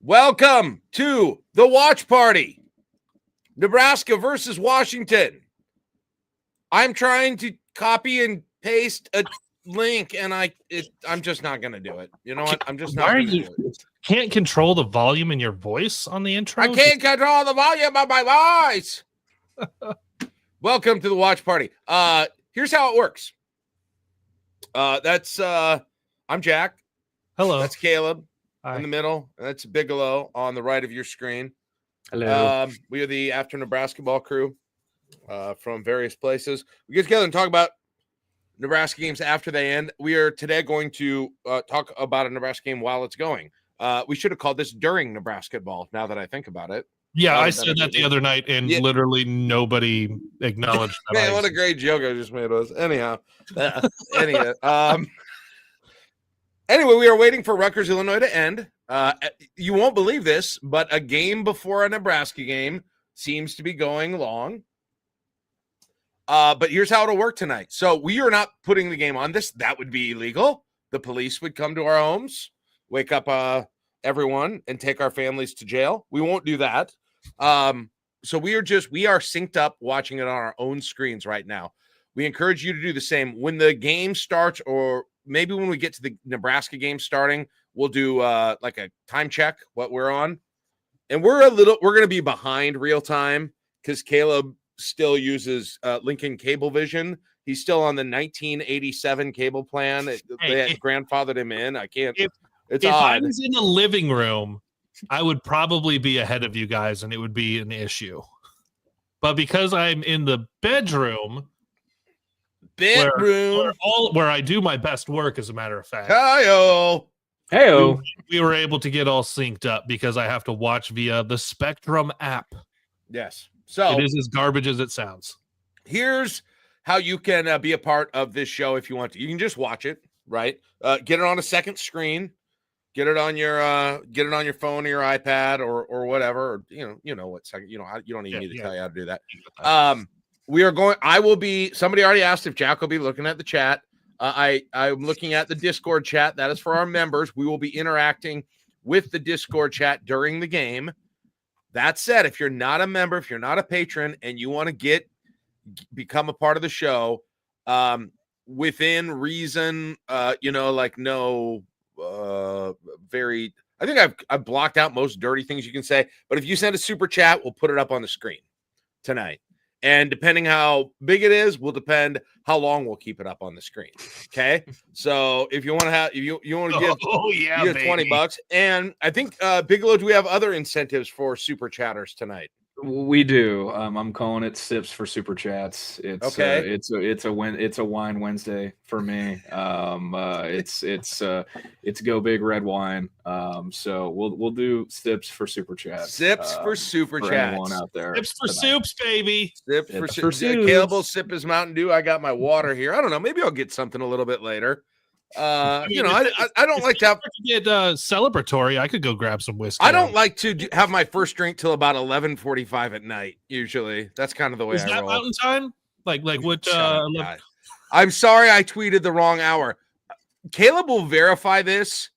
Welcome to the watch party. Nebraska versus Washington. I'm trying to copy and paste a link, and I'm just not going to do it. You know what? I'm just not going to do it. Can't control the volume in your voice on the intro? I can't control the volume of my voice. Welcome to the watch party. Here's how it works. I'm Jack. Hello. That's Kaleb. Hi. In the middle. That's Bigelow on the right of your screen. Hello. We are the After Nebraska Ball crew from various places. We get together and talk about Nebraska games after they end. We are today going to talk about a Nebraska game while it's going. We should have called this during Nebraska ball, now that I think think about it. Yeah, I said that the other night, and literally nobody acknowledged that. Man, what a great joke I just made was. Anyhow. Anyway, we are waiting for Rutgers, Illinois to end. You won't believe this, but a game before a Nebraska game seems to be going long. But here's how it'll work tonight. So we are not putting the game on this. That would be illegal. The police would come to our homes, wake up everyone, and take our families to jail. We won't do that. So we are synced up watching it on our own screens right now. We encourage you to do the same. When the game starts, or maybe when we get to the Nebraska game starting, we'll do like a time check what we're on. And we're going to be behind real time because Kaleb still uses Lincoln Cablevision. He's still on the 1987 cable plan. They had grandfathered him in. I can't. It's if odd. I was in the living room, I would probably be ahead of you guys, and it would be an issue. But because I'm in the bedroom, where I do my best work, as a matter of fact. Heyo. We were able to get all synced up because I have to watch via the Spectrum app. Yes. So it is as garbage as it sounds. Here's how you can be a part of this show if you want to. You can just watch it, right? Get it on a second screen. Get it on your phone or your iPad or whatever. Or, you know what second. You don't need me to tell you how to do that. Somebody already asked if Jack will be looking at the chat. I'm looking at the Discord chat. That is for our members. We will be interacting with the Discord chat during the game. That said, if you're not a member, if you're not a patron, and you want to become a part of the show, within reason, I think I've blocked out most dirty things you can say. But if you send a super chat, we'll put it up on the screen tonight. And depending how big it is, will depend how long we'll keep it up on the screen. Okay. So if you want to give, give $20, and I think Bigelow, do we have other incentives for super chatters tonight? We do. I'm calling it sips for super chats. It's okay. It's a wine Wednesday for me. It's go big red wine. So we'll do sips for super chats. Sips for super chats. Anyone out there? Sips for soups, baby. Sips for soups. Kaleb will sip his Mountain Dew. I got my water here. I don't know. Maybe I'll get something a little bit later. I don't like to have get celebratory. I could go grab some whiskey. I don't like to have my first drink till about 11:45 at night. Usually, that's kind of the way I roll. Is that Mountain Time? Like what? I'm sorry, I tweeted the wrong hour. Kaleb will verify this.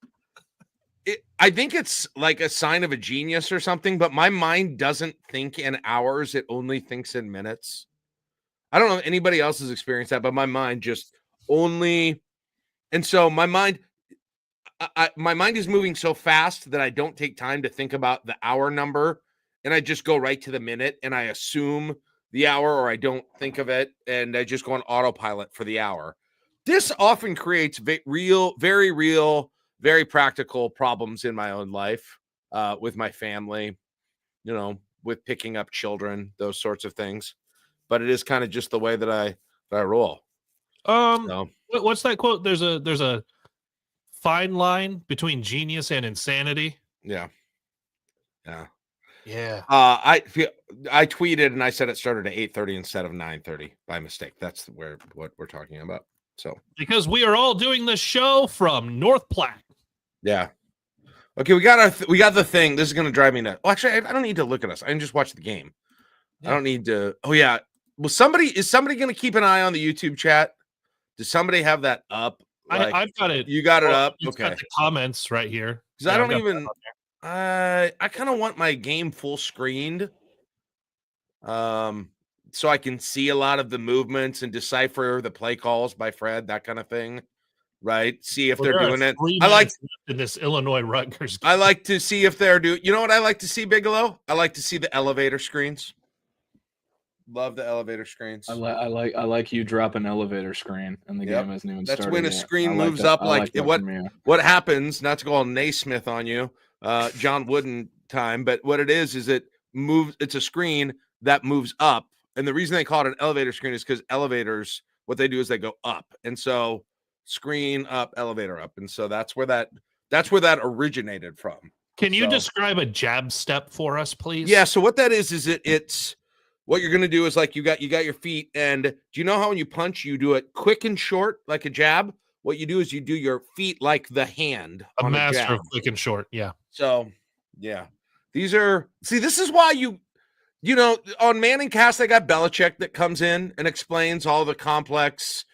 I think it's like a sign of a genius or something. But my mind doesn't think in hours; it only thinks in minutes. I don't know if anybody else has experienced that, but my mind just only. And so my mind is moving so fast that I don't take time to think about the hour number, and I just go right to the minute, and I assume the hour, or I don't think of it, and I just go on autopilot for the hour. This often creates very real, very practical problems in my own life, with my family, with picking up children, those sorts of things. But it is kind of just the way that I roll. What's that quote? There's a fine line between genius and insanity. Yeah. I tweeted and I said it started at 8:30 instead of 9:30 by mistake. That's what we're talking about. So because we are all doing the show from North Platte. Yeah. Okay, we got the thing. This is going to drive me nuts. Well, actually, I don't need to look at us. I can just watch the game. Yeah. I don't need to. Oh yeah. Well, is somebody going to keep an eye on the YouTube chat? Does somebody have that up? I've got it. You got it up? Okay. Got the comments right here. Because I don't even I kind of want my game full screened, so I can see a lot of the movements and decipher the play calls by Fred, that kind of thing. Right? See if they're there are doing it. 3 I like minutes left in this Illinois Rutgers game. I like to see if they're doing. You know what I like to see, Bigelow? I like to see the elevator screens. Love the elevator screens. I like you drop an elevator screen and the Yep. game hasn't even That's started. when a yet. screen I like moves that. up I like that what from you. what happens, not to go all Naismith on you, John Wooden time, but what it is it moves, it's a screen that moves up. And the reason they call it an elevator screen is because elevators, what they do is they go up. And so screen up, elevator up. And so that's where that originated from. Can you So- describe a jab step for us, please? Yeah, so what that is it's what you're going to do is like you got your feet, and do you know how when you punch you do it quick and short like a jab? What you do is you do your feet like the hand A on master a jab. of quick and short. Yeah. So, yeah. These are this is why you know, on Manning Cast they got Belichick that comes in and explains all the complex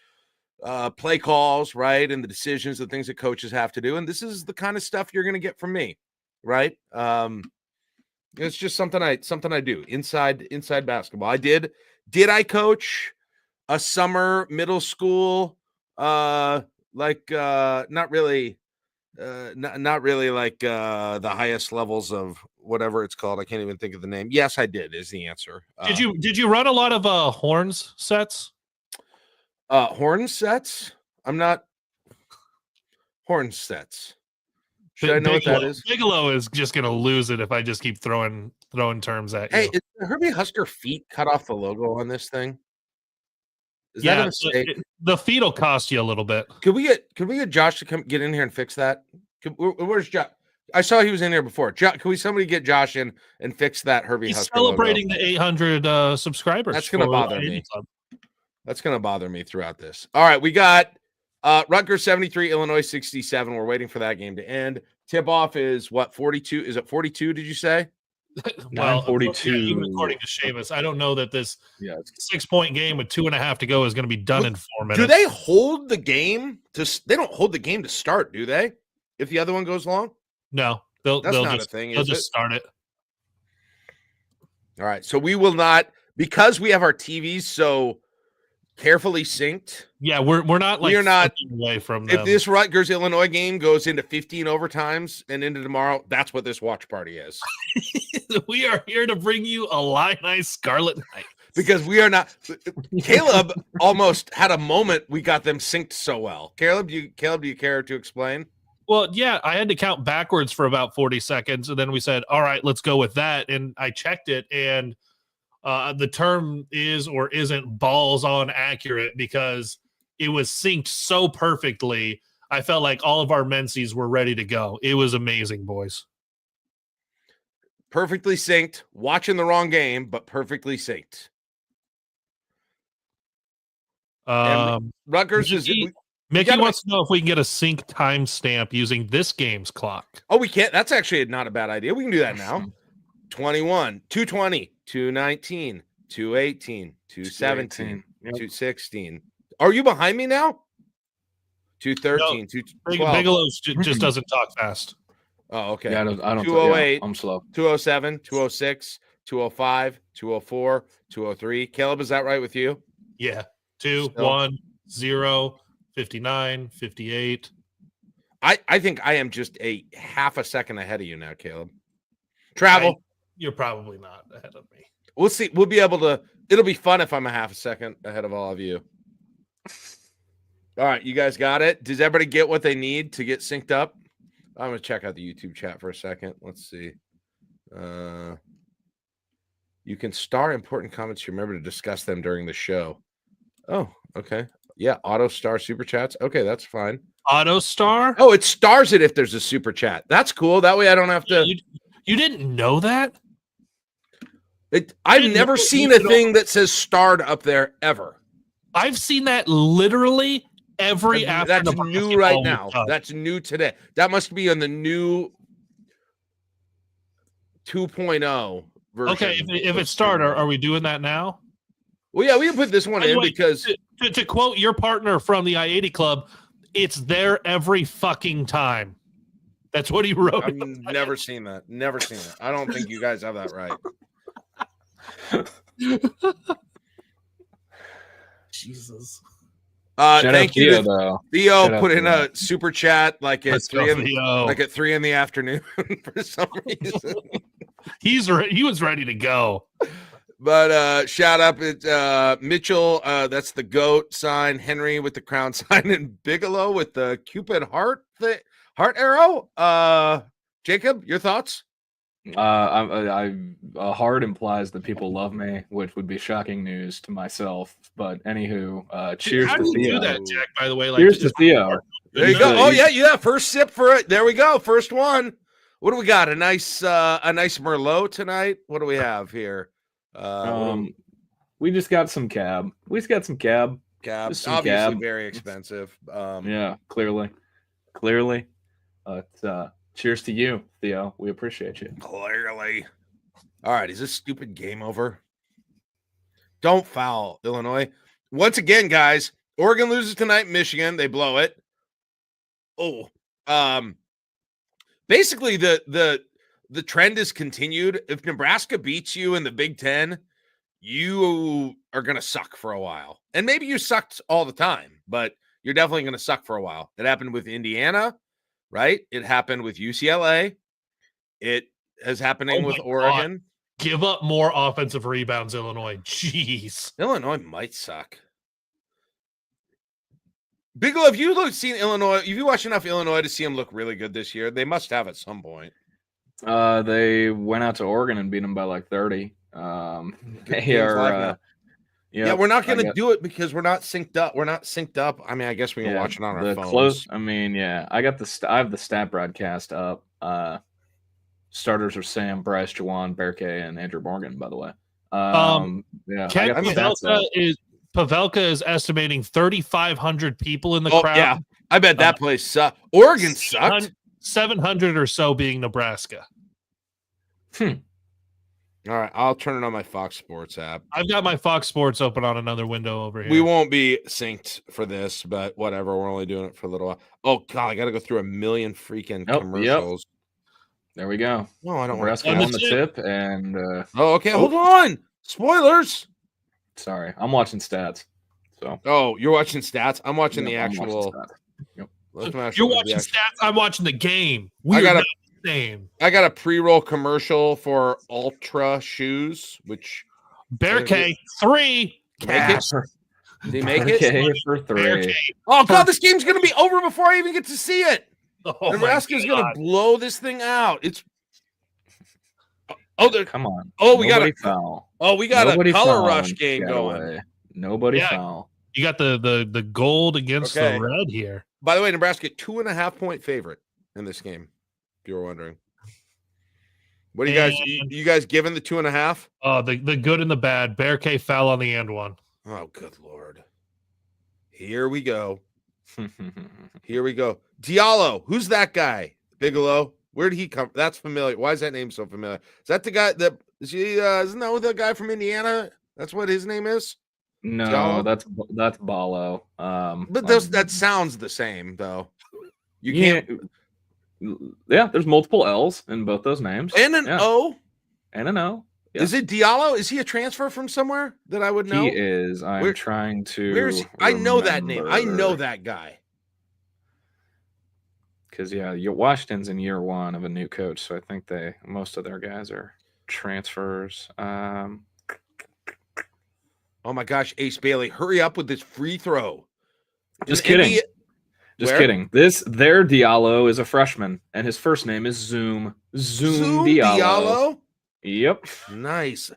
play calls, right? And the decisions, the things that coaches have to do. And this is the kind of stuff you're going to get from me, right? It's just something I do inside basketball. Did I coach a summer middle school? Not really like the highest levels of whatever it's called. I can't even think of the name. Yes, I did is the answer. Did you run a lot of horns sets? Horn sets? I'm not horn sets. Should I know what that is? Bigelow is just going to lose it if I just keep throwing terms at you. Hey, is the Herbie Husker feet cut off the logo on this thing? Is that a mistake? The feet will cost you a little bit. Could we get Josh to come get in here and fix that? Where's Josh? I saw he was in here before. Can somebody get Josh in and fix that Herbie He's Husker celebrating logo? the 800 subscribers. That's going to bother me. That's going to bother me throughout this. All right, we got Rutgers 73, Illinois 67. We're waiting for that game to end. Tip-off is what, 42? Is it 42, did you say? Well, 42. Yeah, even according to Seamus, I don't know that this Yeah, 6-point game with 2.5 to go is going to be done in 4 minutes. Do they hold the game? They don't hold the game to start, do they? If the other one goes long? No, they'll not just, a thing, they'll is just it? start it. All right, so we will not, because we have our TVs so carefully synced. Yeah, we're not like We are not away from them. If this Rutgers Illinois game goes into 15 overtimes and into tomorrow, that's what this watch party is. We are here to bring you a Illini Scarlet Knight. Because we are not. Kaleb almost had a moment we got them synced so well. Kaleb, do you care to explain? Well, yeah, I had to count backwards for about 40 seconds, and then we said, all right, let's go with that. And I checked it, and the term is or isn't balls on accurate because it was synced so perfectly. I felt like all of our menses were ready to go. It was amazing, boys. Perfectly synced, watching the wrong game, but perfectly synced. Rutgers Mickey wants to know if we can get a sync timestamp using this game's clock. Oh, we can't. That's actually not a bad idea. We can do that now. 21, 220, 219, 218, 217, 216. Are you behind me now? 213, 212. Bigelow just doesn't talk fast. Oh, okay. Yeah, I don't 208, I'm slow. 207, 206, 205, 204, 203. Kaleb, is that right with you? Yeah. 2, 1, 0, 59, 58. I think I am just a half a second ahead of you now, Kaleb. Travel. You're probably not ahead of me. We'll see. We'll be able to. It'll be fun if I'm a half a second ahead of all of you. All right, you guys got it? Does everybody get what they need to get synced up? I'm going to check out the YouTube chat for a second. Let's see. You can star important comments. You remember to discuss them during the show. Oh, okay. Yeah, auto star super chats. Okay, that's fine. Auto star? Oh, it stars it if there's a super chat. That's cool. That way I don't have to. You didn't know that? I've never seen a thing that says starred up there ever. I've seen that literally every after. That's new right now. That's new today. That must be on the new 2.0 version. Okay, if it's starred, are we doing that now? Well, yeah, we can put this one in because to quote your partner from the I-80 Club, it's there every fucking time. That's what he wrote. I've never seen that. Never seen it. I don't think you guys have that right. Jesus. Thank you, Theo, though. Theo. Shout out Put in Theo. a super chat like at Let's go, 3 in, Theo. like at 3 in the afternoon for some reason. He was ready to go. But shout out at Mitchell. That's the goat sign. Henry with the crown sign, and Bigelow with the Cupid heart arrow. Jacob, your thoughts? A heart implies that people love me, which would be shocking news to myself. But anywho, cheers How to do you Theo. do that, Jack? By the way, like Cheers to Theo. There you go. Oh yeah. First sip for it. There we go. First one. What do we got? A nice Merlot tonight. What do we have here? We just got some cab. We just got some cab. Cab. Just some Obviously cab. very expensive. Yeah, clearly. Cheers to you, Theo. We appreciate you. Clearly. All right. Is this stupid game over? Don't foul, Illinois. Once again, guys, Oregon loses tonight. Michigan, they blow it. Oh, basically the trend is continued. If Nebraska beats you in the Big Ten, you are going to suck for a while. And maybe you sucked all the time, but you're definitely going to suck for a while. It happened with Indiana, right? It happened with UCLA. It is happening with Oregon. God. Give up more offensive rebounds, Illinois. Jeez. Illinois might suck. Bigelow, have you seen Illinois? Have you watched enough Illinois to see them look really good this year? They must have at some point. They went out to Oregon and beat them by like 30. Yeah, we're not going to do it because we're not synced up. We're not synced up. I mean, I guess we can watch it on our phones. I have the stat broadcast up. Starters are Sam, Bryce, Jawan, Berkay, and Andrew Morgan, by the way. Pavelka is estimating 3,500 people in the crowd. Yeah, I bet that place sucked. Oregon sucked. 700 or so being Nebraska. All right, I'll turn it on my Fox Sports app. I've got my Fox Sports open on another window over here. We won't be synced for this, but whatever. We're only doing it for a little while. Oh, God, I got to go through a million freaking commercials. Yep. There we go. No, I don't Nebraska want on the tip. And okay, hold on. Spoilers. Sorry, I'm watching stats. So. Oh, you're watching stats? I'm watching the actual. Yep. You're watching stats. I'm watching the game. I got a pre-roll commercial for Ultra shoes, which Berkay 3. Did he make it? For 3. Oh God, this game's gonna be over before I even get to see it. Oh, Nebraska's gonna blow this thing out. It's come on. Oh, we got foul. Oh, we got a color rush game going. Nobody foul. You got the gold against the red here. By the way, Nebraska 2.5-point favorite in this game. If you were wondering, what do you guys? You guys giving the 2.5? Oh, the good and the bad. Berkay foul on the and one. Oh, good Lord. Here we go. Here we go. Diallo. Who's that guy? Bigelow. Where did he come? That's familiar. Why is that name so familiar? Is that the guy that is he? Isn't that the guy from Indiana? That's what his name is. No, Diallo? that's Ballo. But that sounds the same though. You can't. Yeah, there's multiple L's in both those names. And an O. And an O. Yeah. Is it Diallo? Is he a transfer from somewhere that I would know? He is. I'm trying to. Where is he? I know that name. I know that guy. Because Washington's in year 1 of a new coach, so I think most of their guys are transfers. Oh my gosh, Ace Bailey, hurry up with this free throw. Just kidding. Just kidding. Their Diallo is a freshman, and his first name is Zoom. Zoom Diallo. Yep. Nice.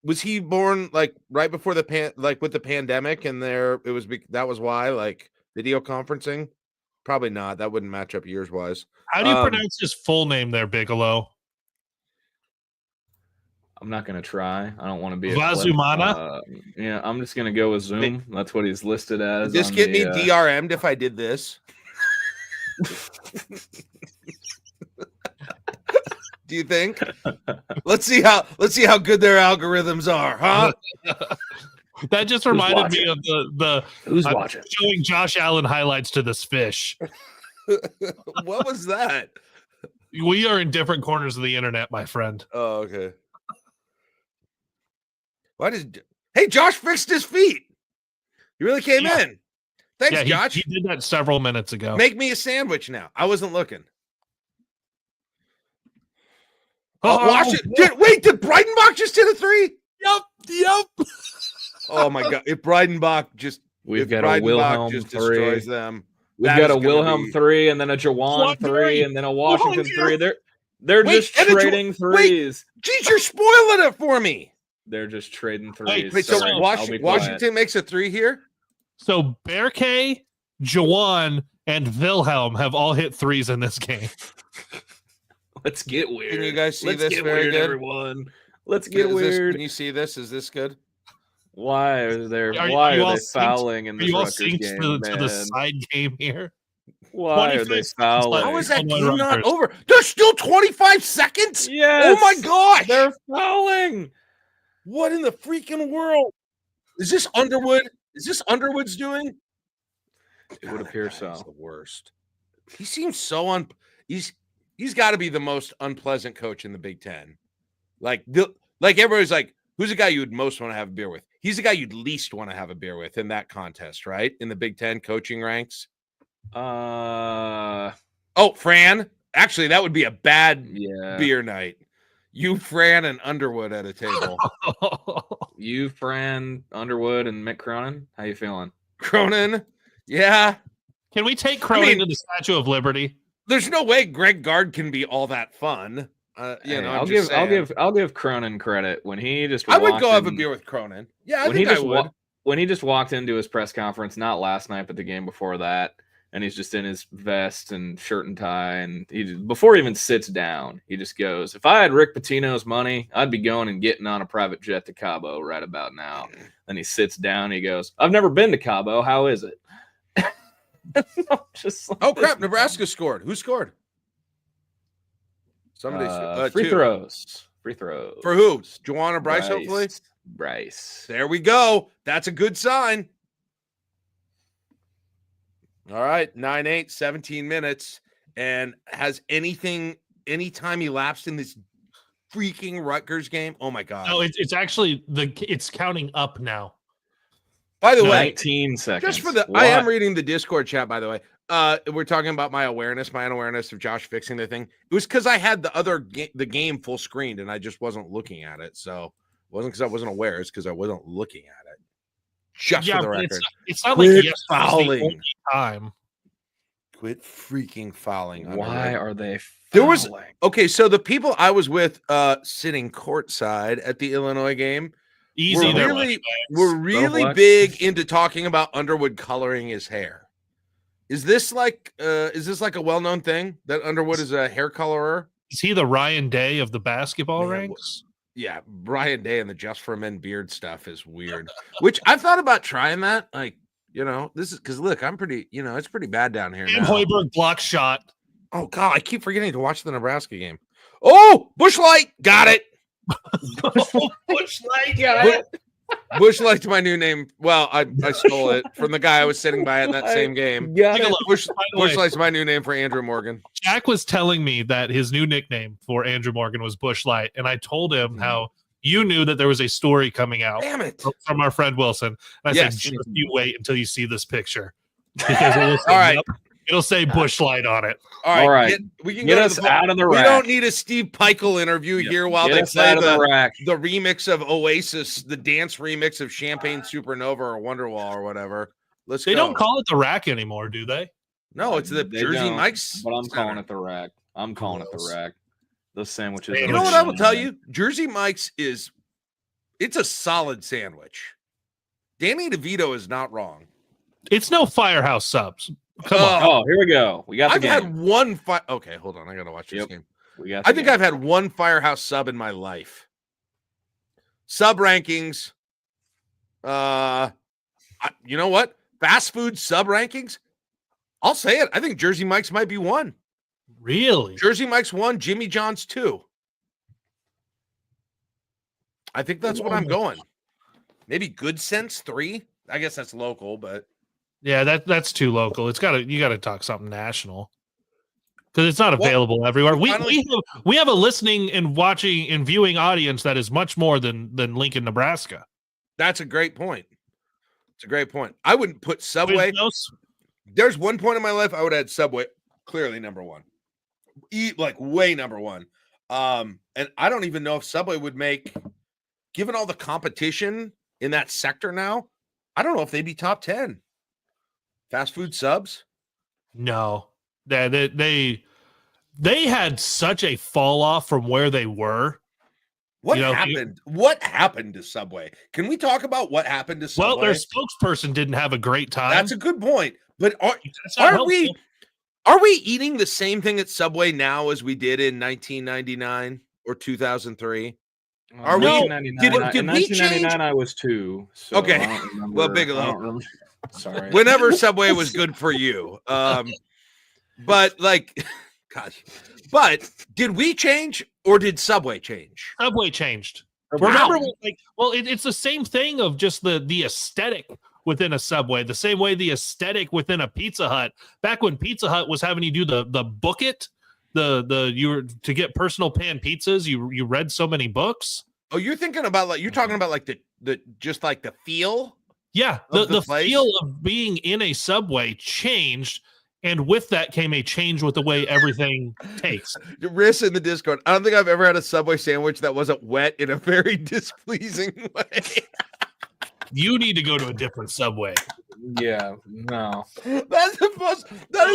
Was he born like right before with the pandemic, and that was why, like, video conferencing? Probably not. That wouldn't match up years wise. How do you pronounce his full name there, Bigelow? I'm not going to try. I don't want to be Vazumana? Yeah, I'm just going to go with Zoom. That's what he's listed as. Did this get me DRM'd if I did this? Do you think? Let's see how good their algorithms are, huh? That just reminded me of the Who's watching? showing Josh Allen highlights to this fish. What was that? We are in different corners of the internet, my friend. Oh, okay. Hey, Josh fixed his feet. He really came in. Thanks, Josh. He did that several minutes ago. Make me a sandwich now. I wasn't looking. Wait, did Breidenbach just hit a 3? Yep. Oh my God! If Breidenbach we've got a Wilhelm just 3. destroys them. We've got a Wilhelm 3, and then a Jawan 3, and then a Washington 3. They're just trading threes. Geez, you're spoiling it for me. They're just trading threes. Wait, so Washington makes a 3 here? So Berkay, Jawan, and Wilhelm have all hit 3s in this game. Let's get weird. Can you guys see this very good? Everyone. Let's get weird. Can you see this? Is this good? Why are they fouling in this Rutgers game, to the side game here? Why are they fouling? How is that game not over? There's still 25 seconds? Yes. Oh my gosh. They're fouling. What in the freaking world? Is this Underwood? Is this Underwood's doing? It would appear so. The worst. He seems so he's got to be the most unpleasant coach in the Big Ten. Like everybody's like, who's the guy you would most want to have a beer with? He's the guy you'd least want to have a beer with in that contest, right? In the Big Ten coaching ranks. Fran. Actually, that would be a bad beer night. You, Fran, and Underwood at a table. You, Fran, Underwood, and Mick Cronin. How you feeling? Cronin, yeah. Can we take Cronin to the Statue of Liberty? There's no way Greg Gard can be all that fun. I'll give Cronin credit when he just. I would go have a beer with Cronin. Yeah, I would. When he just walked into his press conference, not last night, but the game before that, and he's just in his vest and shirt and tie, and before he even sits down, he just goes, "If I had Rick Pitino's money, I'd be going and getting on a private jet to Cabo right about now." Then he sits down, and he goes, "I've never been to Cabo. How is it?" Oh crap! Nebraska scored. Who scored? Somebody free throws. Free throws. For who? Juwan or Bryce, hopefully? Bryce. There we go. That's a good sign. All right. 9-8, 17 minutes. And has any time elapsed in this freaking Rutgers game? Oh my God. No, it's actually it's counting up now. By the way, 19 seconds. Just for I am reading the Discord chat, by the way. We're talking about my unawareness of Josh fixing the thing. It was because I had the game full screened and I just wasn't looking at it. So it wasn't because I wasn't aware. It's because I wasn't looking at it. Just for the record. It's not like fouling time. Quit freaking fouling. Why are they fouling? There was so the people I was with sitting courtside at the Illinois game were really big into talking about Underwood coloring his hair. Is this like a well-known thing that Underwood is a hair colorer? Is he the Ryan Day of the basketball ranks? Yeah, Ryan Day and the Just for Men beard stuff is weird. Which I've thought about trying that. Like, this is because look, I'm pretty, it's pretty bad down here now. Hoiberg block shot. Oh God, I keep forgetting to watch the Nebraska game. Oh, Busch Light, got it. Busch Light, got it. Busch Light's my new name. Well, I stole it from the guy I was sitting by in that same game. Busch Light's my new name for Andrew Morgan. Jack was telling me that his new nickname for Andrew Morgan was Busch Light, and I told him how you knew that there was a story coming out from our friend Wilson. And I said, just you wait until you see this picture. Because it will say, it'll say Busch Light on it. All right. We can get us out of the rack. We don't need a Steve Peichel interview here while they play the remix of Oasis, the dance remix of Champagne Supernova or Wonderwall or whatever. Let's go. They don't call it the rack anymore, do they? No, it's the Jersey Mike's. But I'm calling it the rack. I'm calling it the rack. Those sandwiches. You know what I will tell you? Jersey Mike's it's a solid sandwich. Danny DeVito is not wrong. It's no Firehouse Subs. Come on. Oh, here we go. We got the game. I've had one okay, hold on. I gotta watch this game. I think I've had one Firehouse sub in my life. Sub rankings. You know what? Fast food sub rankings. I'll say it. I think Jersey Mike's might be one. Really? Jersey Mike's 1, Jimmy John's 2. I think that's what I'm going. Maybe Good Sense 3. I guess that's local, but Yeah, that's too local. You gotta talk something national. Because it's not available everywhere. We have a listening and watching and viewing audience that is much more than Lincoln, Nebraska. That's a great point. It's a great point. I wouldn't put Subway. There's one point in my life I would add Subway clearly number one. Like way number one. And I don't even know if Subway would make, given all the competition in that sector now, I don't know if they'd be top 10. Fast food subs? No. They had such a fall off from where they were. What happened? What happened to Subway? Can we talk about what happened to Subway? Well, their spokesperson didn't have a great time. That's a good point. But are we eating the same thing at Subway now as we did in 1999 or 2003? Are we? In 1999, I was 2. So okay. Well, Bigelow. Sorry. Whenever Subway was good for you. But like, gosh. But did we change or did Subway change? Subway changed. Wow. Remember, it's the same thing of just the aesthetic within a Subway, the same way the aesthetic within a Pizza Hut. Back when Pizza Hut was having you do the book it, you were to get personal pan pizzas, you read so many books. Oh, you're talking about like the just like the feel? Yeah, the feel of being in a Subway changed. And with that came a change with the way everything tastes. Riss in the Discord. I don't think I've ever had a Subway sandwich that wasn't wet in a very displeasing way. You need to go to a different Subway. Yeah, no. That is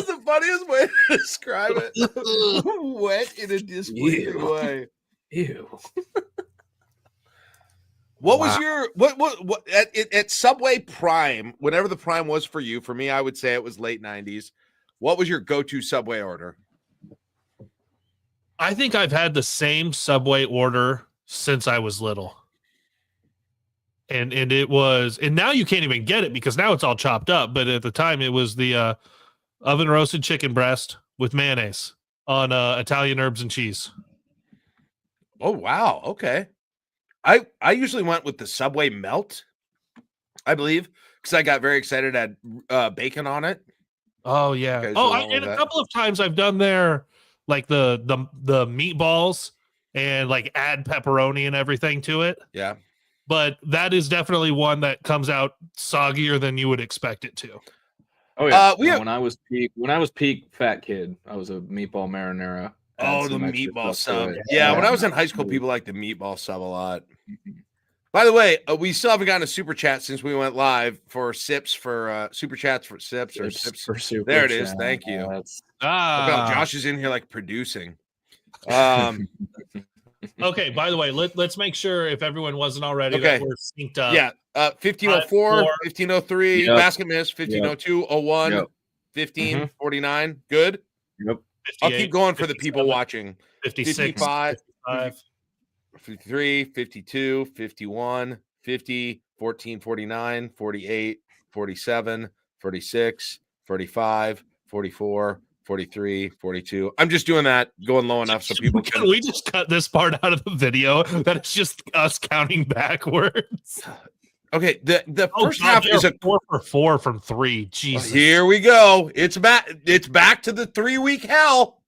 the funniest way to describe it. Wet in a displeasing way. Ew. What was your what at Subway Prime, whenever the Prime was for you? For me, I would say it was late 90s. What was your go-to Subway order? I think I've had the same Subway order since I was little. And it was, and now you can't even get it because now it's all chopped up. But at the time, it was the oven roasted chicken breast with mayonnaise on Italian herbs and cheese. Oh wow, okay. I usually went with the Subway melt, I believe, because I got very excited at bacon on it. Oh yeah. And a couple of times I've done their like the meatballs and like add pepperoni and everything to it. Yeah. But that is definitely one that comes out soggier than you would expect it to. Oh yeah. When I was peak fat kid, I was a meatball marinara. Oh, the meatball sub. Yeah, when I was in high school, people liked the meatball sub a lot. By the way, we still haven't gotten a super chat since we went live for sips for super chats for sips or sips for super. There it is. Thank you. Josh is in here like producing. Okay, by the way, let's make sure if everyone wasn't already that we're synced up. Yeah, 1504, 1503, basket miss, 1502, 01, 1549. Good. Yep. I'll keep going for the people watching. 56, 55, 55. 53, 52, 51, 50, 14, 49, 48, 47, 46, 45, 44, 43, 42. I'm just doing that, going low enough so people can we just cut this part out of the video that it's just us counting backwards? Okay, the first half is a 4 for 4 from 3. Jesus. Here we go. It's back to the 3-week hell.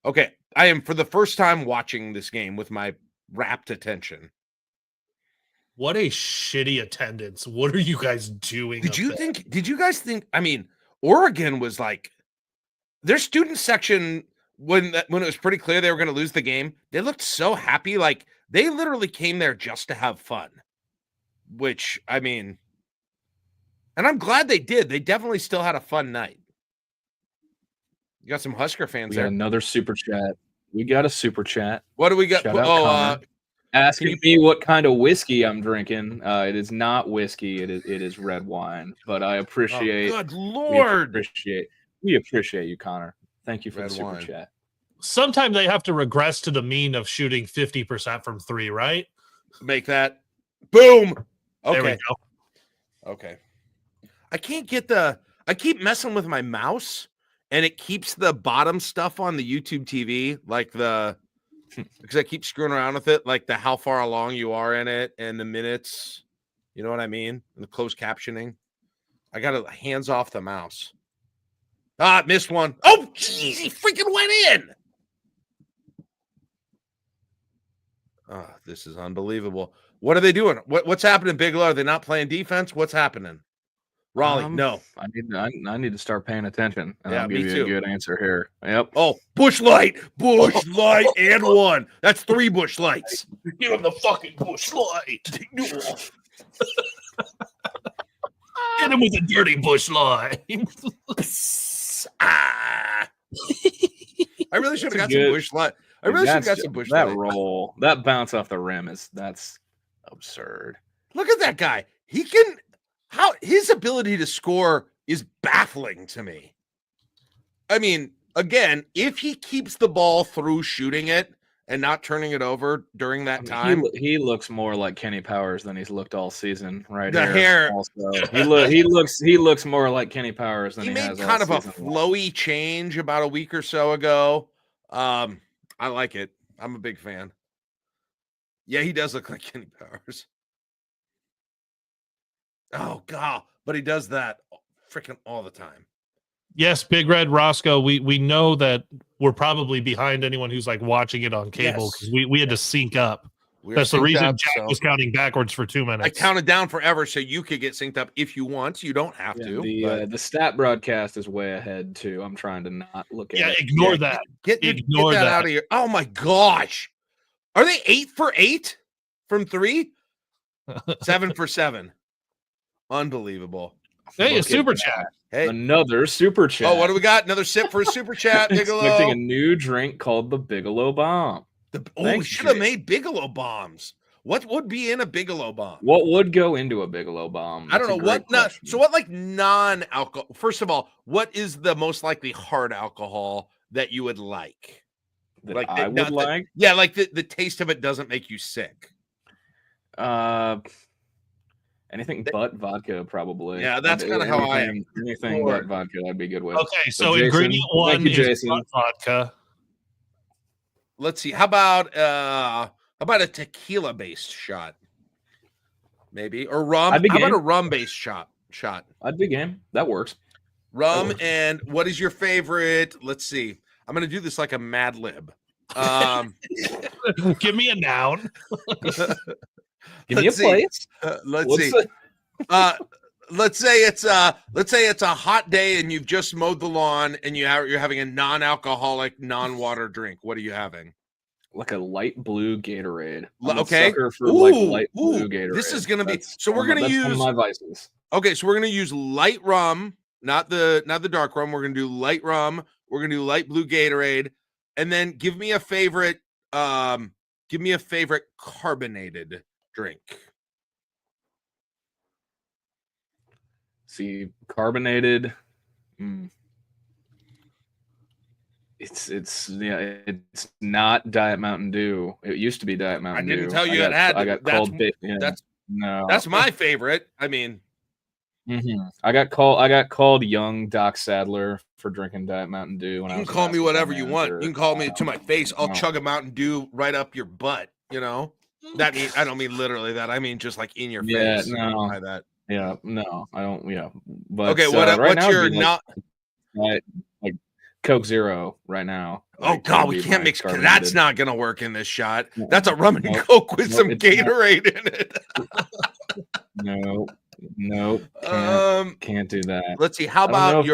Okay, I am for the first time watching this game with my rapt attention. What a shitty attendance. What are you guys doing? Did you guys think, I mean, Oregon was like their student section when it was pretty clear they were going to lose the game, they looked so happy, like they literally came there just to have fun. Which, I mean, and I'm glad they did. They definitely still had a fun night. You got some Husker fans there. Another super chat. We got a super chat. What do we got? Asking me what kind of whiskey I'm drinking. It is not whiskey. It is red wine. But I appreciate. Oh, good Lord! We appreciate you, Connor. Thank you for the super chat. Sometimes they have to regress to the mean of shooting 50% from 3, right? Make that boom. Okay. There we go. Okay. I keep messing with my mouse and it keeps the bottom stuff on the YouTube TV, like because I keep screwing around with it, like the how far along you are in it and the minutes. You know what I mean? And the closed captioning. I got to hands off the mouse. Ah, missed one. Oh, jeez, he freaking went in. Oh, this is unbelievable. What are they doing? What's happening, Bigelow? Are they not playing defense? What's happening? Raleigh, no. I need to start paying attention, and Yeah, I'll give me you too. a good answer here. Yep. Oh, bush light, and one. That's 3 bush lights. Give him the fucking bush light. Get him with a dirty bush light. I really should have got good- some bush light. I really should have got some bush That light. roll, that bounce off the rim that's absurd. Look at that guy. He can. How his ability to score is baffling to me. I mean, again, if he keeps the ball through shooting it and not turning it over during that time, he looks more like Kenny Powers than he's looked all season. Right, The here hair. Also, he looks more like Kenny Powers than he he made has all kind of a season. flowy change about a week or so ago. I like it. I'm a big fan. Yeah, he does look like Kenny Powers. Oh God, but he does that freaking all the time. Yes, Big Red Roscoe. We know that we're probably behind anyone who's like watching it on cable because we had to sync up. That's the reason Jack was counting backwards for 2 minutes. I counted down forever so you could get synced up if you want. You don't have to. The stat broadcast is way ahead too. I'm trying to not look at it. Ignore that. Ignore that out of here. Oh my gosh. Are they 8 for 8 from 3? 7 for 7. Unbelievable. Hey, Look a super at chat. Hey. Another super chat. Oh, what do we got? Another sip for a super chat, Bigelow. Expecting a new drink called the Bigelow Bomb. We should have made Bigelow bombs. What would be in a Bigelow bomb? What would go into a Bigelow bomb? I don't know what. So what, like non-alcohol? First of all, what is the most likely hard alcohol that you would like? That I would like? Yeah, like the taste of it doesn't make you sick. Anything but vodka, probably. Yeah, that's kind of how I am. Anything but vodka, I'd be good with. Okay, so Jason, ingredient 1 is Jason. vodka. Let's see. How about a tequila based shot? Maybe, or rum. How about a rum based shot? I'd be game. That works. Rum. And what is your favorite? Let's see. I'm going to do this like a Mad Lib. Give me a noun. Give me a place. Let's see. Let's say it's a hot day and you've just mowed the lawn and you're having a non-alcoholic, non-water drink. What are you having? Like a light blue Gatorade. Okay. Light blue Gatorade. This is gonna be so. We're gonna use one of my vices. Okay, so we're gonna use light rum, not the dark rum. We're gonna do light rum. We're gonna do light blue Gatorade, and then give me a favorite carbonated drink. See, carbonated. It's not Diet Mountain Dew. It used to be Diet Mountain Dew. I didn't tell you it had. I got called. That's my favorite. I mean, I got called young Doc Sadler for drinking Diet Mountain Dew. When you can call me whatever you want. You can call me to my face. I'll chug a Mountain Dew right up your butt. You know, that means I don't mean literally that. I mean just like in your face. No, that. Yeah, no, I don't. Yeah, but okay. What's your not? Like Coke Zero right now. Oh God, we can't mix. That's not gonna work in this shot. That's a rum and Coke with some Gatorade in it. No, can't do that. Let's see. How about I don't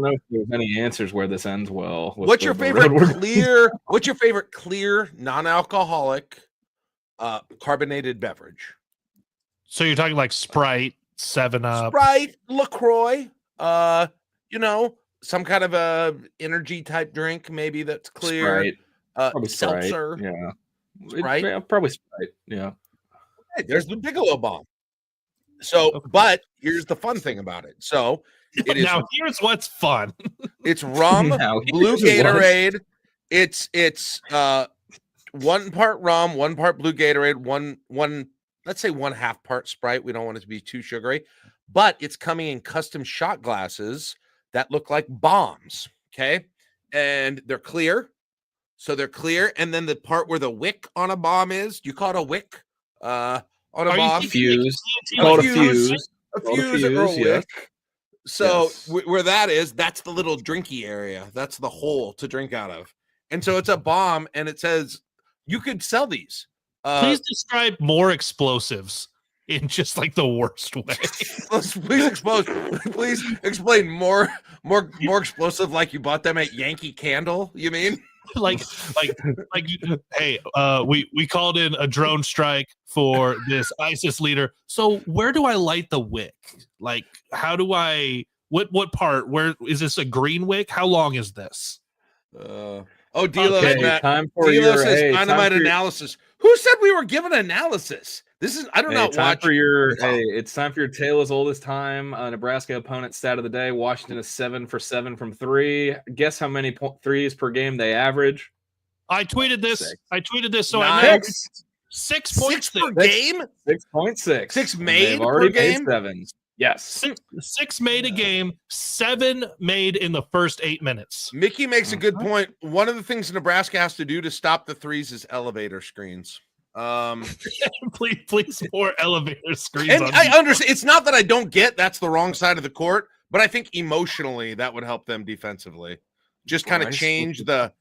know if there's any answers where this ends well. What's your favorite clear? What's your favorite clear, non-alcoholic, carbonated beverage? So you're talking like Sprite, 7-Up, Sprite, LaCroix. Some kind of a energy type drink, maybe that's clear. Sprite. Probably seltzer. Sprite. Yeah. Sprite. Probably Sprite. Yeah. Hey, there's the Bigelow bomb. So, but here's the fun thing about it. So it is now. Here's what's fun. It's rum, blue Gatorade. It's 1 part rum, 1 part blue Gatorade, one. Let's say 1/2 part Sprite. We don't want it to be too sugary, but it's coming in custom shot glasses that look like bombs. Okay, and they're clear. So they're clear, and then the part where the wick on a bomb is, do you call it a wick? On a bomb, Fuse. A fuse or a wick. So Yes. where that is, that's the little drinky area. That's the hole to drink out of. And so it's a bomb, and it says you could sell these. Please describe more explosives in just like the worst way. Please explain more explosive, like you bought them at Yankee Candle. You mean? like hey, we called in a drone strike for this ISIS leader. So where do I light the wick? Like, how do I? What part? Where is this a green wick? How long is this? Delos, Okay, Matt. time for Delos your says hey, dynamite analysis. Who said we were given analysis? This is I do not watch. It's time for your tale as old as time. Nebraska opponent stat of the day. Washington is 7 for 7 from 3. Guess how many threes per game they average? I tweeted this. 6. I tweeted this. So Nine. I know 6 per 6.6 game. 6.6. 6 And made they've already per game? made 7. Yes. Six made a game, 7 made in the first 8 minutes. Mickey makes a good point. One of the things Nebraska has to do to stop the threes is elevator screens. Please more elevator screens. And I understand. It's not that I don't get that's the wrong side of the court, but I think emotionally that would help them defensively. Just kind of change the.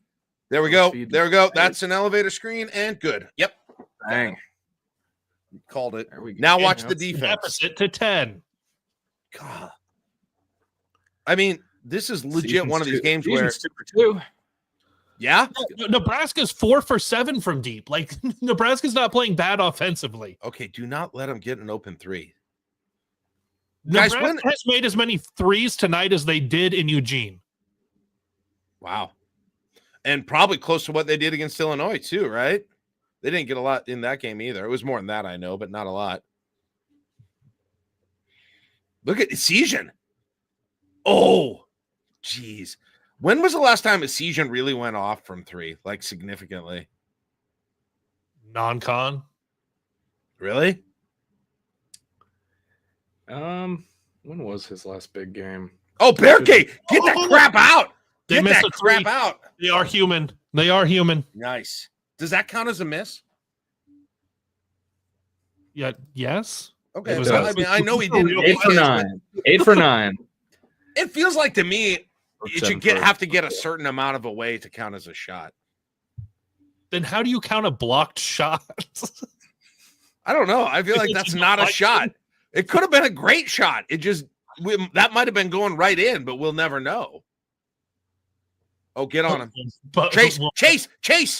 There we go. There we go. That's an elevator screen and good. Yep. Dang. Called it. There we go. Now watch the It's defense. Deficit to 10. God. I mean, this is legit one of these games where. 2 for 2. Yeah. Nebraska's 4 for 7 from deep. Like, Nebraska's not playing bad offensively. Okay. Do not let them get an open three. Guys, Nebraska has made as many threes tonight as they did in Eugene. Wow. And probably close to what they did against Illinois, too, right? They didn't get a lot in that game either. It was more than that, I know, but not a lot. Look at Esijan. Oh, geez. When was the last time Esijan really went off from 3, like significantly? Non-con. Really? When was his last big game? Oh, Bearcade, get that crap out. They Get missed that a 3. crap out. They are human. They are human. Nice. Does that count as a miss? Yeah. Yes. Okay. It was I mean, I know he didn't. 8 for 9. 8 for 9. It feels like to me it should 7 have to get a certain amount of away to count as a shot. Then how do you count a blocked shot? I don't know. I feel like that's not a shot. It could have been a great shot. It just that might have been going right in, but we'll never know. Oh, get on him. Chase.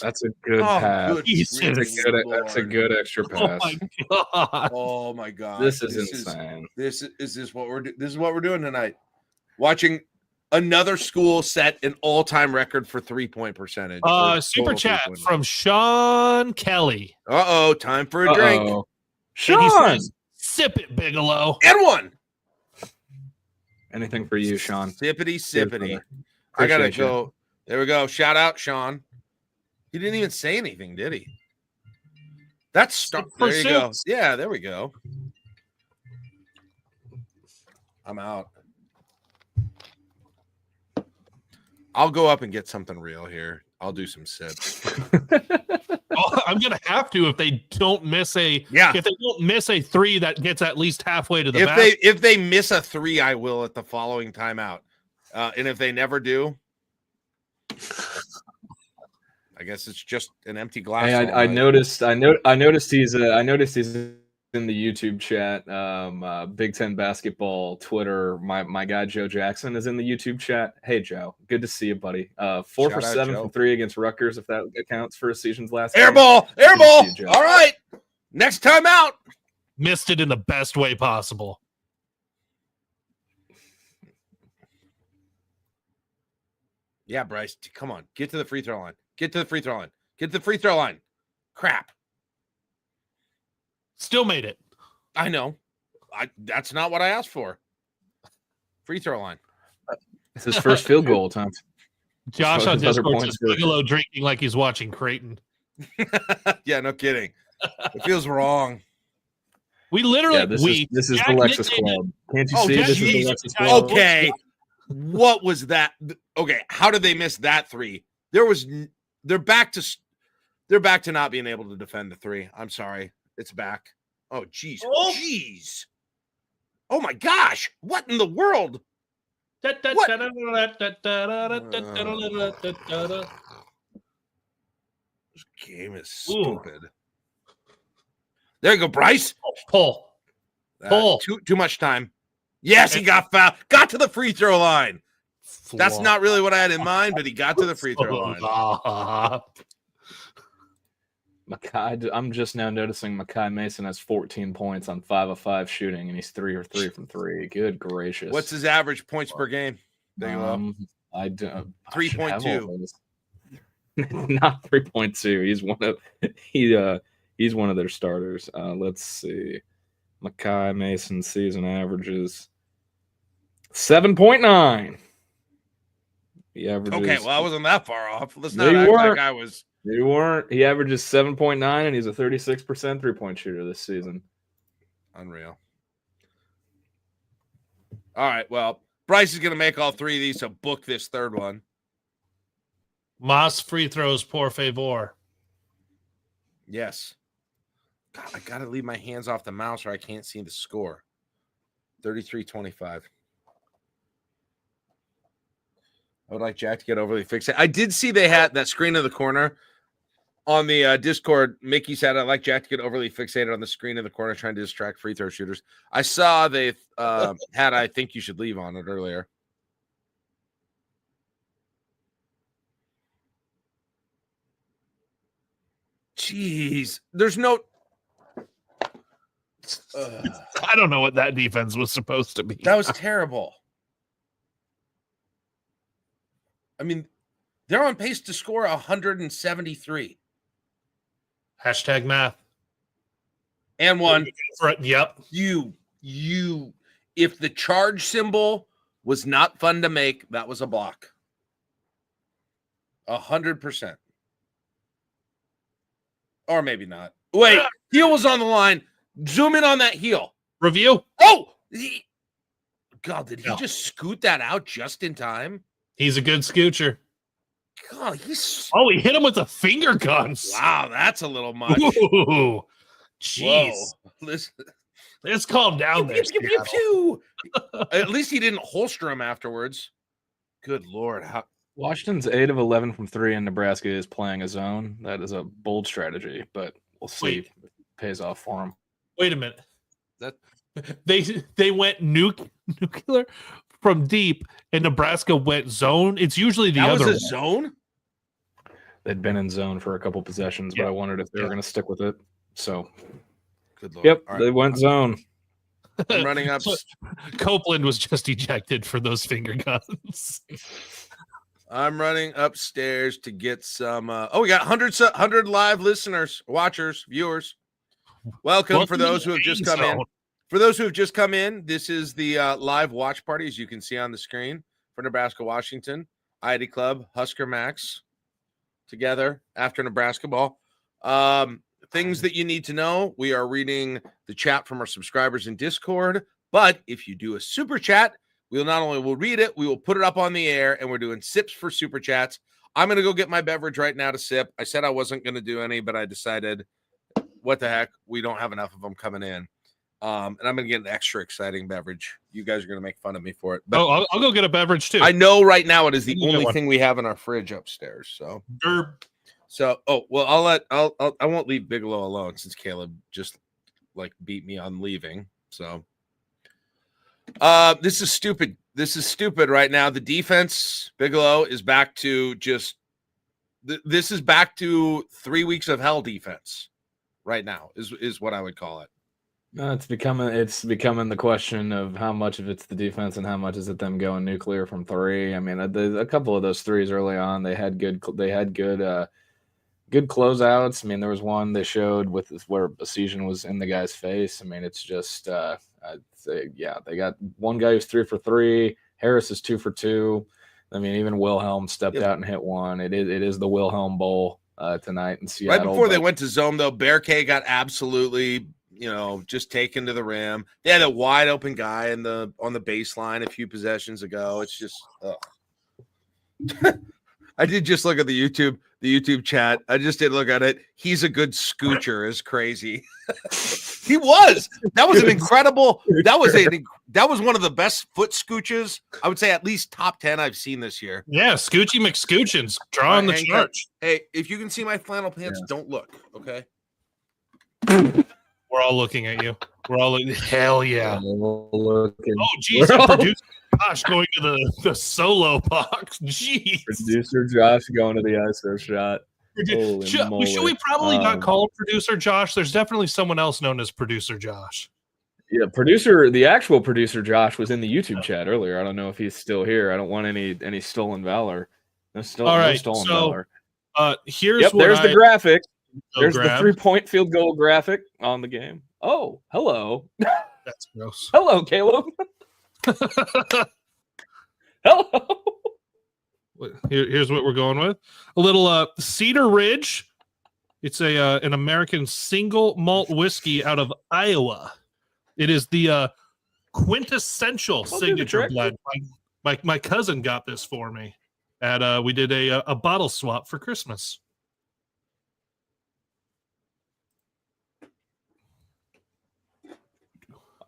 That's a good pass. That's a good extra Oh pass. my god. Oh my god. This is insane. This is what we're doing tonight. Watching another school set an all-time record for 3-point percentage. Super chat from Sean Kelly. Uh-oh, time for a drink. And he Sean, says, sip it, Bigelow. And one. anything for you, Sean? Sippity. I gotta go. There we go. Shout out, Sean. He didn't even say anything, did he? That's there you go. Yeah, there we go. I'm out. I'll go up and get something real here. I'll do some sips. Oh, I'm gonna have to if they don't miss a if they don't miss a 3 that gets at least halfway to the basket. If they miss a 3, I will at the following timeout. And if they never do, I guess it's just an empty glass. Hey, I noticed he's in the YouTube chat. Big Ten basketball Twitter. My guy Joe Jackson is in the YouTube chat. Hey Joe, good to see you, buddy. 4 for 7 from 3 against Rutgers, if that accounts for a season's last air game. ball. All right, next time out. Missed it in the best way possible. Yeah, Bryce, come on, get to the free throw line. Get to the free throw line. Crap. Still made it. I know. That's not what I asked for. Free throw line. It's his first field goal attempt. Josh on Discord says Bigelow drinking like he's watching Creighton. Yeah, no kidding. It feels wrong. We literally this is the Lexus Club. Can't you see this is the Lexus Club? Okay. What was that? Okay, how did they miss that 3? They're back to not being able to defend the 3. I'm sorry. It's back. Oh, jeez. Oh, my gosh. What in the world? This game is stupid. There you go, Bryce. Pull. Too much time. Yes, he got fouled. Got to the free throw line. That's not really what I had in mind, but he got to the free throw line. Makai, I'm just now noticing Makai Mason has 14 points on 5 of 5 shooting, and he's 3 of 3 from 3. Good gracious! What's his average points per game? I do 3.2. Not 3.2. He's one of their starters. Let's see. Makai Mason season averages 7.9. He averages. Okay, well, I wasn't that far off. Let's not act like I was. You weren't. He averages 7.9, and he's a 36% 3-point shooter this season. Unreal. All right, well, Bryce is going to make all 3 of these, so book this third one. Mas free throws, por favor. Yes. God, I got to leave my hands off the mouse or I can't see the score. 33-25. I would like Jack to get overly fixated. I did see they had that screen in the corner on the Discord. Mickey said, I'd like Jack to get overly fixated on the screen in the corner trying to distract free throw shooters. I saw they had I think you should leave on it earlier. Jeez. There's no... I don't know what that defense was supposed to be. That was terrible. I mean, they're on pace to score 173. Hashtag math. And one. Yep. If the charge symbol was not fun to make, that was a block. 100%. Or maybe not. Wait, heel was on the line. Zoom in on that heel. Review. Oh! God, did he just scoot that out just in time? He's a good scoocher. God, he's... Oh, he hit him with the finger guns. Wow, that's a little much. Ooh, jeez. Listen. Let's calm down there. At least he didn't holster him afterwards. Good Lord. Washington's 8 of 11 from 3, and Nebraska is playing a zone. That is a bold strategy, but we'll see if it pays off for them. Wait a minute. They went nuclear from deep, and Nebraska went zone. It's usually the other. That was a zone? They'd been in zone for a couple possessions, but I wondered if they were going to stick with it. So, good Lord. Yep, they went zone. I'm running up. Copeland was just ejected for those finger guns. I'm running upstairs to get some. We got 100 live listeners, watchers, viewers. Welcome for those who have just come in. For those who have just come in, this is the live watch party, as you can see on the screen for Nebraska, Washington, ID Club, Husker Max, together after Nebraska ball. Things that you need to know. We are reading the chat from our subscribers in Discord, but if you do a super chat, we'll not only will read it, we will put it up on the air, and we're doing sips for super chats. I'm going to go get my beverage right now to sip. I said I wasn't going to do any, but I decided, what the heck, we don't have enough of them coming in. And I'm going to get an extra exciting beverage. You guys are going to make fun of me for it. But I'll go get a beverage too. I know right now it is the only thing we have in our fridge upstairs. So, I won't leave Bigelow alone since Kaleb just beat me on leaving. So, this is stupid. This is stupid right now. The defense, Bigelow, is back to this is back to 3 weeks of hell defense right now is what I would call it. It's becoming the question of how much of it's the defense and how much is it them going nuclear from 3. I mean, a couple of those threes early on, they had good closeouts. I mean, there was one they showed where Besiegen was in the guy's face. I mean, it's just they got one guy who's 3 for 3. Harris is 2 for 2. I mean, even Wilhelm stepped out and hit one. It is the Wilhelm Bowl tonight in Seattle. Right before they went to zone, though, Bear K got absolutely just taken to the rim. They had a wide open guy on the baseline a few possessions ago. It's just, I did just look at the YouTube chat. I just did look at it. He's a good scoocher is crazy. He was. That was an incredible. that was one of the best foot scooches. I would say at least top 10 I've seen this year. Yeah, Scoochie McScoochins drawing the charge. Hey, if you can see my flannel pants, don't look, okay? We're all looking at you. We're all looking. Hell yeah. Oh, geez. Producer Josh going to the solo box. Jeez. Producer Josh going to the ISO shot. Should we probably not call him Producer Josh? There's definitely someone else known as Producer Josh. Yeah, the actual producer Josh was in the YouTube chat earlier. I don't know if he's still here. I don't want any stolen valor. No stolen valor. There's the graphic. There's the 3-point field goal graphic on the game. Oh, hello. That's gross. Hello, Caleb. Hello. Here's what we're going with. A little Cedar Ridge. It's an American single malt whiskey out of Iowa. It is the quintessential signature blend. My cousin got this for me. We did a bottle swap for Christmas.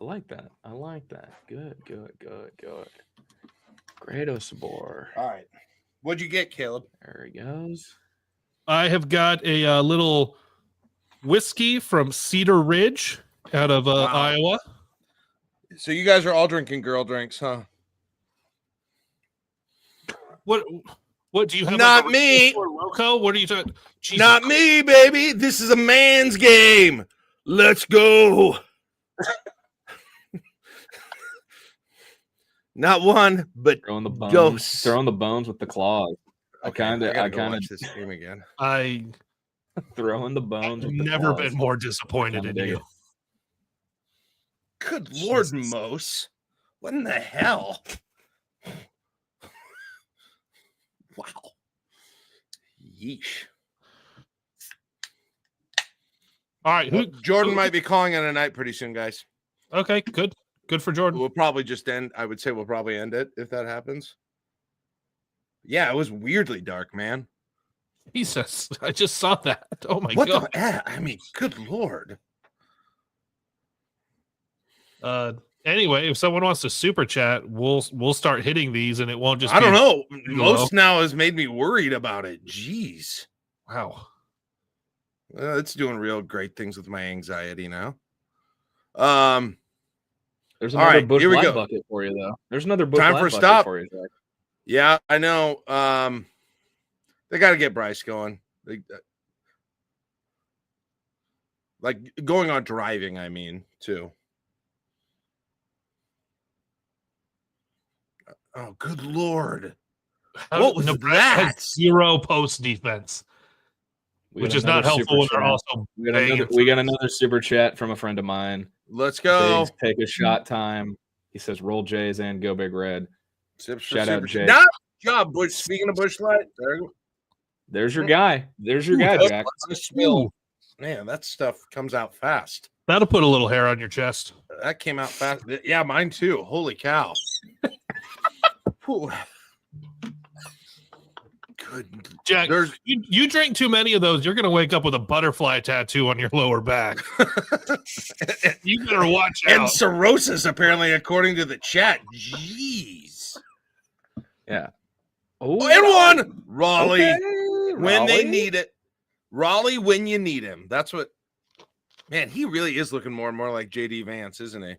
I like that. Good. Great Sabor. All right. What'd you get, Caleb? There he goes. I have got a little whiskey from Cedar Ridge out of Iowa. So you guys are all drinking girl drinks, huh? What do you have? Not me. Loco? What are you talking? Not me, baby. This is a man's game. Let's go. Not one, but throwing the bones. Dose. Throwing the bones with the claws. Okay, I kind of watch this game again. Throwing the bones. I've with the never claws. been more disappointed in you. Good Lord, Mose. What in the hell? Wow. Yeesh. All right. Jordan might be calling it a night pretty soon, guys. Okay, good. Good for Jordan. We'll probably just end. I would say we'll probably end it if that happens. Yeah, it was weirdly dark, man. Jesus, I just saw that. Oh my God. God. I mean, good Lord. Anyway, if someone wants to super chat, we'll start hitting these, and it won't just. I don't know. Most now has made me worried about it. Jeez. Wow. It's doing real great things with my anxiety now. There's another Busch Light bucket for you, though. There's another Busch Light bucket stop for you, Jack. Yeah, I know. They got to get Bryce going. Like going on driving, I mean, too. Oh, good Lord. What was Nebraska that? Zero post defense, which is not helpful when they're also we got another super chat from a friend of mine. Let's go. Biggs, take a shot time. He says, roll Jays and go Big Red. Shout out, Jay. Nice job, Busch. Speaking of Busch Light, there's your guy. There's your guy, Jack. Man, that stuff comes out fast. That'll put a little hair on your chest. That came out fast. Yeah, mine too. Holy cow. Good. Jack, you drink too many of those, you're going to wake up with a butterfly tattoo on your lower back. You better watch out. And cirrhosis, apparently, according to the chat. Jeez. Yeah. Oh, and one. Raleigh. Okay. When they need it. Raleigh when you need him. That's what. Man, he really is looking more and more like JD Vance, isn't he?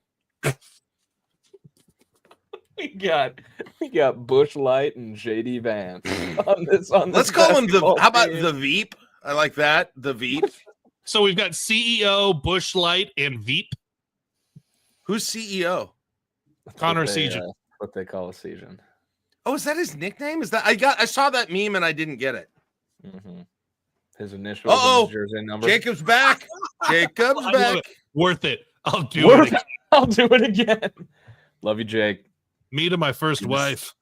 We got Busch Light and JD Vance on this. Let's call him the. How about the Veep? I like that. The Veep. So we've got CEO, Busch Light, and Veep. Who's CEO? Connor Season. What they call a Season. Oh, is that his nickname? Is that I saw that meme and I didn't get it. Mm-hmm. His initials. Oh, his jersey number. Jacob's back. Jacob's back. Worth it. I'll do it again. I'll do it again. Love you, Jake. Me to my first wife.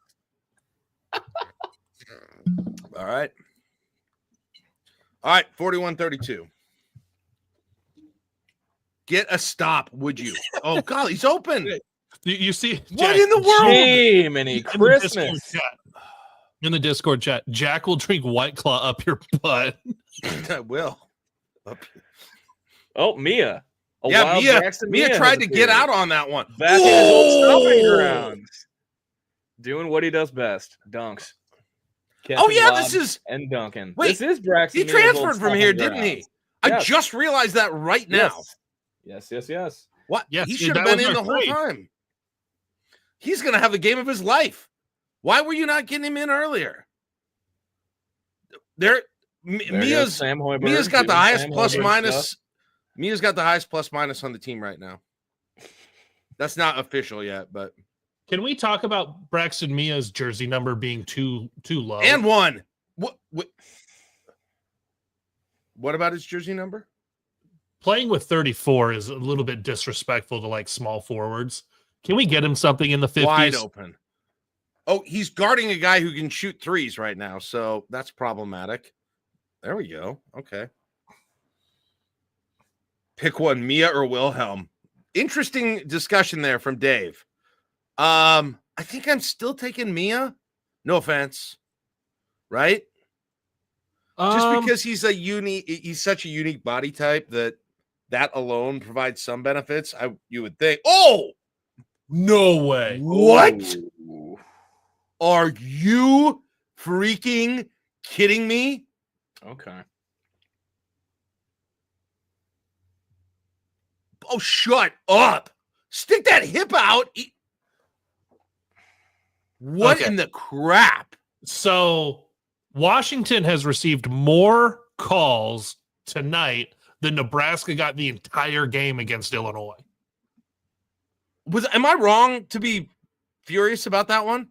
All right. 41-32. Get a stop, would you? Oh, God, he's open. You see, Jack, what in the world? Jiminy Christmas. In the Discord chat, Jack will drink White Claw up your butt. I will. Oh, Mia. Yeah, wild Mia Braxton tried has to get appeared. out on that one. Back in his old stomping Ooh! grounds. Doing what he does best. Dunks. Oh, Catching yeah, lobs this is... and dunking. Wait, This is Braxton he Mia's old transferred from stomping here, grounds. didn't he? Yes. I just realized that right now. Yes. What? Yes, he should that have been was in our the whole trade. time. He's going to have the game of his life. Why were you not getting him in earlier? Mia's Sam Hoiberg Mia's got the doing highest Sam plus Hoiberg minus. stuff. Mia's got the highest plus minus on the team right now. That's not official yet, but Can we talk about Braxton Mia's jersey number being too low? and one. What about his jersey number? Playing with 34 is a little bit disrespectful to like small forwards. Can we get him something in the 50s? Wide open. Oh, he's guarding a guy who can shoot threes right now, so that's problematic. There we go. Okay. Pick one, Mia or Wilhelm. Interesting discussion there from Dave. I think I'm still taking Mia. No offense. Right? Just because he's such a unique body type that alone provides some benefits. You would think. Oh, no way. What? Ooh. Are you freaking kidding me? Okay. Oh, shut up. Stick that hip out. What in the crap? So Washington has received more calls tonight than Nebraska got the entire game against Illinois. Am I wrong to be furious about that one?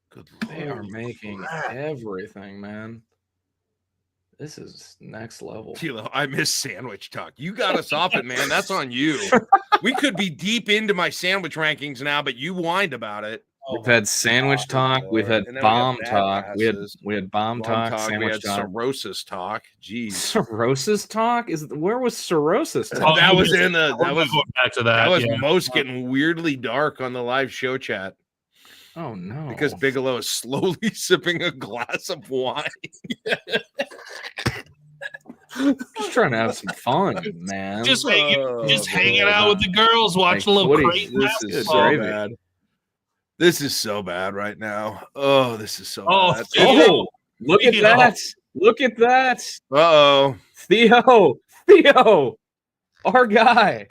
Good They are making everything, man. This is next level. Kilo, I miss sandwich talk. You got us off it, man. That's on you. We could be deep into my sandwich rankings now, but you whined about it. We've had sandwich talk. We've had bomb talk. We had bomb talk. We Sandwich had talk. cirrhosis talk. Jeez, Cirrhosis talk where was cirrhosis talk? that was in the We're going back to that. that was most getting weirdly dark on the live show chat. Oh no! Because Bigelow is slowly sipping a glass of wine. Just trying to have some fun, man. Just hanging out with the girls, watching a little crazy. This is so so bad. This is so bad right now. Oh, this is so bad. Oh, look at that. Look at that. Uh-oh. Theo. Our guy.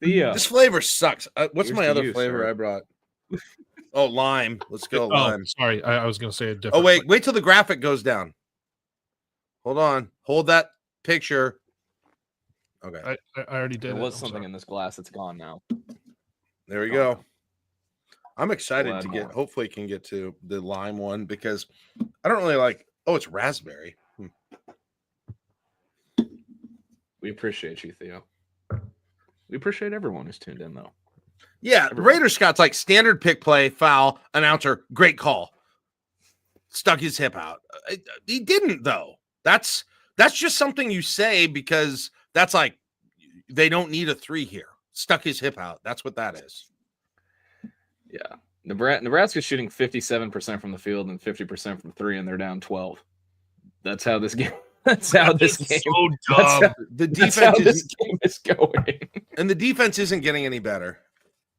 Theo. This flavor sucks. What's Here's my to other you, flavor sir. I brought? Oh, lime. Let's go lime. Sorry, I was going to say a different. Oh, wait till the graphic goes down. Hold on. Hold that picture. Okay. I already did. There was something in this glass that's gone now. There we go. I'm excited to more. hopefully can get to the lime one because I don't really like, it's raspberry. We appreciate you, Theo. We appreciate everyone who's tuned in, though. Yeah, Raider Scott's like standard pick play, foul, announcer, great call. Stuck his hip out. He didn't, though. That's just something you say because that's like they don't need a 3 here. Stuck his hip out. That's what that is. Yeah. Nebraska's shooting 57% from the field and 50% from 3, and they're down 12. That's how this game. That's how this game. So dumb. The That's how defense this game is going. and the defense isn't getting any better.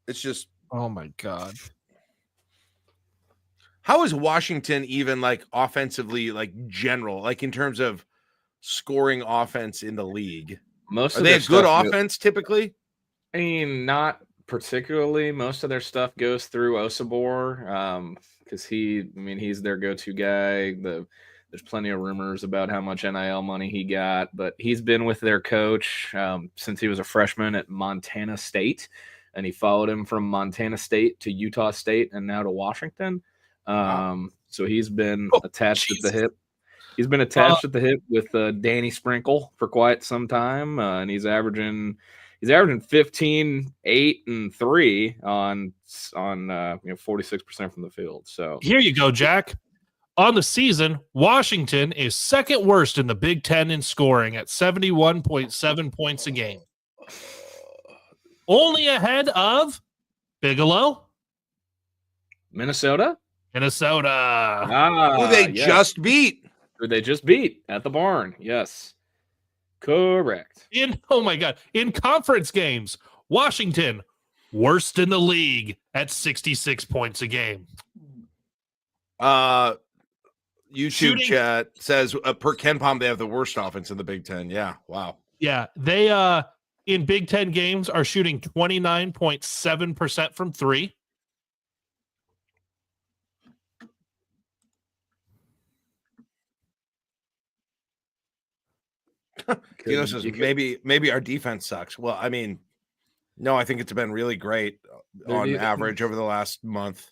It's just, Oh my god. how is Washington even like offensively, like general, like in terms of scoring offense in the league? Are they a good offense typically? I mean, not particularly. Most of their stuff goes through Osabor because he's their go-to guy. There's plenty of rumors about how much NIL money he got, but he's been with their coach since he was a freshman at Montana State, and he followed him from Montana State to Utah State and now to Washington. So he's been attached at the hip. He's been attached at the hip with Danny Sprinkle for quite some time, and he's averaging 15, 8, and 3 on 46% from the field. So Here you go, Jack. On the season, Washington is second worst in the Big Ten in scoring at 71.7 points a game. Only ahead of Bigelow, Minnesota, Who they yes. just beat. Who they just beat at the barn. Yes. Correct. Oh my God. In conference games, Washington, worst in the league at 66 points a game. YouTube Shooting- chat says per Ken Palm they have the worst offense in the Big Ten. Yeah, wow. Yeah, they in Big Ten games are shooting 29.7% from three. Dino says maybe our defense sucks. Well, I mean, no, I think it's been really great on average over the last month.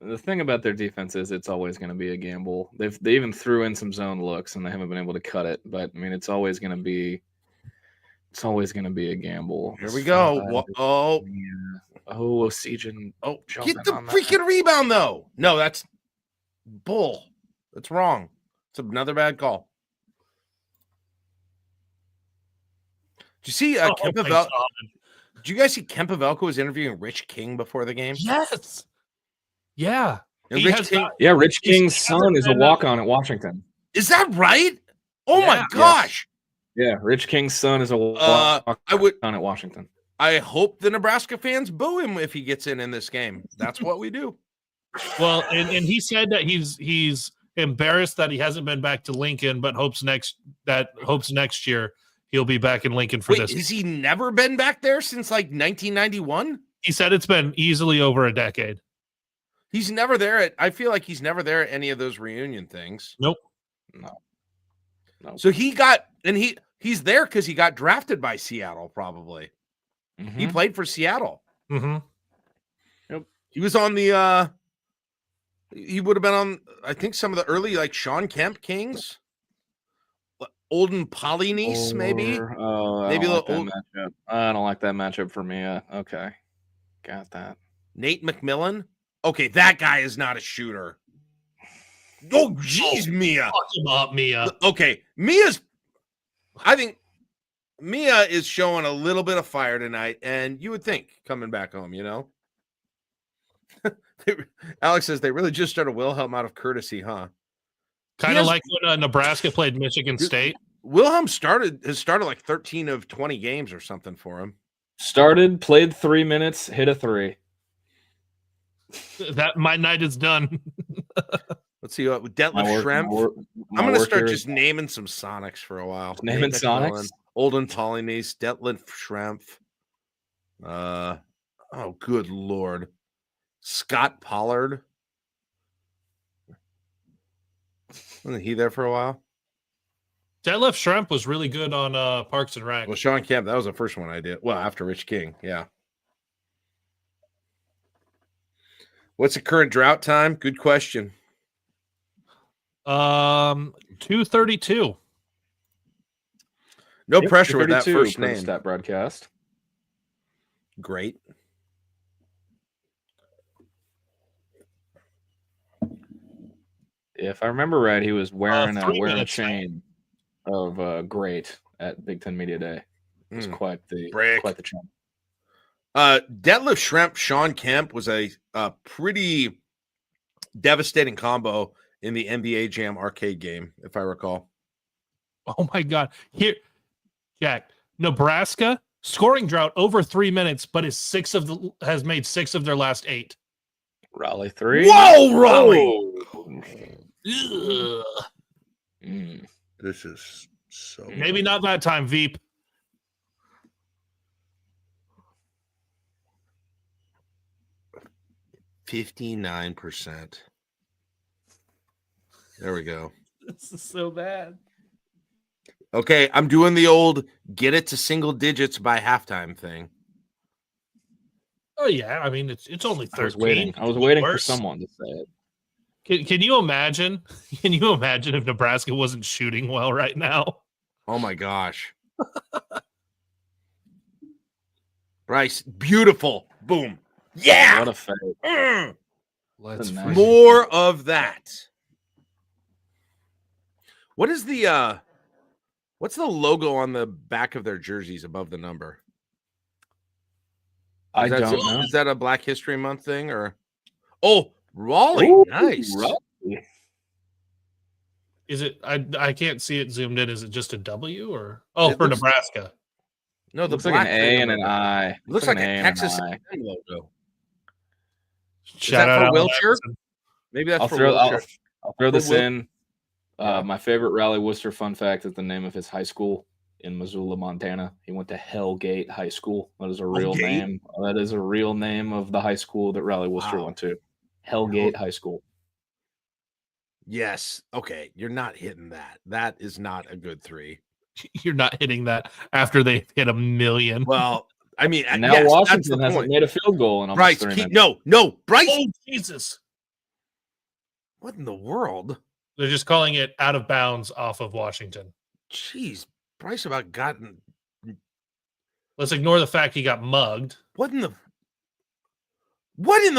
The thing about their defense is it's always going to be a gamble. They even threw in some zone looks and they haven't been able to cut it. But I mean, it's always going to be a gamble. Here we go. Osijin. Oh, get the freaking rebound though. No, that's bull. That's wrong. It's another bad call. Did you see Kempa? Did you guys see Kempa Velko was interviewing Rich King before the game? Yes. Yeah. And Rich King's son is a walk-on at Washington. Is that right? Oh my gosh. Yeah, Rich King's son is a walk-on at Washington. I hope the Nebraska fans boo him if he gets in this game. That's what we do. Well, and he said that he's embarrassed that he hasn't been back to Lincoln, but hopes next year he'll be back in Lincoln for this. Has he never been back there since like 1991? He said it's been easily over a decade. He's never there I feel like he's never there at any of those reunion things. Nope. No. So he's there because he got drafted by Seattle, probably. Mm-hmm. He played for Seattle. Mm-hmm. Yep. He was on the he would have been on, I think, some of the early like Sean Kemp Kings. Olden Polynice, maybe. Maybe a little matchup. I don't like that matchup for Mia. Okay. Got that. Nate McMillan. Okay, that guy is not a shooter. Oh, geez, Mia. Fuck him up, Mia. Okay, I think Mia is showing a little bit of fire tonight, and you would think coming back home, you know? Alex says they really just started Wilhelm out of courtesy, huh? Kind of like when Nebraska played Michigan State. Wilhelm has started like 13 of 20 games or something for him. Played 3 minutes, hit a 3. That my night is done. Let's see what Detlef Schrempf. I'm going to start just naming some Sonics for a while. Naming Sonics. Olden Polynice, Detlef Schrempf. Oh, good Lord. Scott Pollard. Wasn't he there for a while? Detlef Schrempf was really good on Parks and Rec. Well, Sean Kemp, that was the first one I did. Well, after Rich King, yeah. What's the current drought time? Good question. 2:32. No pressure with that first name. Stat broadcast. Great. If I remember right, he was wearing a chain of great at Big Ten Media Day. It was quite the chain. Detlef Schrempf, Sean Kemp was a pretty devastating combo in the NBA Jam arcade game, if I recall. Oh my God! Here, Jack, Nebraska scoring drought over 3 minutes, but has made 6 of their last 8. Raleigh 3. Whoa, Raleigh! This is so maybe not that time, Veep. %59. There we go. This is so bad. Okay, I'm doing the old get it to single digits by halftime thing. Oh yeah, I mean it's only 13. I was waiting for someone to say it. Can you imagine? Can you imagine if Nebraska wasn't shooting well right now? Oh my gosh. Bryce, beautiful. Boom. Yeah. What a fake. Let's more of that. What is the what's the logo on the back of their jerseys above the number? I don't know. Is that a Black History Month thing or? Oh, Raleigh. Ooh, nice. Raleigh. Is it? I can't see it zoomed in. Is it just a W or? It For looks- Nebraska. No, the Looks like black an A thing and an above it. I. It looks like an a A and an Texas I. A&M logo. Shout that out for Allen Wilshire? Iverson. Maybe that's I'll for throw Wilshire. I'll throw this Wil- in. Yeah. My favorite Raleigh Worcester fun fact is the name of his high school in Missoula, Montana. He went to Hellgate High School. That is a real Hellgate? name. That is a real name of the high school that Raleigh Worcester Wow. went to. Hellgate High School. Yes. Okay. You're not hitting that. That is not a good 3. You're not hitting that after they hit 1 million. Well, I mean, And now yes, that's Washington the hasn't point. made a field goal in almost Bryce, 3 keep minutes. no, Bryce. Oh Jesus! What in the world? They're just calling it out of bounds off of Washington. Jeez, Bryce about gotten Let's ignore the fact he got mugged. what in the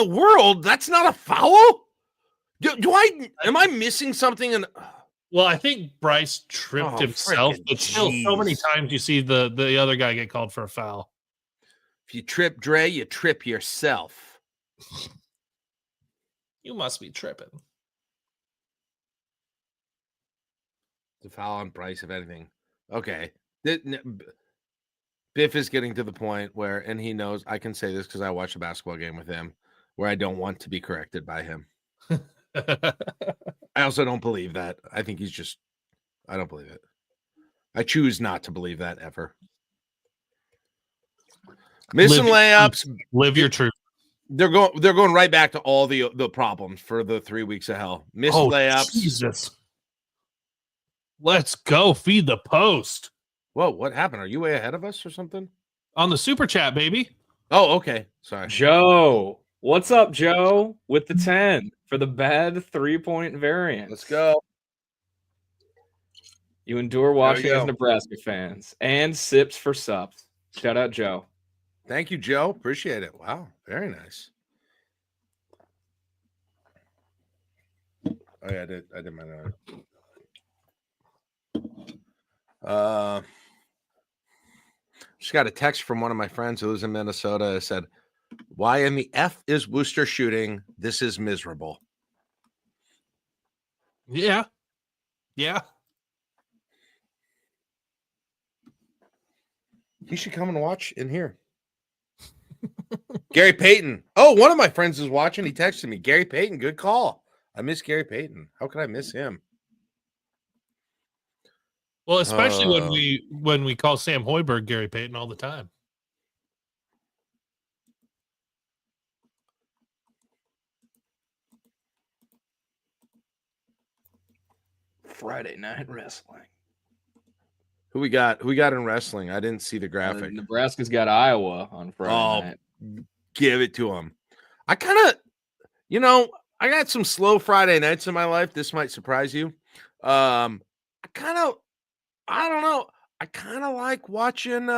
world? That's not a foul? Am I missing something? And Well, I think Bryce tripped Oh, himself, frickin' but still, so many jeez. times you see the other guy get called for a foul. if you trip Dre, you trip yourself. You must be tripping. The foul on Bryce, if anything. Okay. Biff is getting to the point where, and he knows I can say this because I watched a basketball game with him, where I don't want to be corrected by him. I also don't believe that. I think I don't believe it. I choose not to believe that ever. Missing layups. Live your truth. They're going right back to all the problems for the 3 weeks of hell. Missed layups. Jesus. Let's go feed the post Whoa, what happened? Are you way ahead of us or something? on the super chat, baby. Oh, okay. Sorry. Joe. What's up, Joe? With the 10 for the bad 3-point variance. Let's go. You endure watching go. as Nebraska fans and sips for subs. Shout out, Joe. Thank you, Joe. Appreciate it. Wow. Very nice. Oh, yeah, I did my note. Just got a text from one of my friends who lives in Minnesota. It said, "Why in the F is Worcester shooting? This is miserable." Yeah. Yeah. He should come and watch in here. Gary Payton. Oh, one of my friends is watching. He texted me. Gary Payton, good call. I miss Gary Payton. How could I miss him? Well, especially when we call Sam Hoiberg Gary Payton all the time. Friday night wrestling. Who we got? Who we got in wrestling? I didn't see the graphic. Nebraska's got Iowa on Friday night. Give it to him. I kind of, I got some slow Friday nights in my life. This might surprise you. I don't know. I kind of like watching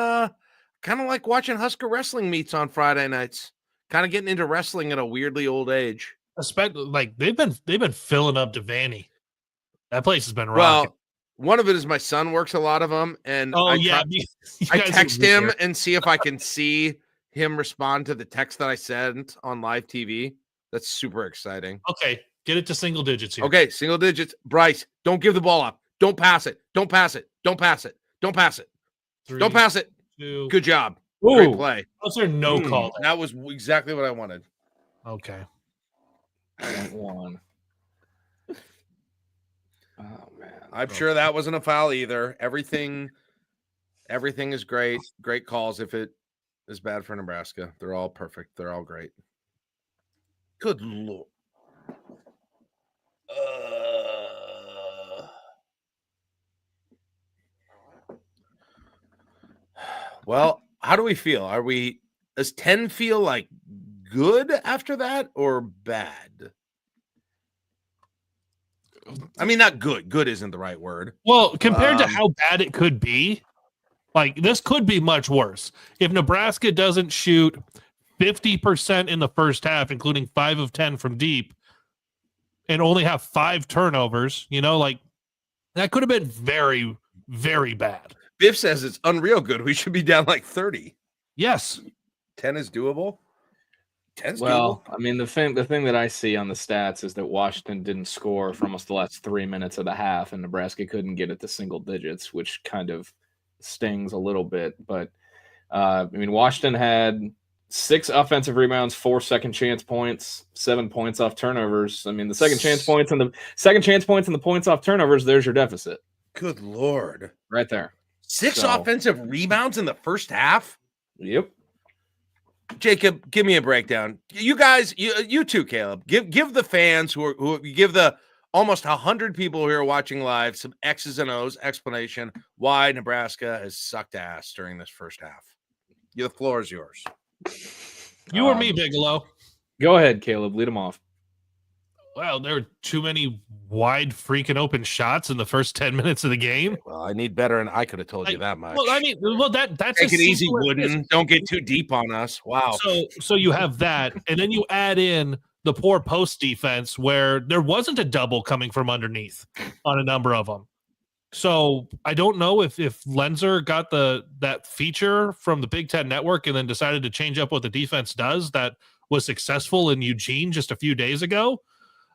Husker wrestling meets on Friday nights. Kind of getting into wrestling at a weirdly old age. Especially like they've been filling up Devaney. That place has been rocking. Well, one of it is my son works a lot of them, and I text him and see if I can see him respond to the text that I sent on live TV. That's super exciting. Okay, get it to single digits here. Okay, single digits. Bryce, don't give the ball up. Don't pass it. Don't pass it. Don't pass it. Don't pass it. 3, Don't pass it. 2. Good job. Ooh. Great play. Was there no call? That was exactly what I wanted. Okay. 1. Oh man. I'm sure that wasn't a foul either. Everything is great. Great calls. If it is bad for Nebraska, they're all perfect. They're all great. Good Lord. Well, how do we feel? Does 10 feel like good after that or bad? I mean, not good. Good isn't the right word. Well, compared to how bad it could be, like this could be much worse. If Nebraska doesn't shoot 50% in the first half, including 5 of 10 from deep, and only have 5 turnovers, like that could have been very, very bad. Biff says it's unreal good. We should be down like 30. Yes. 10 is doable. Well, I mean, the thing that I see on the stats is that Washington didn't score for almost the last 3 minutes of the half, and Nebraska couldn't get it to single digits, which kind of stings a little bit. But I mean, Washington had 6 offensive rebounds, 4 second chance points, 7 points off turnovers. I mean, the second chance points and the points off turnovers. There's your deficit. Good Lord, right there. 6 offensive rebounds in the first half. Yep. Jacob, give me a breakdown. You guys, you too, Caleb. Give the fans who give the almost 100 people who are watching live some X's and O's explanation why Nebraska has sucked ass during this first half. The floor is yours. You or me, Bigelow? Go ahead, Caleb. Lead them off. Well, there were too many wide freaking open shots in the first 10 minutes of the game. Well, I need better, and I could have told you that much. Well, I mean, that's take it easy, Wooden. Don't get too deep on us. Wow. So you have that, and then you add in the poor post defense where there wasn't a double coming from underneath on a number of them. So I don't know if Lenzer got that feature from the Big Ten Network and then decided to change up what the defense does that was successful in Eugene just a few days ago.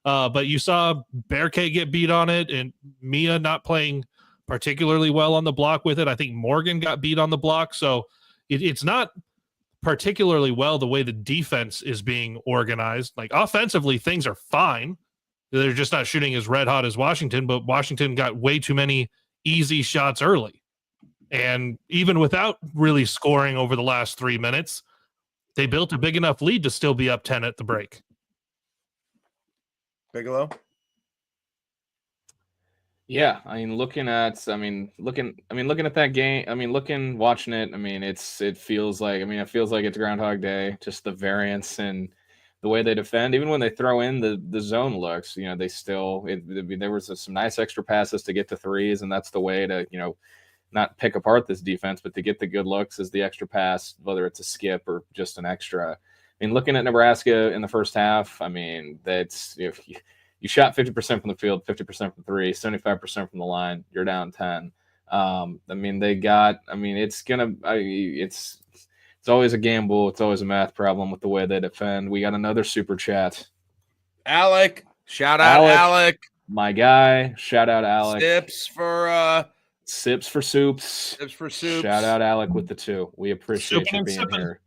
But you saw Bear K get beat on it, and Mia not playing particularly well on the block with it. I think Morgan got beat on the block. So it's not particularly well the way the defense is being organized. Like offensively, things are fine. They're just not shooting as red hot as Washington, but Washington got way too many easy shots early. And even without really scoring over the last 3 minutes, they built a big enough lead to still be up 10 at the break. Bigelow? Yeah, I mean, looking at that game, watching it, I mean, it feels like it's Groundhog Day, just the variance and the way they defend, even when they throw in the zone looks, they still, there was some nice extra passes to get to threes, and that's the way to, not pick apart this defense, but to get the good looks is the extra pass, whether it's a skip or just an extra. I mean, looking at Nebraska in the first half, I mean, that's if you shot 50% from the field, 50% from three, 75% from the line, you're down 10. I mean, it's always a gamble. It's always a math problem with the way they defend. We got another super chat. Alec, shout out Alec. My guy, shout out Alec. Sips for soups. Shout out Alec with the 2. We appreciate you being here.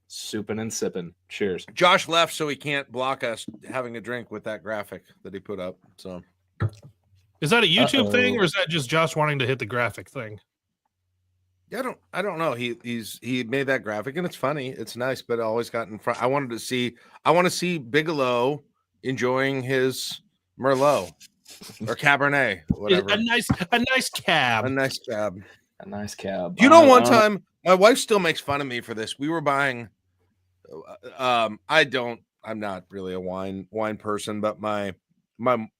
Souping and sipping. Cheers. Josh left so he can't block us having a drink with that graphic that he put up. So, is that a YouTube thing, or is that just Josh wanting to hit the graphic thing? I don't know. He made that graphic and it's funny. It's nice, but it always got in front. I want to see Bigelow enjoying his Merlot or Cabernet, whatever. A nice cab. A nice cab. A nice cab. One time my wife still makes fun of me for this. We were buying I'm not really a wine person, but my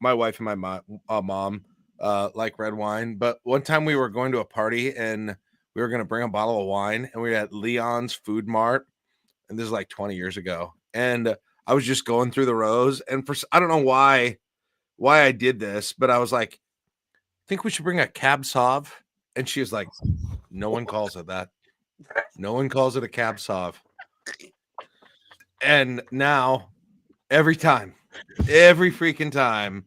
wife and my mom like red wine. But one time we were going to a party and we were going to bring a bottle of wine, and we were at Leon's Food Mart, and this is like 20 years ago. And I was just going through the rows, and I don't know why I did this, but I was like, I think we should bring a Cab Sauv. And she was like, no one calls it that. No one calls it a Cab Sauv. And now, every freaking time,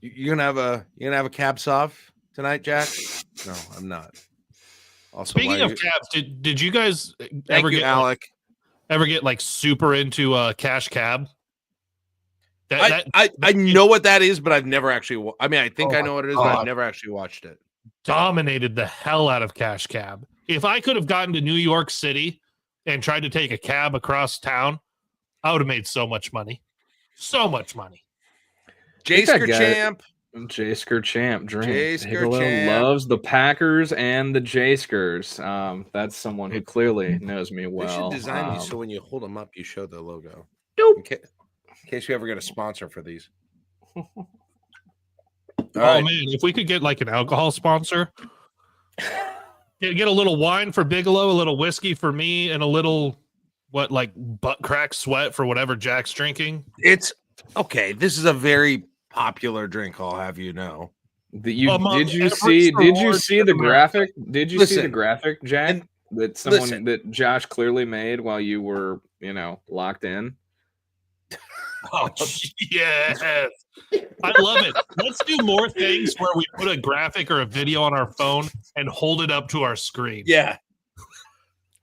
you're gonna have a Cab Sauv tonight, Jack? No, I'm not. Also, speaking of cabs, did you guys ever get like super into Cash Cab? I know what that is, but I've never actually. I mean, I think I know what it is, but I've never actually watched it. Dominated the hell out of Cash Cab. If I could have gotten to New York City and tried to take a cab across town, I would have made so much money. So much money. J-Sker Champ. J-Sker Champ. J-Sker Champ loves the Packers and the J-Skers. That's someone who clearly knows me well. They should design these so when you hold them up, you show the logo. Nope. In case you ever get a sponsor for these. Man, if we could get like an alcohol sponsor, get a little wine for Bigelow, a little whiskey for me, and a little butt crack sweat for whatever Jack's drinking. It's okay. This is a very popular drink, I'll have you know. Did you see the graphic? Did you see the graphic, Jack? That Josh clearly made while you were, locked in? Oh, yes. I love it. Let's do more things where we put a graphic or a video on our phone and hold it up to our screen. Yeah.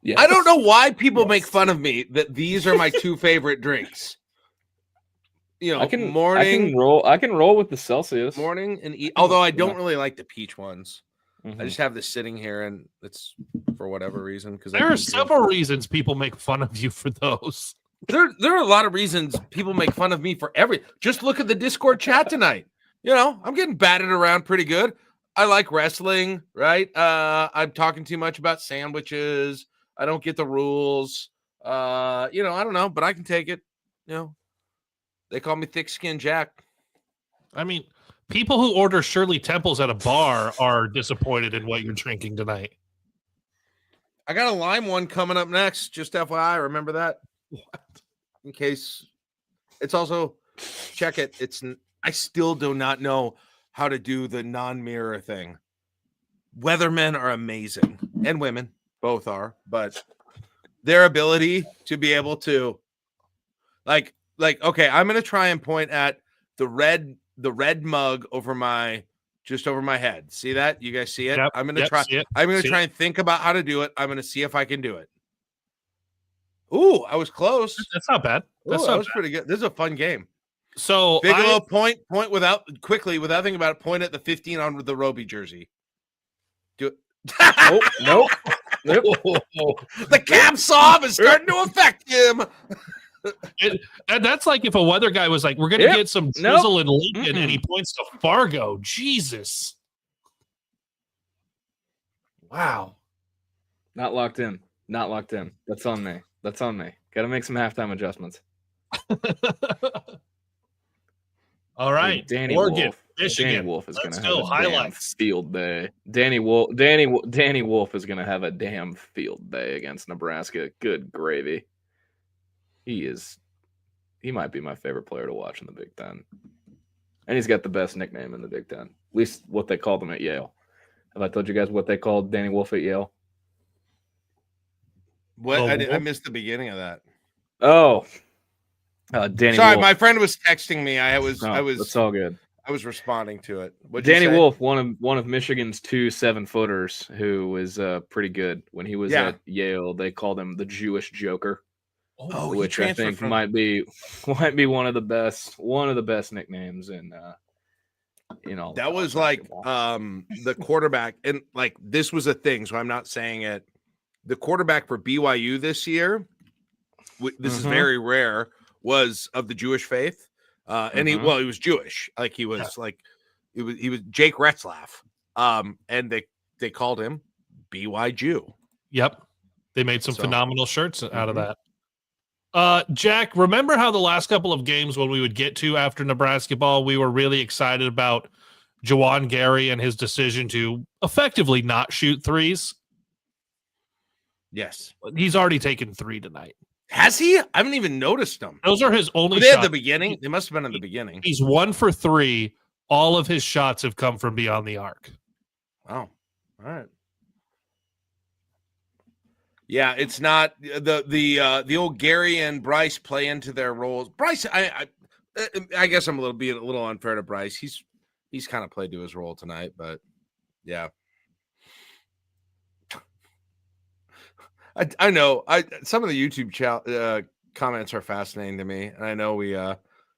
Yes. I don't know why people make Yes. fun of me that these are my two favorite drinks. You know, I can morning roll with the Celsius. and eat. Although I don't Yeah. really like the peach ones. Mhm. I just have this sitting here, and it's for whatever reason. Because There are several reasons people make fun of you for those. There are a lot of reasons people make fun of me for every. Just look at the Discord chat tonight. You know, I'm getting batted around pretty good. I like wrestling, right? I'm talking too much about sandwiches. I don't get the rules. You know, I don't know, but I can take it. You know, they call me thick skin Jack. I mean, people who order Shirley Temples at a bar are disappointed in what you're drinking tonight. I got a lime one coming up next. Just FYI, remember that. In case it's also check it. I still do not know how to do the non-mirror thing. Weathermen are amazing, and women both are, but their ability to be able to like okay, I'm gonna try and point at the red mug over my head. See that? You guys see it? Yep, I'm gonna try. see it, I'm gonna see try and think about how to do it. I'm gonna see if I can do it. Ooh, I was close. That's not bad. Ooh, That's that not was bad. pretty good. This is a fun game. So Bigelow, point without thinking about it. Point at the 15 on the Roby jersey. Do it. Nope. The cab sob is starting to affect him. That's like if a weather guy was like, "We're going to get some drizzle in Lincoln," and he points to Fargo. Jesus. Wow. Not locked in. That's on me. Got to make some halftime adjustments. All right, Danny Oregon, Wolf. Michigan. Danny Wolf is going to Let's have go. a Highlights. damn field day. Danny Wolf is going to have a damn field day against Nebraska. Good gravy. He might be my favorite player to watch in the Big Ten. And he's got the best nickname in the Big Ten. At least what they called him at Yale. Have I told you guys what they called Danny Wolf at Yale? What? I missed the beginning of that. Oh. Danny Sorry, Wolf. my friend was texting me. I was That's all good. I was responding to it. Danny Wolf, one of Michigan's 2 7-footers who was pretty good. When he was at Yale, they called him the Jewish Joker. Oh, which I think might be one of the best nicknames in all. That was like the quarterback, and like this was a thing. So I'm not saying it. The quarterback for BYU this year, this is very rare, was of the Jewish faith, and he was Jewish. Like he was he was Jake Retzlaff, and they called him BY Jew. Yep, they made some phenomenal shirts out of that. Jack, remember how the last couple of games when we would get to after Nebraska ball, we were really excited about Juwan Gary and his decision to effectively not shoot threes? Yes. He's already taken 3 tonight. Has he? I haven't even noticed them. Those are his only shots. At the beginning? They must have been in the beginning. He's 1 for 3. All of his shots have come from beyond the arc. Wow. All right. Yeah, it's not the old Gary and Bryce play into their roles. Bryce, I guess I'm a little unfair to Bryce. He's kind of played to his role tonight, but yeah. I know. Some of the YouTube comments are fascinating to me, and I know we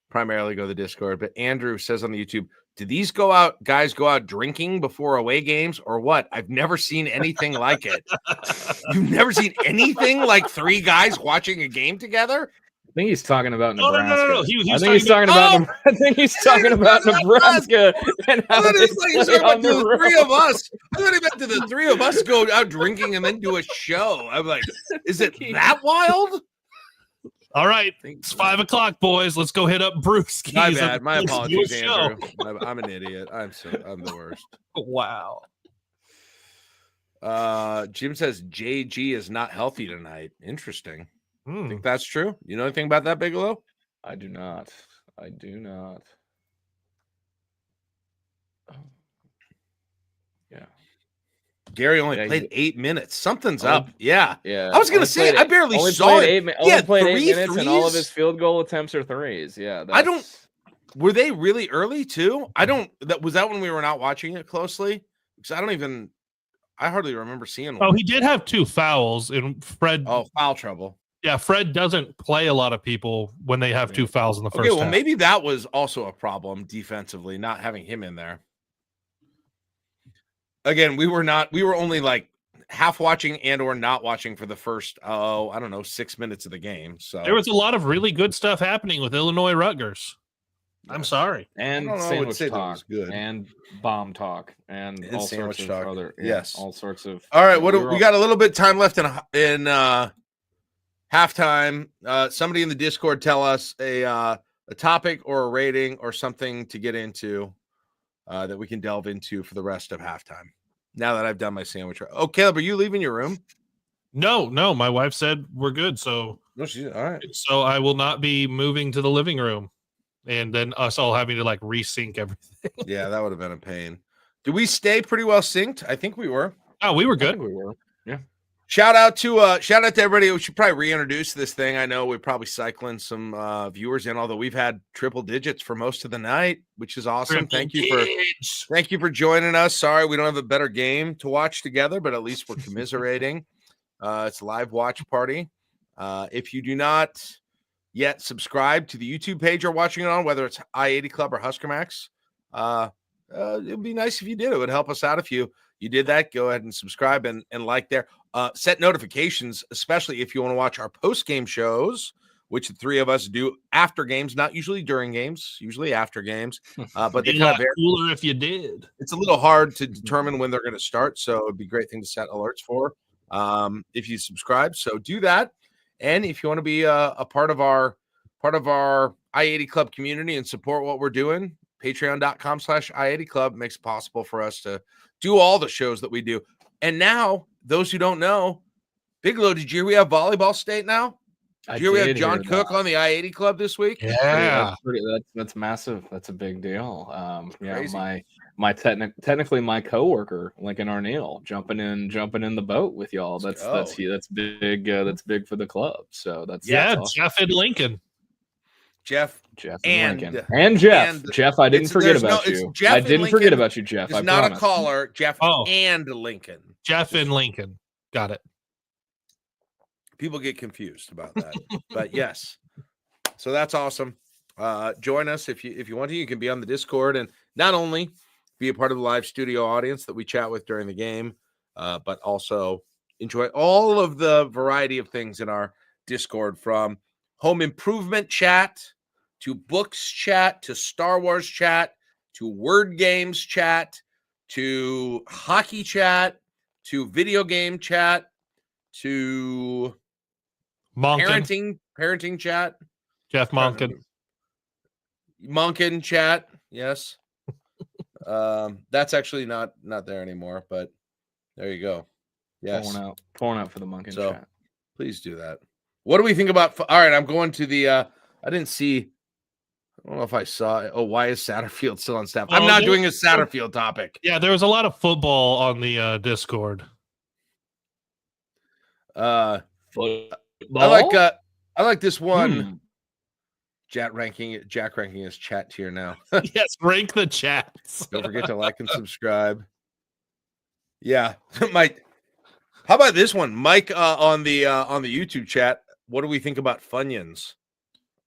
primarily go to the Discord. But Andrew says on the YouTube, "Do these guys go out drinking before away games, or what? I've never seen anything like it." You've never seen anything like 3 guys watching a game together? I think he's talking about Nebraska. No. I think he's talking about Nebraska. And how I thought he was talking about the 3 of us. I thought he meant to the 3 of us go out drinking and then do a show. I'm like, is it that wild? All right, it's 5 o'clock, boys. Let's go hit up Brewski's. My bad. My apologies, Andrew. I'm an idiot. I'm the worst. Wow. Jim says JG is not healthy tonight. Interesting. I think that's true. You know anything about that, Bigelow? I do not. Oh. Yeah. Gary only Yeah, played 8 minutes. Something's Only- up. Yeah. Yeah, I was going to say, I barely saw it. Only played 8 3 minutes, and all of his threes? field goal attempts are threes. Yeah, I don't. Were they really early too? I don't. Was that when we were not watching it closely? Because I hardly remember seeing one. Oh, he did have 2 fouls, and Fred. Oh, foul trouble. Yeah, Fred doesn't play a lot of people when they have 2 fouls in the first Okay, well, half. maybe that was also a problem defensively, not having him in there. Again, we were only like half watching and or not watching for the first, 6 minutes of the game. So there was a lot of really good stuff happening with Illinois Rutgers. I'm sorry. And I sandwich say that talk, was good. and bomb talk, and all sandwich sorts talk. of other, Yes. all sorts of. All right, we got a little bit of time left in halftime. Somebody in the Discord tell us a topic or a rating or something to get into that we can delve into for the rest of halftime. Now that I've done my sandwich. Oh, Caleb, are you leaving your room? No, my wife said we're good. So, No, all right. So I will not be moving to the living room, and then us all having to like resync everything. Yeah, that would have been a pain. Did we stay pretty well synced? I think we were. Oh, we were I good. think we were. Yeah. Shout out to everybody. We should probably reintroduce this thing. I know we're probably cycling some viewers in, although we've had triple digits for most of the night, which is awesome. Thank you for joining us. Sorry we don't have a better game to watch together, but at least we're commiserating. It's a live watch party. If you do not yet subscribe to the YouTube page you're watching it on, whether it's I-80 Club or Husker Max, it would be nice if you did. It would help us out if you did that. Go ahead and subscribe and like there. Set notifications, especially if you want to watch our post-game shows, which the 3 of us do after games, not usually during games, usually after games. But they kind of cooler if you did. It's a little hard to determine when they're going to start, so it'd be a great thing to set alerts for if you subscribe. So do that, and if you want to be a part of our I-80 Club community and support what we're doing, patreon.com/I-80 Club makes it possible for us to do all the shows that we do. And now, those who don't know, Bigelow, did you hear we have volleyball state now? Did you hear we have John Cook on the I-80 Club this week? Yeah, that's massive. That's a big deal. Crazy. My technically my coworker Lincoln Arneal jumping in the boat with y'all. That's big. That's big for the club. So that's awesome. Jeff and Lincoln. Jeff and Lincoln. And Jeff. Jeff, I didn't forget about you. I didn't forget about you, Jeff. It's not a caller. Jeff and Lincoln. Jeff and Lincoln. Got it. People get confused about that. But yes. So that's awesome. Join us if you want to. You can be on the Discord and not only be a part of the live studio audience that we chat with during the game, but also enjoy all of the variety of things in our Discord, from home improvement chat to books chat to Star Wars chat to word games chat to hockey chat to video game chat to parenting chat. Jeff Monken. Monken chat. Yes. That's actually not there anymore, but there you go. Yes. Pouring out for the Monken chat. Please do that. What do we think about? All right, I'm going to the. I didn't see. I don't know if I saw. Why is Satterfield still on staff? I'm not doing a Satterfield topic. Yeah, there was a lot of football on the Discord. I like this one. Jack ranking his chat tier now. Yes, rank the chats. Don't forget to like and subscribe. Yeah, Mike. How about this one, Mike? On the YouTube chat, what do we think about Funyuns?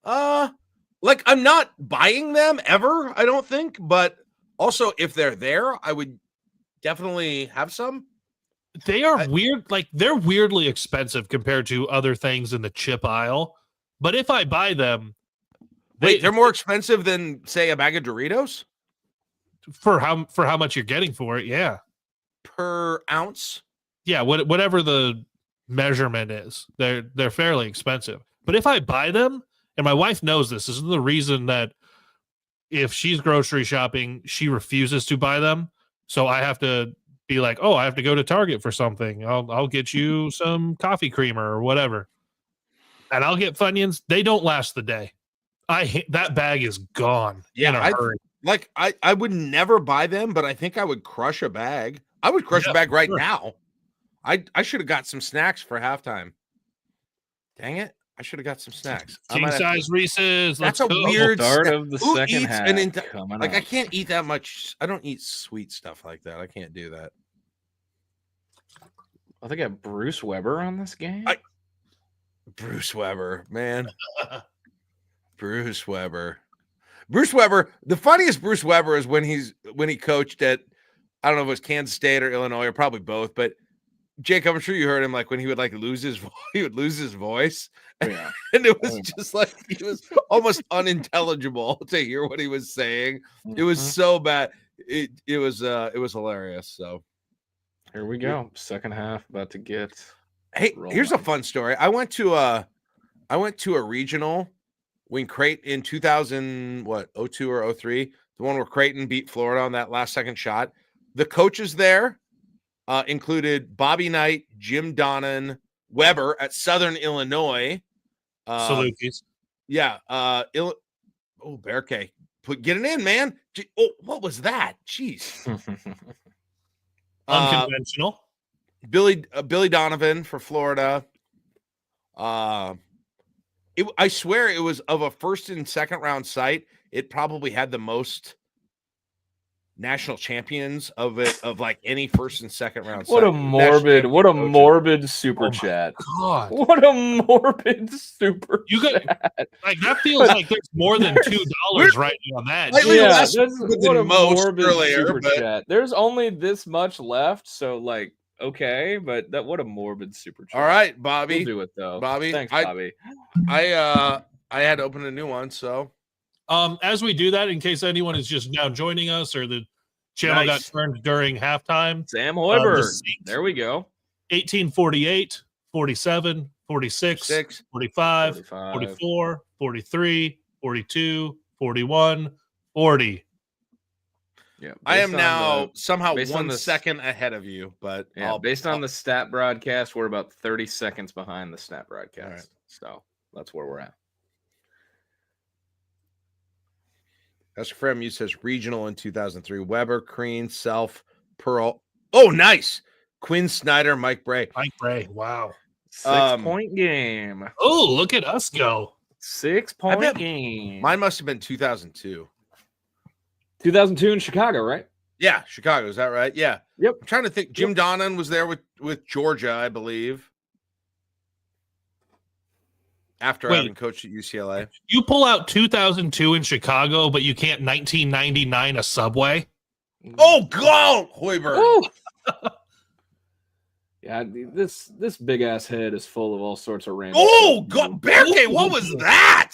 I'm not buying them ever. I don't think, but also if they're there, I would definitely have some. They are weird. Like, they're weirdly expensive compared to other things in the chip aisle. But if I buy them, they're more expensive than, say, a bag of Doritos for how much you're getting for it. Yeah, per ounce. Yeah, whatever the measurement is, they're fairly expensive. But if I buy them, and my wife knows this is the reason that if she's grocery shopping, she refuses to buy them. So I have to be like, oh, I have to go to Target for something. I'll get you some coffee creamer or whatever, and I'll get Funyuns. They don't last the day. That bag is gone. Yeah, in a hurry. I would never buy them, but I think I would crush a bag. I would crush a bag right sure. now. I should have got some snacks for halftime. Dang it. I should have got some snacks. I King might have to- size Reese's. That's Let's a go. weird Start snack. of the Who second eats half. Coming like I up. can't eat that much. I don't eat sweet stuff like that. I can't do that. I think I got Bruce Weber on this game. Bruce Weber, man. Bruce Weber. Bruce Weber. The funniest Bruce Weber is when he coached at, I don't know if it was Kansas State or Illinois or probably both, but Jake, I'm sure you heard him like when he would like lose his voice. Yeah. And it was just like he was almost unintelligible to hear what he was saying. It was so bad. It was hilarious. So Here we go. Second half about to get. hey, here's a fun story. I went to a regional when Creighton in 02 or 03, the one where Creighton beat Florida on that last second shot. The coaches there included Bobby Knight, Jim Donnan, Weber at Southern Illinois. Salukis. Yeah. Berke. Get it in, man. What was that? Jeez. Unconventional. Billy Donovan for Florida. I swear it was of a first and second round site. It probably had the most national champions of like any first and second round. What site. a morbid super Oh my chat. God. What a morbid super You got chat. like that feels like there's more than $2 right on that. Slightly Yeah, less that's than what a most morbid earlier, super but- chat. There's only this much left, so like okay, but what a morbid super chat. All right, Bobby. We'll do it though. Bobby, Thanks, Bobby. I had to open a new one, so As we do that, in case anyone is just now joining us or the channel Nice. got turned during halftime, Sam Hoiberg. the Saints. There we go. 1848, 47, 46, 45, 44, 43, 42, 41, 40. Yeah, I am based on now the- somehow based on 1 the- second ahead of you, but Yeah, based on the stat broadcast, we're about 30 seconds behind the stat broadcast. right. So that's where we're at. That's from you says regional in 2003. Weber, Crean, Self, Pearl. Oh, nice. Quinn Snyder, Mike Bray. Mike Bray. Wow. 6-point game. Oh, look at us go. 6-point bet game. Mine must have been 2002. 2002 in Chicago, right? Yeah, Chicago. Is that right? Yeah. Yep. I'm trying to think. Jim Donnan was there with Georgia, I believe. After Wait. having coached at UCLA. You pull out 2002 in Chicago, but you can't 1999 a Subway. Oh, God. Hoiberg. Woo! Yeah, this big ass head is full of all sorts of random. Oh, stuff. God. Berke, what was that?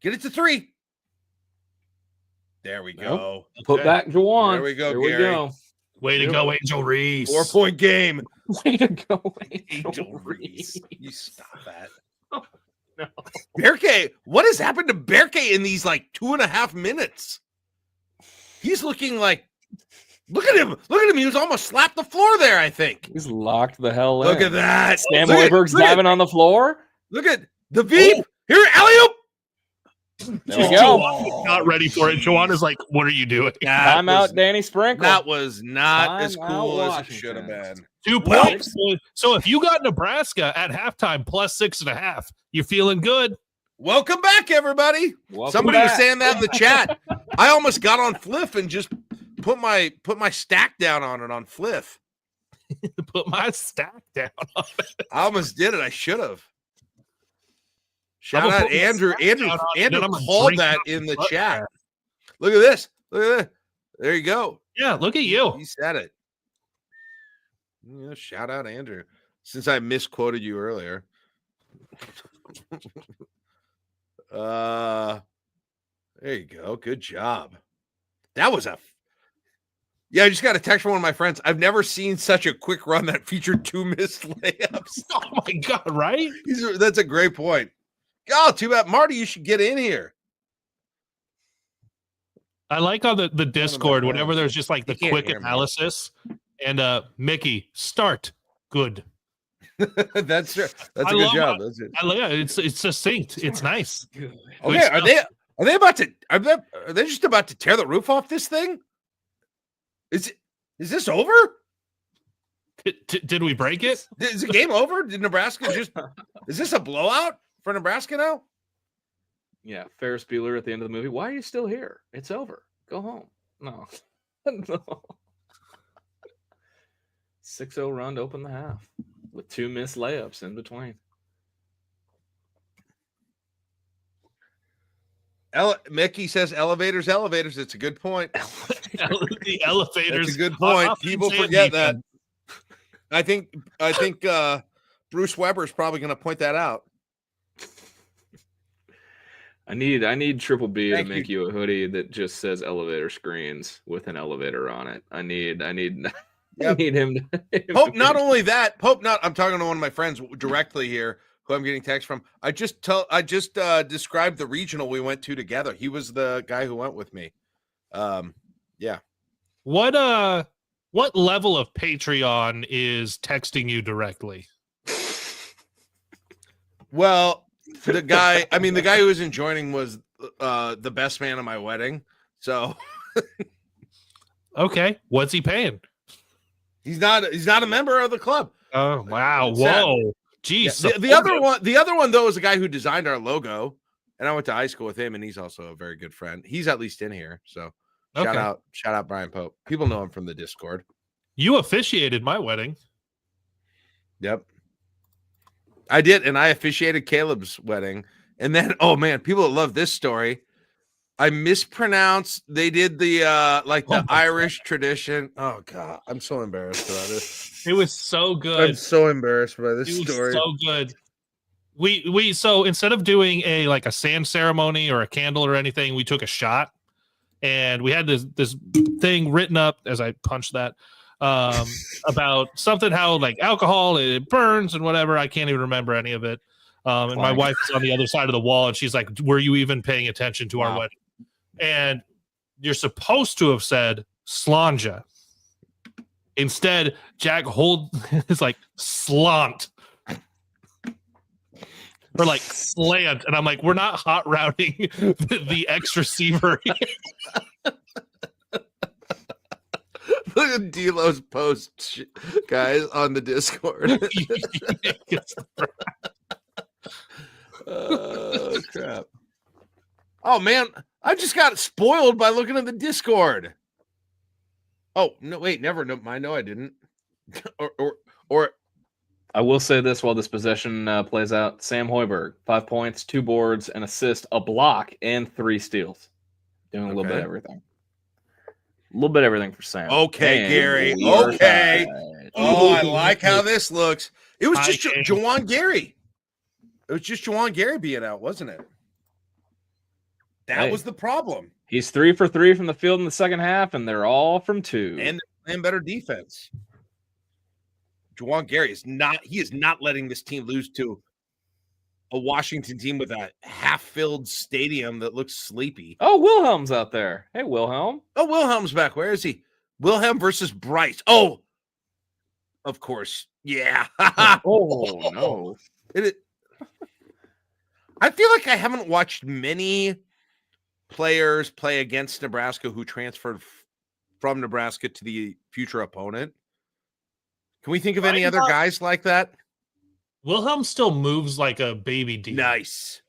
Get it to 3. There we go. Put Okay. back Jawan. There we go, There we Gary. go. Way to go, Angel Reese. 4-point game. Way to go, Angel Reese. You stop that. No. Berke, what has happened to Berke in these like 2.5 minutes? He's looking like, look at him. Look at him. He was almost slapped the floor there, I think. He's locked the hell in. Look at that. Sam Look at- Hoiberg's look at- diving on the floor. Look at the Veep. Here, alley-oop. There we go. Jawan was not ready for it. Jawan is like, what are you doing? Time out, Danny Sprinkle. That was not as Time cool out, as it should have Washington. been. 2 points. So if you got Nebraska at halftime plus 6.5, you're feeling good. Welcome back, everybody. Welcome Somebody was back. saying that in the chat. I almost got on Fliff and just put my stack down on it on Fliff. Put my stack down on it. I almost did it. I should have. I'm Shout gonna out put my Andrew. stack Andrew down on it, then I'm gonna called drink that out in the the butt chat. crack. Look at this. Look at that. There you go. Yeah, look at you. He said it. Yeah, shout out Andrew. Since I misquoted you earlier. There you go. Good job. That was I just got a text from one of my friends. I've never seen such a quick run that featured 2 missed layups. Oh my God, right? That's a great point. Oh, too bad. Marty, you should get in here. I like on the Discord, friends. whenever there's just like the He can't quick hear me. analysis and Mickey, start. Good. That's a I good love job. That's it. I like it. It's succinct. It's nice. Good. Okay, Good are they about to are they just about to tear the roof off this thing? Is this over? Did we break it? Is the game over? Did Nebraska is this a blowout for Nebraska now? Yeah, Ferris Bueller at the end of the movie. Why are you still here? It's over. Go home. No. No. 6-0 run to open the half with 2 missed layups in between. Mickey says elevators. It's a good point. The elevators. That's a good point. People forget that. I think Bruce Weber is probably going to point that out. I need Triple B Thank to make you a hoodie that just says elevator screens with an elevator on it. I need Yep. I need him to Pope, not only that, I'm talking to one of my friends directly here who I'm getting text from. I just described the regional we went to together. He was the guy who went with me. Yeah. What level of Patreon is texting you directly? Well, the guy who was joining was the best man at my wedding. So okay, what's he paying? he's not a member of the club. Oh wow! Whoa, geez. Yeah. The other one though is the guy who designed our logo, and I went to high school with him, and he's also a very good friend. He's at least in here, so shout out Brian Pope. People know him from the Discord. You officiated my wedding. Yep. I did, and I officiated Caleb's wedding. And then, oh man, people love this story. I mispronounced. They did the Irish tradition. Oh god, I'm so embarrassed about this. It was so good. I'm so embarrassed by this story. So good. We so instead of doing a sand ceremony or a candle or anything, we took a shot, and we had this thing written up as I punched that. About something how alcohol, it burns and whatever. I can't even remember any of it. And my wife is on the other side of the wall, and she's like, "Were you even paying attention to our wedding?" And you're supposed to have said slanja. Instead, Jack is like slant or slant, and I'm like, "We're not hot routing the X receiver." Look at D'Lo's post, guys, on the Discord. Oh, crap. Oh, man. I just got spoiled by looking at the Discord. Oh, no, wait. Never mind. No, I didn't. or I will say this while this possession plays out. Sam Hoiberg, 5 points, 2 boards, an assist, a block, and 3 steals. Doing a little bit of everything. A little bit of everything for Sam. Okay, Gary. Okay. Oh, I like how this looks. It was just Juwan Gary. It was just Juwan Gary being out, wasn't it? That was the problem. He's 3 for 3 from the field in the second half, and they're all from 2. And they're playing better defense. Juwan Gary is not letting this team lose to a Washington team with a half-filled stadium that looks sleepy. Oh, Wilhelm's out there. Hey, Wilhelm. Oh, Wilhelm's back. Where is he? Wilhelm versus Bryce. Oh, of course. Yeah. Oh, no. I feel like I haven't watched many players play against Nebraska who transferred from Nebraska to the future opponent. Can we think of any other guys like that? Wilhelm still moves like a baby deer. Nice.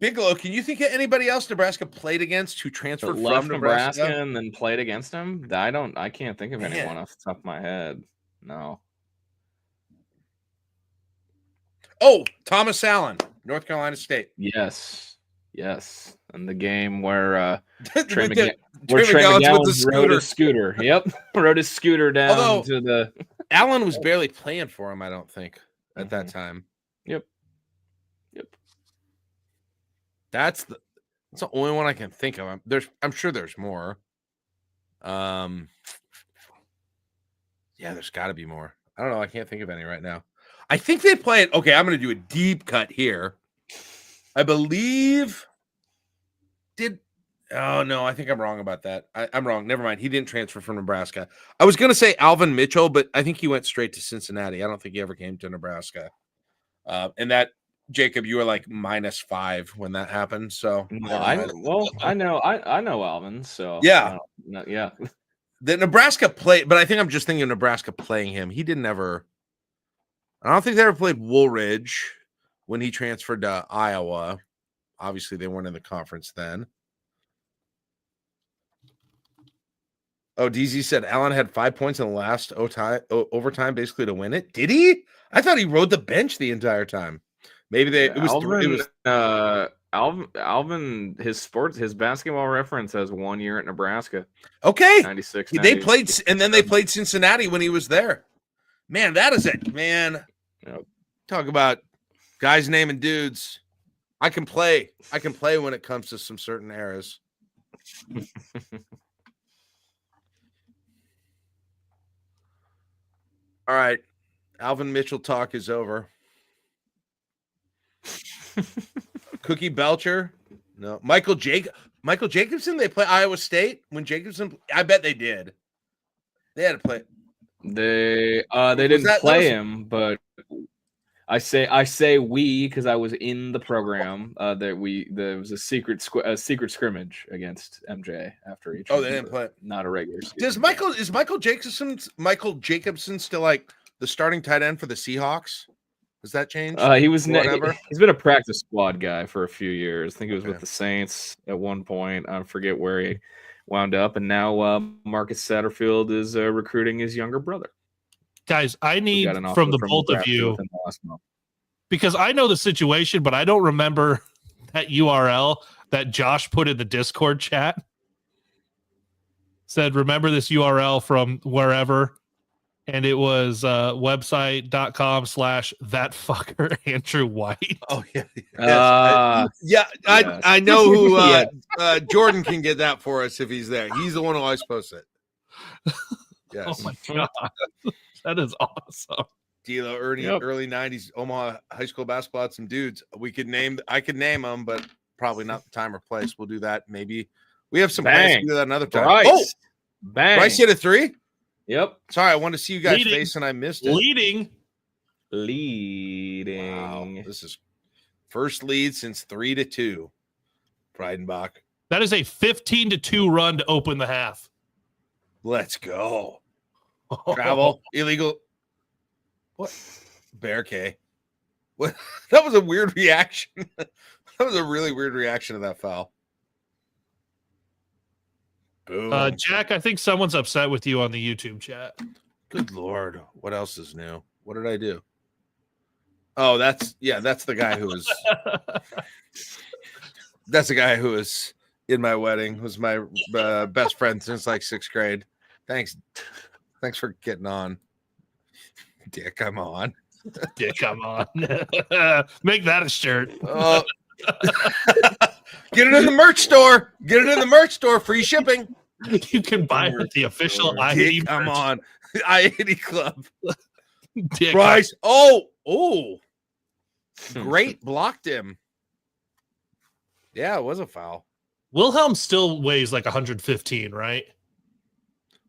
Bigelow, can you think of anybody else Nebraska played against who transferred from Nebraska and then played against him? I can't think of anyone off the top of my head. No. Oh, Thomas Allen, North Carolina State. Yes. And the game where Trey McGowan rode his scooter. Yep. Rode his scooter down to the Allen was barely playing for him, I don't think, at that time. Yep. That's the only one I can think of. I'm sure there's more. Yeah, there's got to be more. I don't know. I can't think of any right now. I think they play it. Okay, I'm going to do a deep cut here. I believe Oh, no, I think I'm wrong about that. I'm wrong. Never mind. He didn't transfer from Nebraska. I was going to say Alvin Mitchell, but I think he went straight to Cincinnati. I don't think he ever came to Nebraska. And that Jacob, you were like -5 when that happened. So No, never I mind. know Alvin. So Yeah. yeah. The Nebraska played, but I think I'm just thinking of Nebraska playing him. He didn't ever. I don't think they ever played Woolridge when he transferred to Iowa. Obviously, they weren't in the conference then. Oh, DZ said Allen had 5 points in the last overtime, basically to win it. Did he? I thought he rode the bench the entire time. Maybe it was Alvin, his basketball reference has 1 year at Nebraska. okay. 96. They played, and then they played Cincinnati when he was there. Man, that is it, man. Yep. Talk about guys naming dudes. I can play when it comes to some certain eras. All right. Alvin Mitchell talk is over. Cookie Belcher. No. Michael Jacobson, they play Iowa State when Jacobson. I bet they did. They had to play. They didn't play him, but I say we because I was in the program. There was a secret scrimmage against MJ after each. Oh, they didn't play. Not a regular. Is Michael Jacobson still like the starting tight end for the Seahawks? Has that changed? He's been a practice squad guy for a few years. I think he was with the Saints at one point. I forget where he wound up, and now Marcus Satterfield is recruiting his younger brother. Guys, I need from the both of you, because I know the situation, but I don't remember that URL that Josh put in the Discord chat. Said, remember this URL from wherever. And it was website.com/thatfucker Andrew White. Oh, yeah. I know who Jordan can get that for us if he's there. He's the one who always posts it. Yes. Oh, my God. That is awesome. D'Lo, early 90s Omaha high school basketball had some dudes. I could name them, but probably not the time or place. We'll do that maybe. We have some plans to do that another time. Bryce. Oh, bang. Bryce hit a 3? Yep. Sorry, I wanted to see you guys' face and I missed it. Leading. Wow. This is first lead since 3-2. Breidenbach. That is a 15-2 run to open the half. Let's go. Travel. Illegal. What? Bear K. What? That was a weird reaction. That was a really weird reaction to that foul. Boom. Jack, I think someone's upset with you on the YouTube chat. Good Lord. What else is new? What did I do? Oh, that's the guy who was that's the guy who was in my wedding, was my best friend since like 6th grade. Thanks for getting on. Dick, I'm on. Dick, I'm on. Make that a shirt. Get it in the merch store. Get it in the merch store. Free shipping. You can buy it at the official I-80. Come on. I-80 Club. Dick. Bryce. Oh. Great. Blocked him. Yeah, it was a foul. Wilhelm still weighs like 115, right?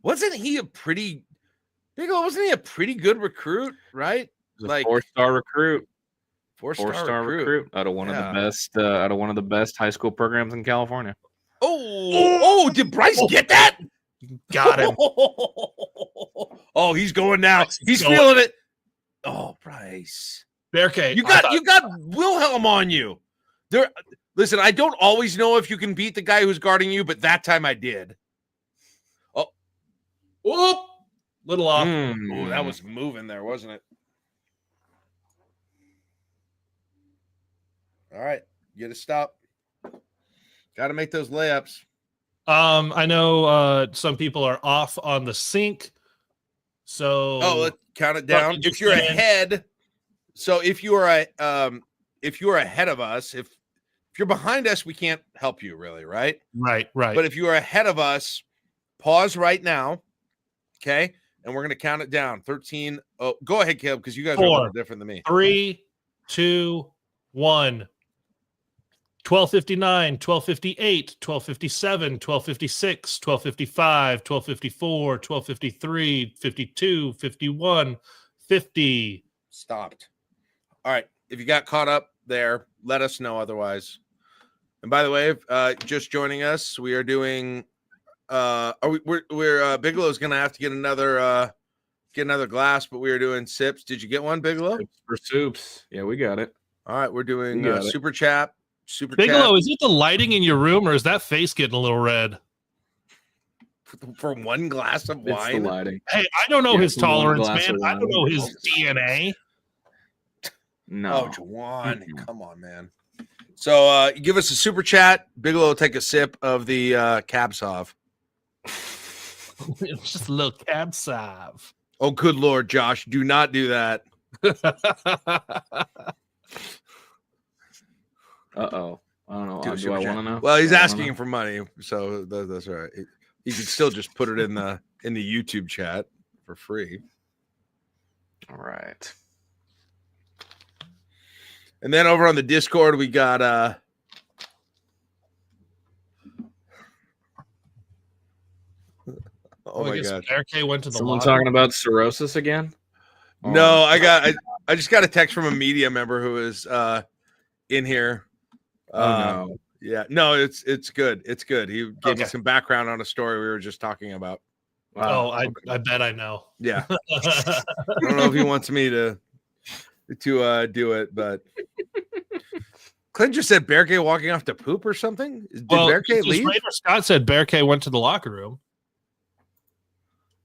Wasn't he a pretty good recruit, right? Like 4-star recruit. 4-star recruit out of one of the best high school programs in California. Oh, did Bryce get that? Got him. Oh, he's going now. He's feeling it. Oh, Bryce. Bearcade. You got Wilhelm on you. Listen, I don't always know if you can beat the guy who's guarding you, but that time I did. Oh, little off. Oh, that was moving there, wasn't it? All right, get a stop. Got to make those layups. I know some people are off on the sync. So let's count it down. If you're ahead, if you are ahead of us, if you're behind us, we can't help you really, right? Right. But if you are ahead of us, pause right now, okay? And we're gonna count it down. 13. Oh, go ahead, Caleb, because you guys are a little different than me. 3, 2, 1. 12:59, 12:58, 12:57, 12:56, 12:55, 12:54, 12:53, 52, 51, 50. Stopped. All right. If you got caught up, there, let us know otherwise. And by the way, just joining us, we are doing. We're Bigelow's gonna have to get another glass, but we are doing sips. Did you get one, Bigelow? For soups. Yeah, we got it. All right, we're doing We got it. super chat. Bigelow, is it the lighting in your room, or is that face getting a little red? For one glass of It's the wine. lighting. Hey, I don't know his it's one tolerance, glass man. of I don't know wine. his DNA. No. Oh, Juwan, come on, man. So give us a super chat. Bigelow will take a sip of the Cab Sauv. It's just a little cab sauv. Oh, good Lord, Josh, do not do that. Uh-oh. I don't know. Do a Do super I chat. want to know? Well, he's Do I wanna asking know? for money, so that's all right. He could still just put it in the YouTube chat for free. All right. And then over on the Discord, we got oh my god. RK went to the Someone locker. talking about cirrhosis again? No, I just got a text from a media member who is in here. No. Yeah, no, it's good. It's good. He gave me Okay. some background on a story we were just talking about. Oh, I bet I know. Yeah. I don't know if he wants me to do it, but Clint just said Bearcay walking off to poop or something. Did Bearcay leave? Raider Scott said Bearcay went to the locker room.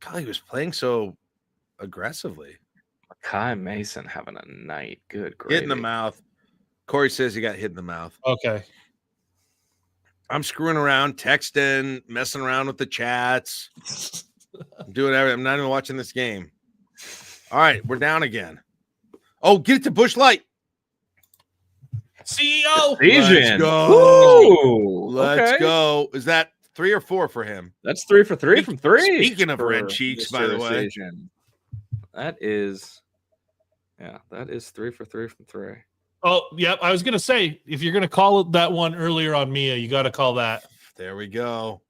God, he was playing so aggressively. Kai Mason having a night. Good. Hit in the gravy. mouth. Corey says he got hit in the mouth. Okay. I'm screwing around, texting, messing around with the chats. I'm doing everything. I'm not even watching this game. All right, we're down again. Oh, get it to Busch Light. CEO. Asian. go. Ooh, Let's okay. go. Is that 3 or 4 for him? That's 3 for 3 from 3. Speaking of for red cheeks, by the Mr. way. Asian. That is 3 for 3 from 3. Oh, yep. I was gonna say if you're gonna call it that one earlier on Mia, you got to call that. There we go.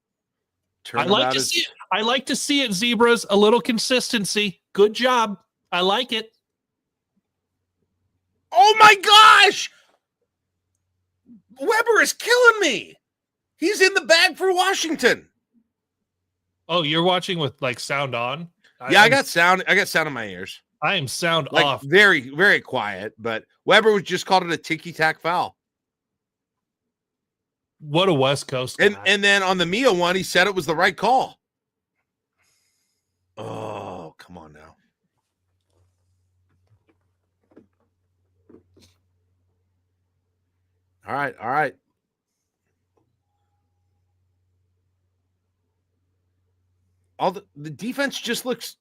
I like to see it. I like to see it, Zebras. A little consistency. Good job. I like it. Oh my gosh! Weber is killing me. He's in the bag for Washington. Oh, you're watching with like sound on? Yeah, I got sound. I got sound in my ears. I am sound Like off. very, very quiet. But Weber was just called it a ticky-tack foul. What a West Coast guy. And then on the Mia one, he said it was the right call. Oh, come on now. All right, all right. All the defense just looks.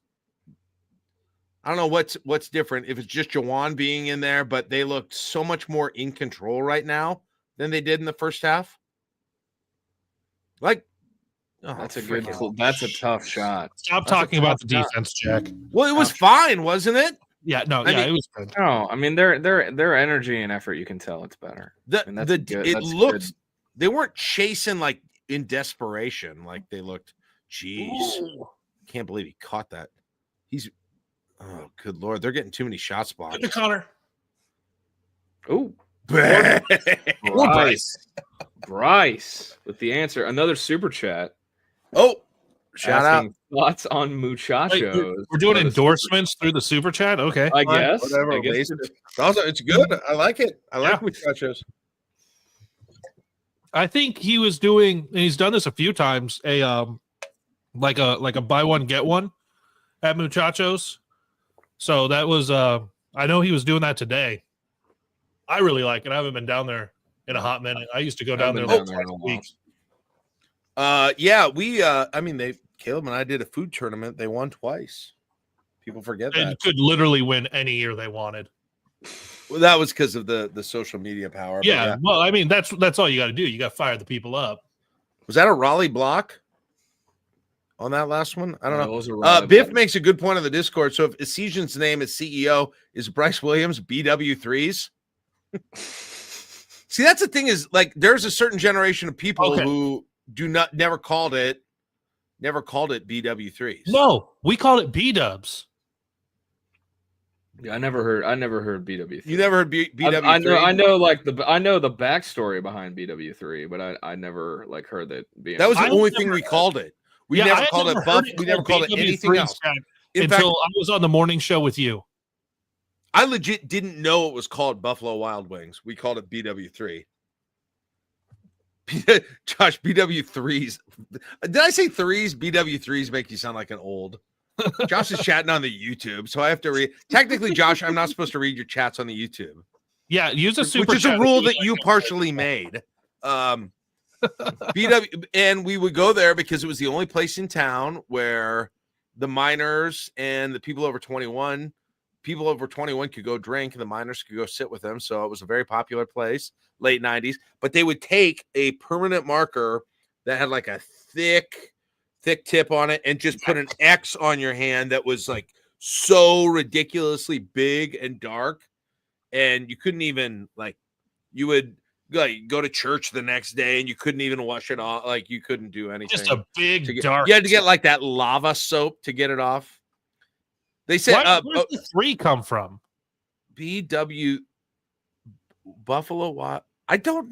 I don't know what's different. If it's just Jawan being in there, but they looked so much more in control right now than they did in the first half. Like, That's a good. That's a tough shot. Stop talking about the defense, Jack. Well, it was fine, wasn't it? Yeah, no, I mean, it was good. No, I mean their energy and effort. You can tell it's better. And that's good. It That's looked. good. They weren't chasing like in desperation, like they looked. Jeez, can't believe he caught that. He's. Oh, good Lord. They're getting too many shots blocked. Good to Connor. Oh, Bryce. Bryce with the answer. Another super chat. Oh, shout out. Asking thoughts on muchachos. We're doing endorsements through the super chat. Okay. I guess. Whatever. I guess Also, it's good. I like it. I like Yeah. muchachos. I think he was doing, and he's done this a few times, like a buy one get one at Muchachos. So that was I know he was doing that today. I really like it. I haven't been down there in a hot minute. I used to go down there like twice a week. Yeah, we I mean Caleb and I did a food tournament. They won twice. People forget And that. could literally win any year they wanted. Well, that was because of the social media power. but Yeah, well, I mean that's all you got to do. You got to fire the people up. Was that a Raleigh block on that last one? I don't know. It was a ride, Biff but- makes a good point on the Discord. So if Essegian's name is CEO, is Bryce Williams BW3s? See, that's the thing is like there's a certain generation of people who never called it BW3s. No, we call it B-dubs. Yeah, I never heard BW3. You never heard BW3? I know the backstory behind BW3, but I never like heard that being. That was the I only never thing we heard- called it. We Yeah, I never had called never it Buff. heard We never called it anything BW3 else. Jack, In until fact, I was on the morning show with you. I legit didn't know it was called Buffalo Wild Wings. We called it BW3. Josh, BW3s. Did I say threes? BW3s make you sound like an old. Josh is chatting on the YouTube, so I have to read. Technically, Josh, I'm not supposed to read your chats on the YouTube. Yeah, use a super Which is a chat rule if you that you partially made. BW, and we would go there because it was the only place in town where the minors and the people over 21 could go drink, and the minors could go sit with them. So it was a very popular place, late 90s. But they would take a permanent marker that had like a thick tip on it and just put an X on your hand that was like so ridiculously big and dark, and you couldn't even like, you would like go to church the next day and you couldn't even wash it off. Like you couldn't do anything. Just a big You dark. had to get like that lava soap to get it off. They said Where's the 3 come from? BW Buffalo Wild. I thought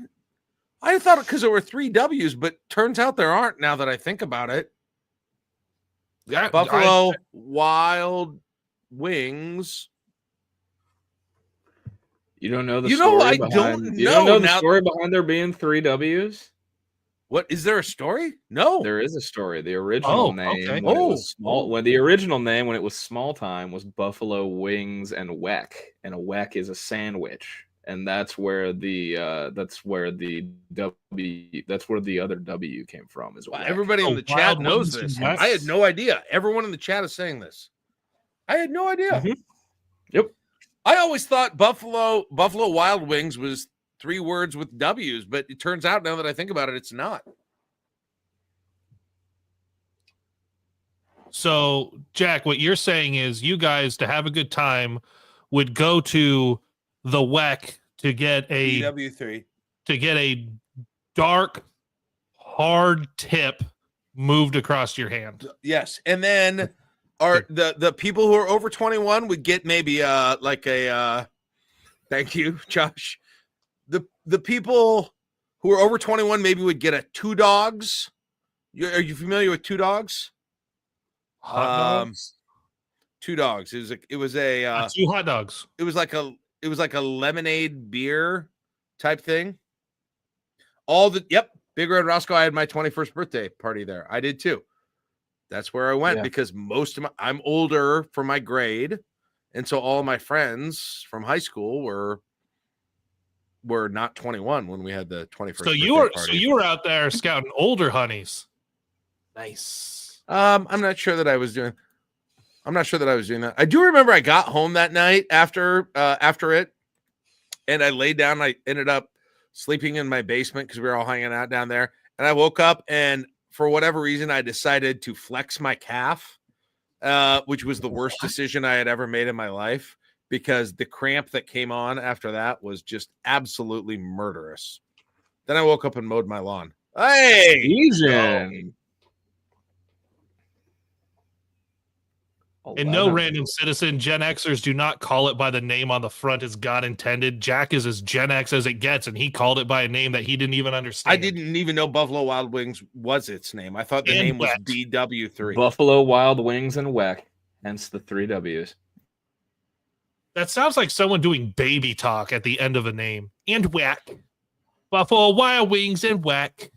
because there were 3 W's, but turns out there aren't now that I think about it. Yeah, Buffalo Wild Wings. You don't know the You story know, I behind, don't you don't know know the now- story behind there being 3 W's? What is there a story? No. There is a story. The original name okay. when it was small, when the original name when it was small time was Buffalo Wings and Weck, and a Weck is a sandwich, and that's where the other W came from as well. Wow, everybody in the chat Wild knows Wings this. and I had Wecks. no idea. Everyone in the chat is saying this. I had no idea. Mhm. Yep. I always thought Buffalo Wild Wings was 3 words with W's, but it turns out now that I think about it, it's not. So, Jack, what you're saying is you guys, to have a good time, would go to the WEC to get a BW3. dark, hard tip moved across your hand. Yes, and then the people who are over 21 would get maybe like a thank you, Josh. The people who are over 21 maybe would get a 2 dogs. Are you familiar with 2 dogs? Hot dogs? 2 dogs. It was a 2 hot dogs. it was like a lemonade beer type thing. Big Red Roscoe. I had my 21st birthday party there. I did too. That's where I went because I'm older for my grade, and so all of my friends from high school were not 21 when we had the 21st. So party. you were out there scouting older honeys. Nice. I'm not sure that I was doing that. I do remember I got home that night after it, and I laid down. I ended up sleeping in my basement because we were all hanging out down there. And I woke up, and for whatever reason, I decided to flex my calf, which was the worst decision I had ever made in my life because the cramp that came on after that was just absolutely murderous. Then I woke up and mowed my lawn. Hey, Asian. And no random citizen, Gen Xers do not call it by the name on the front as God intended. Jack is as Gen X as it gets, and he called it by a name that he didn't even understand. I didn't even know Buffalo Wild Wings was its name. I thought the name was BW3. Buffalo Wild Wings and Weck, hence the 3 W's. That sounds like someone doing baby talk at the end of a name. And Whack. Buffalo Wild Wings and Whack.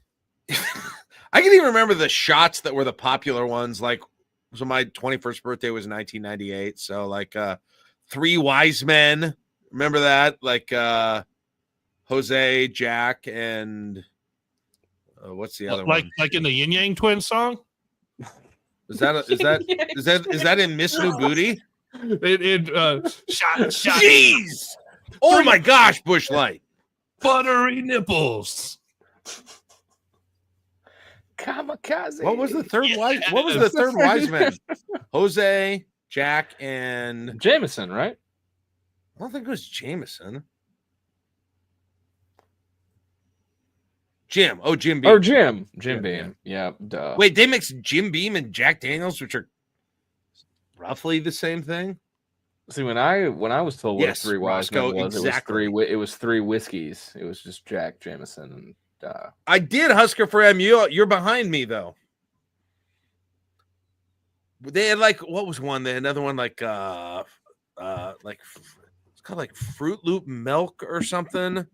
I can even remember the shots that were the popular ones. Like, so my 21st birthday was 1998. So like 3 Wise Men. Remember that? Like Jose, Jack, and what's the other one? Like in the Yin Yang Twins song? Is that in Miss New Booty? Shot. Jeez! Oh my gosh, Bush Light. Buttery nipples. Kamikaze. What was the third wise? What was the third wise man? Jose, Jack, and Jameson, right? I don't think it was Jameson. Jim. Oh, Jim Beam. Or Jim Beam. Yeah, duh. Wait, they mixed Jim Beam and Jack Daniels, which are roughly the same thing. See, when I was told what Yes, a three wise Roscoe, men was, exactly. it was three whiskeys. It was just Jack, Jameson, and I did Husker for MU. You're behind me though. They had like what was one? They had another one like it's called like Fruit Loop Milk or something.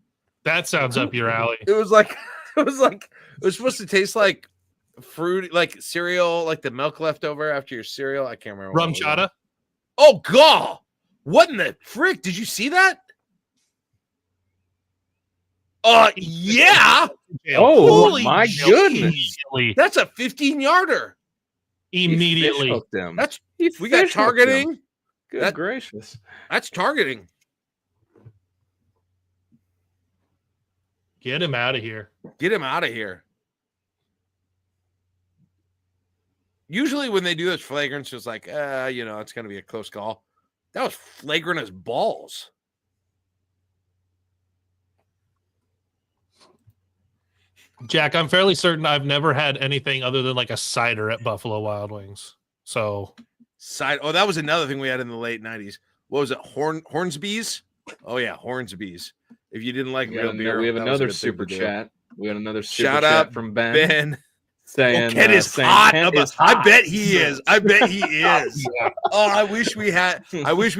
That sounds up your alley. It was supposed to taste like fruit, like cereal, like the milk left over after your cereal. I can't remember. Rum chata. Oh god! What in the frick? Did you see that? Yeah. oh Holy my shit. goodness! That's a 15-yarder. Immediately. That's we got targeting. Good gracious! That's targeting. Get him out of here. Get him out of here. Usually when they do this flagrant, it's like, it's going to be a close call. That was flagrant as balls. Jack, I'm fairly certain I've never had anything other than like a cider at Buffalo Wild Wings. So that was another thing we had in the late 90s. What was it? Hornsby's? Oh yeah, Hornsby's. If you didn't like real beer, we have another super chat. We had another super Shout chat out from Ben. Saying Kent is hot. I bet he is. I bet he is. Oh, I wish we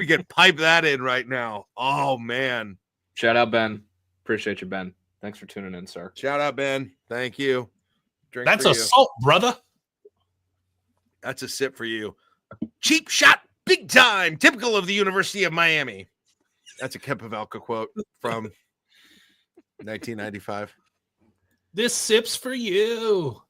could pipe that in right now. Oh man. Shout out Ben. Appreciate you, Ben. Thanks for tuning in, sir. Shout out, Ben. Thank you. Drink that's for assault, brother. That's a sip for you. Cheap shot, big time. Typical of the University of Miami. That's a Kent Pavelka quote from 1995. This sip's for you.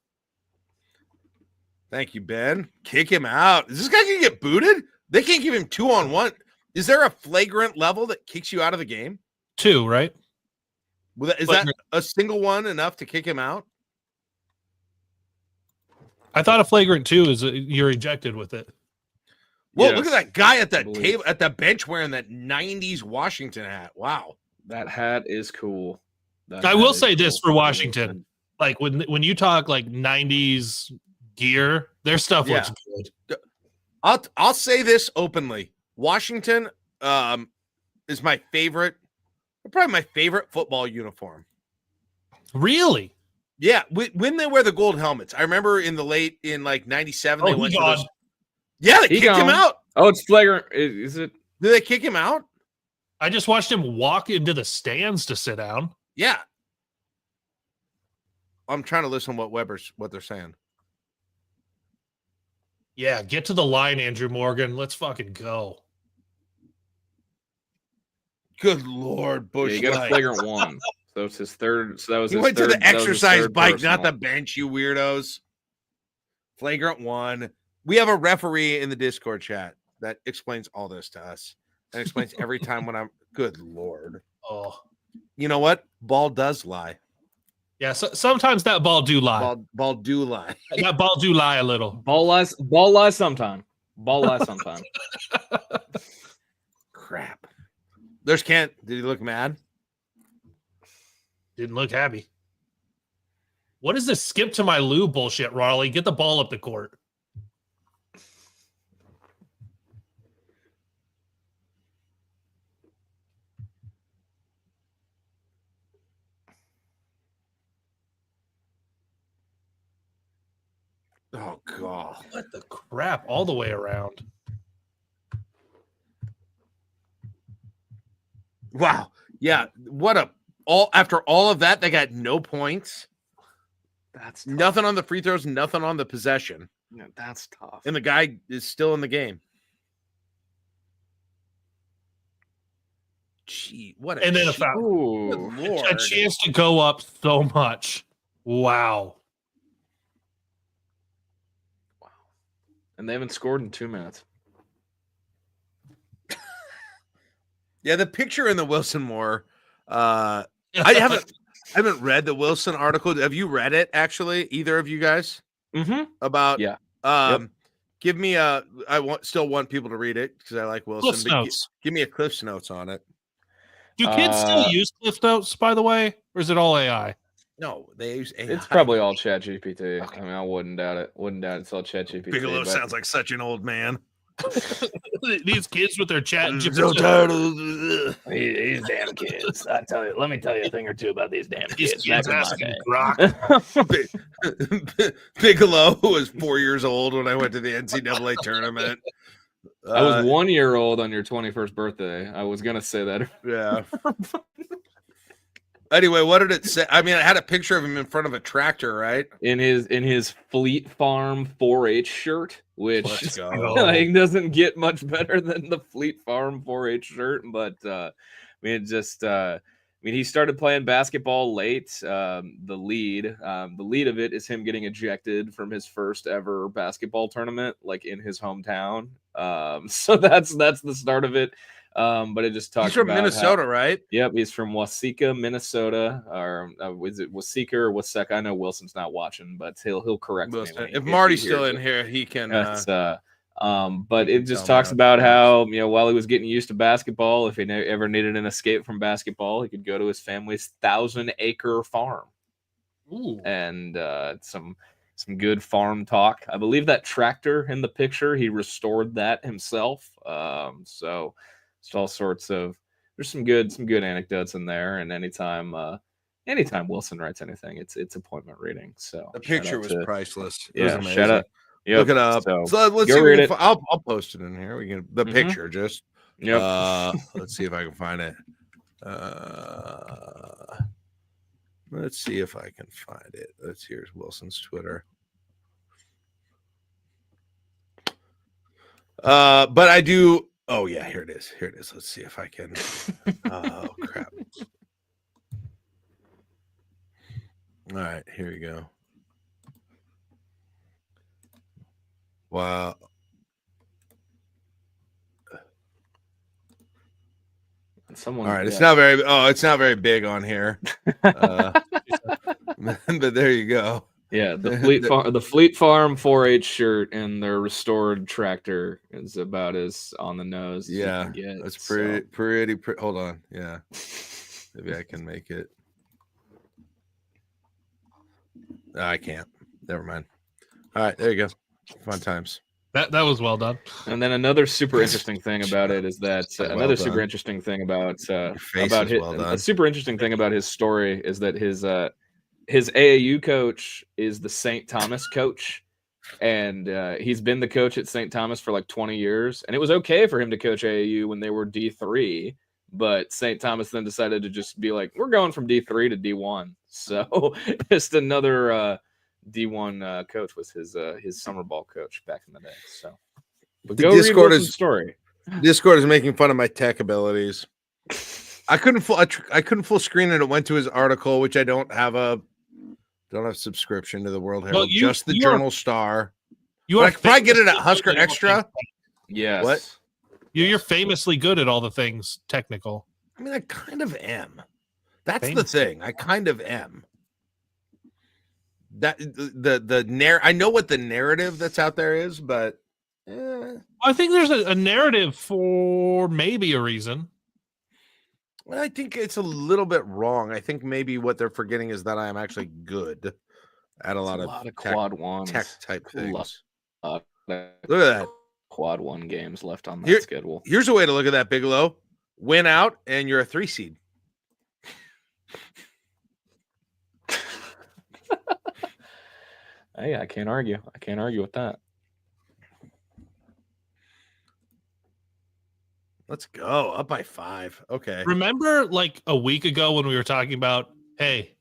Thank you, Ben. Kick him out. Is this guy going to get booted? They can't give him 2-on-1. Is there a flagrant level that kicks you out of the game? 2, right? Is that a single one enough to kick him out? I thought a flagrant 2 is you're ejected with it. Well, yes. Look at that guy at that table at the bench wearing that 90s Washington hat. Wow. That hat is cool. I will say this for Washington. Like when you talk like 90s gear, their stuff looks good. I'll say this openly. Washington is my favorite, probably my favorite football uniform. Really? Yeah, when they wear the gold helmets. I remember in like 97 they went to those. Yeah, they kicked him out. Oh, it's flagrant. Is it? Did they kick him out? I just watched him walk into the stands to sit down. Yeah. I'm trying to listen to what they're saying. Yeah, get to the line, Andrew Morgan. Let's fucking go. Good Lord, Bush. Yeah, you got a flagrant 1. So it's his third. So that was he his went third, to the exercise bike, personal. not the bench, you weirdos. Flagrant 1. We have a referee in the Discord chat that explains all this to us. And explains every time when I'm good Lord. Oh. You know what? Ball does lie. Yeah, so sometimes that ball do lie. Ball do lie. That ball do lie a little. Ball lies sometime. Ball lies sometime. Crap. There's Kent. Did he look mad? Didn't look happy. What is this skip to my Lou bullshit, Raleigh? Get the ball up the court. Oh God! What the crap? All the way around. Wow. Yeah. After all of that, they got no points. That's tough. Nothing on the free throws, nothing on the possession. Yeah, that's tough. And the guy is still in the game. Gee, what a and then a foul. Good Lord. A chance to go up so much. Wow. And they haven't scored in 2 minutes. Yeah, the picture in the Wilson Moore. I haven't read the Wilson article. Have you read it? Actually, either of you guys? Mm-hmm. About Yep. Give me still want people to read it because I like Wilson. Cliff's Notes. Give me a Cliff's Notes on it. Do kids still use Cliff Notes, by the way, or is it all AI? No, they use AI. It's probably all ChatGPT. Okay. I mean, I wouldn't doubt it. It's all ChatGPT. Bigelow sounds like such an old man. These kids with their chat. I'm so tired of These damn kids. Let me tell you a thing or two about these damn These kids. Back kids in my asking day. Grok. Bigelow was 4 years old when I went to the NCAA tournament. I was 1 year old on your 21st birthday. I was gonna say that. Yeah. Anyway, what did it say? I mean, I had a picture of him in front of a tractor, right? In his Fleet Farm 4-H shirt, which Let's go. like doesn't get much better than the Fleet Farm 4-H shirt. But I mean, he started playing basketball late. The lead of it is him getting ejected from his first ever basketball tournament, like in his hometown. So that's the start of it. But it just talks He's from about Minnesota, right? Yep, he's from Waseca, Minnesota, or is it Waseca or Waseca? I know Wilson's not watching, but he'll correct me. If Marty's still in here, he can. But it just talks about how while he was getting used to basketball, if he ever needed an escape from basketball, he could go to his family's 1,000-acre farm. Ooh. And some good farm talk. I believe that tractor in the picture, he restored that himself. So it's all sorts of. There's some good anecdotes in there, and anytime Wilson writes anything, it's appointment reading. So the picture was priceless. It was amazing. Shout out. Yep. Look it up. So let's see. Read it. I'll post it in here. We can picture just. Yep. Let's see if I can find it. Let's see if I can find it. Here's Wilson's Twitter. But I do. Oh yeah, here it is. Let's see if I can. Oh crap! All right, here you go. Wow. Someone. All right, it's not very big on here. But there you go. Yeah, the Fleet Farm 4-H shirt and their restored tractor is about as on the nose. Yeah, as you can get, that's pretty. Hold on, yeah, maybe I can make it. No, I can't. Never mind. All right, there you go. Fun times. That was well done. And then another super interesting thing about it is that a super interesting thing about his story is that his AAU coach is the St. Thomas coach, and he's been the coach at St. Thomas for like 20 years. And it was okay for him to coach AAU when they were D3, but St. Thomas then decided to just be like, we're going from D3 to D1. So just another D1 coach was his summer ball coach back in the day. So, but go read Wilson's story. Discord is making fun of my tech abilities. I couldn't full screen it. It went to his article, which I don't have subscription to the World Herald, just the Journal Star. I could probably get it at Husker Extra. Yes. What? You're famously good at all the things technical. I mean, I kind of am. That's the thing. I kind of am. That I know what the narrative that's out there is, but I think there's a narrative for maybe a reason. Well, I think it's a little bit wrong. I think maybe what they're forgetting is that I am actually good at a lot of quad one tech type things. Look at that. Quad 1 games left on that schedule. Here's a way to look at that, Bigelow. Win out, and you're a 3 seed. Hey, I can't argue. With that. Let's go. Up by 5. Okay. Remember like a week ago when we were talking about, hey,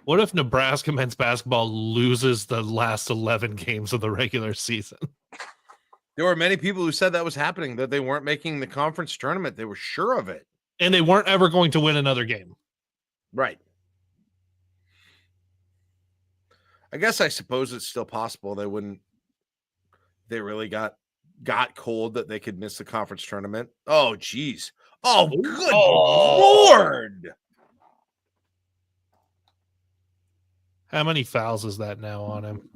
what if Nebraska men's basketball loses the last 11 games of the regular season? There were many people who said that was happening, that they weren't making the conference tournament. They were sure of it. And they weren't ever going to win another game. Right. I suppose it's still possible they really got cold that they could miss the conference tournament. Oh, geez. Oh, good Lord. How many fouls is that now on him?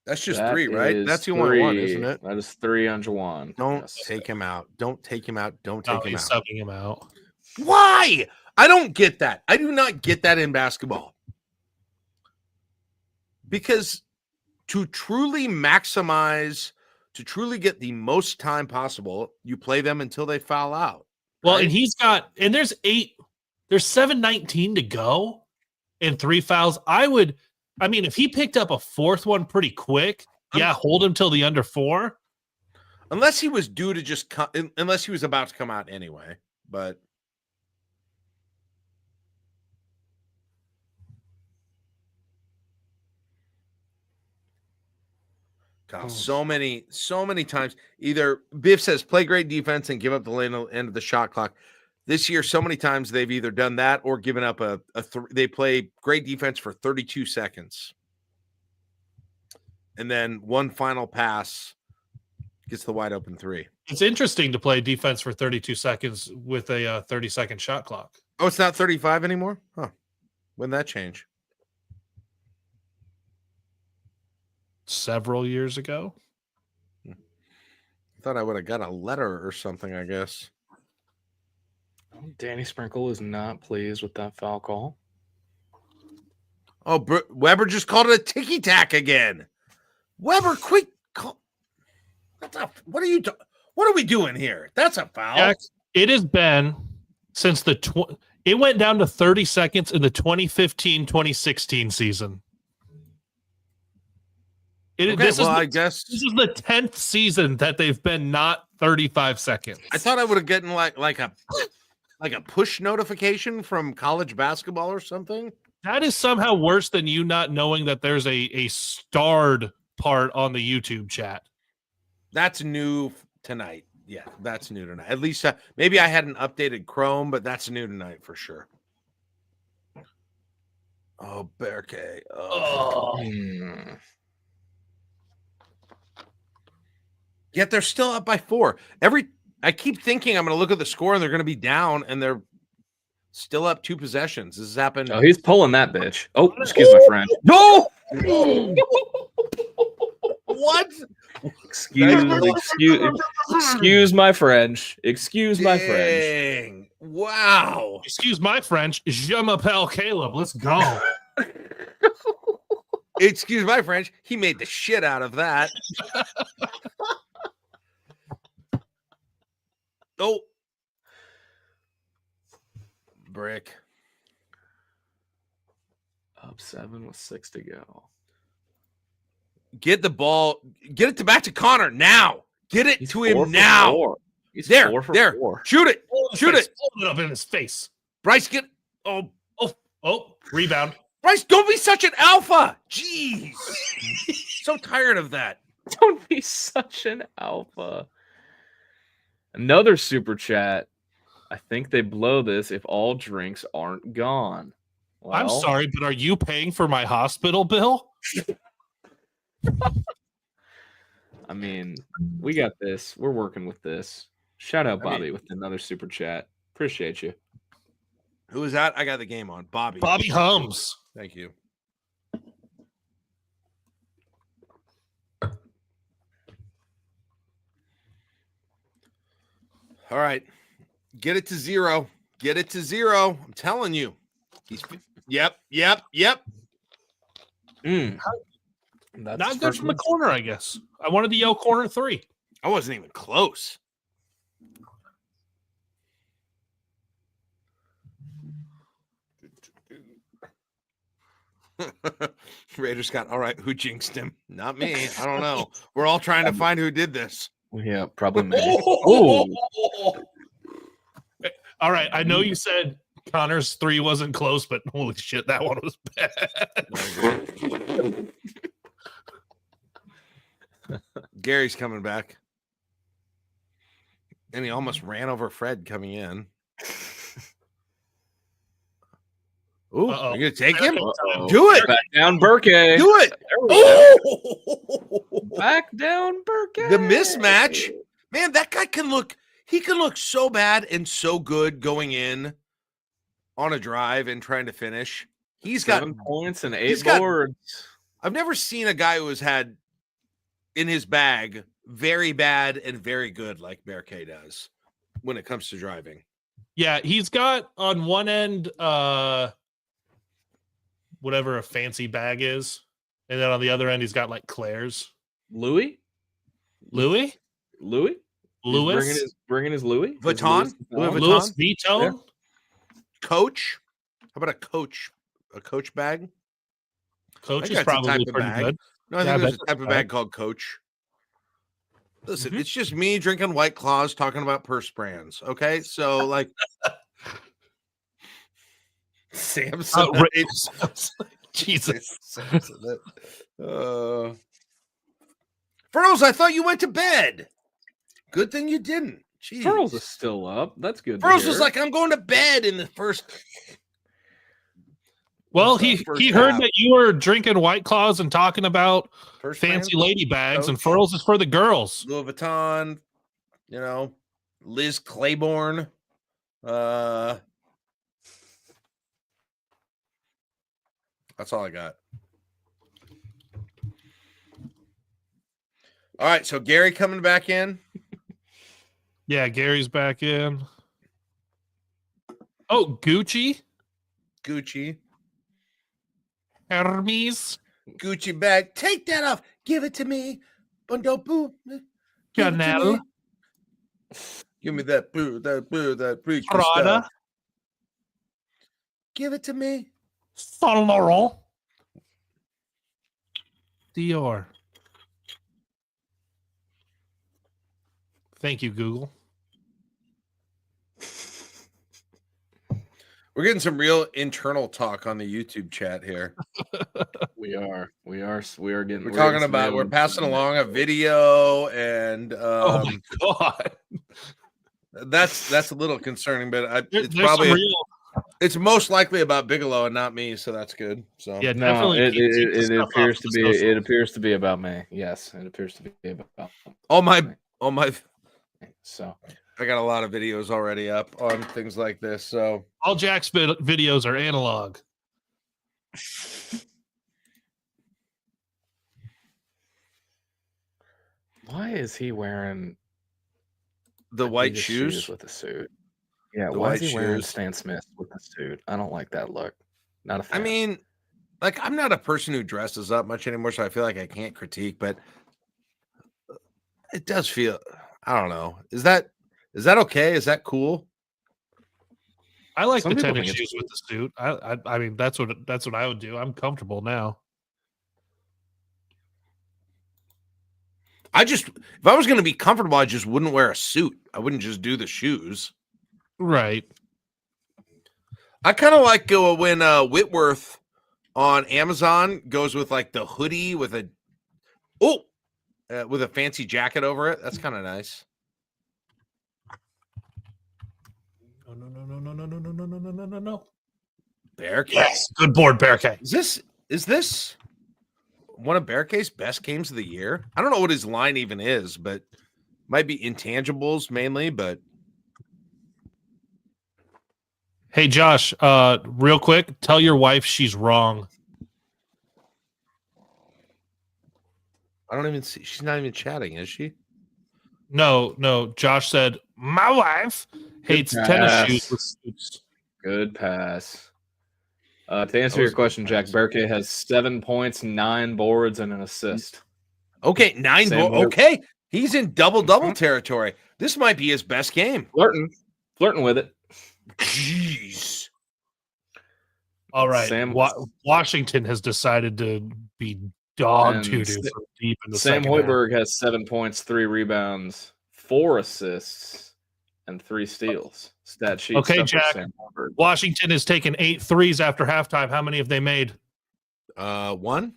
That's just 3, right? That's the only one, isn't it? That is 3 on Jawan. Don't take him out. Don't take him out. He's subbing him out. Why? I don't get that. I do not get that in basketball. Because to truly maximize, to truly get the most time possible, you play them until they foul out. Well, right? and there's 7:19 to go and 3 fouls. If he picked up a fourth one pretty quick, hold him till the under 4. Unless he was due to just unless he was about to come out anyway. But God, so many times. Either Biff says play great defense and give up the end of the shot clock. This year, so many times they've either done that or given up they play great defense for 32 seconds. And then one final pass gets the wide open 3. It's interesting to play defense for 32 seconds with a 30-second shot clock. Oh, it's not 35 anymore? Huh. When did that change? Several years ago. I thought I would have got a letter or something, I guess. Danny Sprinkle is not pleased with that foul call. Oh, Weber just called it a ticky-tack again. Weber, quick call. What are we doing here? That's a foul. Jack, it has been since it went down to 30 seconds in the 2015-2016 season. I guess this is the 10th season that they've been not 35 seconds. I thought I would have gotten like a push notification from college basketball or something. That is somehow worse than you not knowing that there's a starred part on the YouTube chat. That's new tonight. Yeah, that's new tonight. At least maybe I hadn't updated Chrome, but that's new tonight for sure. Oh, Berkey. Oh. Yet they're still up by 4. I keep thinking I'm going to look at the score and they're going to be down, and they're still up 2 possessions. This has happened. Oh, he's pulling that bitch. Oh, excuse my friend. No. What? Excuse my French. Excuse my French. Wow. Excuse my French. Je m'appelle Kaleb. Let's go. Excuse my French. He made the shit out of that. Oh. Brick. Up 7 with 6 to go. Get the ball. Get it back to Connor now. Get it to him now. 4. He's there. 4 for there. 4. Shoot it. Shoot it. Hold it up in his face. Bryce, get. Oh, rebound. Bryce, don't be such an alpha. Jeez. So tired of that. Don't be such an alpha. Another super chat. I think they blow this if all drinks aren't gone. Well, I'm sorry, but are you paying for my hospital bill? I mean, we got this. We're working with this. Shout out Bobby with another super chat. Appreciate you. Who is that? I got the game on. Bobby. Bobby Hums. Thank you. All right. Get it to 0. Get it to 0. I'm telling you. Yep. That's not good from the corner, I guess. I wanted to yell corner 3. I wasn't even close. Raider Scott. All right. Who jinxed him? Not me. I don't know. We're all trying to find who did this. Yeah, probably me. Oh. All right. I know you said Connor's 3 wasn't close, but holy shit, that one was bad. Gary's coming back. And he almost ran over Fred coming in. Ooh, you're going to take him? Do it. Back down, Berkey. Do it. Back down, Berkey. The mismatch. Man, that guy can look so bad and so good going in on a drive and trying to finish. He's got 7 points and 8 boards. I've never seen a guy who has had in his bag very bad and very good like Berkey does when it comes to driving. Yeah, he's got on one end whatever a fancy bag is, and then on the other end he's got like Claire's. Louis? Louis? Louis? Lewis? He's bringing his Louis? Vuitton? Louis Vuitton? Louis Vuitton? Yeah. Coach? How about a Coach? A Coach bag? Coach I think is that's a type probably of pretty bag. good. No, I Yeah, think there's bet a type of that's bag called Coach. Listen, Mhm. it's just me drinking White Claws talking about purse brands. Okay, so like Samson, Jesus. Samson. Furls, I thought you went to bed. Good thing you didn't. Jeez. Furls is still up. That's good. Furls was like, I'm going to bed in the first. Well, So he first heard half. that you were drinking White Claws and talking about First fancy brand, lady bags, and Coach. Furls is for the girls. Louis Vuitton, Liz Claiborne. That's all I got. All right, so Gary coming back in. Yeah, Gary's back in. Oh, Gucci? Hermes? Gucci bag. Take that off. Give it to me. Bundo boo. Give it to Chanel? me. Give me that that freaky Prada? stuff. Give it to me. Saint Laurent? Dior. Thank you, Google. We're getting some real internal talk on the YouTube chat here. We are getting. We're passing along a video, and Oh my god, that's a little concerning, but there's it's most likely about Bigelow and not me, so that's good. So yeah, No, definitely. it appears to be. It appears to be about me. Yes, it appears to be about all my. So I got a lot of videos already up on things like this. So all Jack's videos are analog. why is he wearing the white Adidas shoes with a suit? Yeah, The why white is he wearing shoes. Stan Smith with a suit? I don't like that look. Not a fan. I mean, like, I'm not a person who dresses up much anymore, so I feel like I can't critique, but it does feel, I don't know. Is that okay? Is that cool? I like Some the people tennis think it's shoes with the suit. I mean, that's what I would do. I'm comfortable now. If I was going to be comfortable, I just wouldn't wear a suit. I wouldn't just do the shoes. Right. I kind of like when Whitworth on Amazon goes with like the hoodie with a fancy jacket over it. That's kind of nice. No. Bear Cave. Yes, good board, Bear Cave. Is this one of Bear Cave's best games of the year? I don't know what his line even is, but might be intangibles mainly, but Hey Josh, real quick, tell your wife she's wrong. I don't even see. She's not even chatting, is she? No. Josh said my wife hates tennis shoes with suits. Good pass. To answer your question, Jack, Berkey has 7 points, 9 boards, and an assist. Okay, 9 boards. Okay, he's in double territory. This might be his best game. Flirting with it. Jeez. All right, Washington has decided to be dog doo-doo from deep in the Sam second Hoiberg has 7 points, 3 rebounds, 4 assists, and 3 steals. Stat sheet. Okay, Jack. Washington has taken 8 threes after halftime. How many have they made? 1.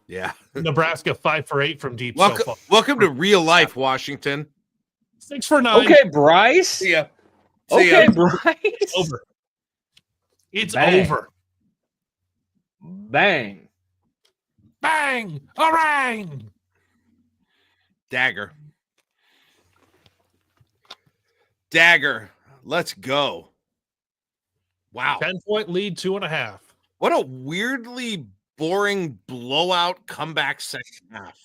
Yeah. Nebraska 5 for 8 from deep. Welcome to real life, Washington. 6 for 9. Okay, Bryce. Yeah. Okay, Bryce. Over. It's Bang. over. Bang. Bang. Orang. Dagger. Let's go. Wow. 10-point lead, 2.5. What a weirdly boring blowout comeback second half.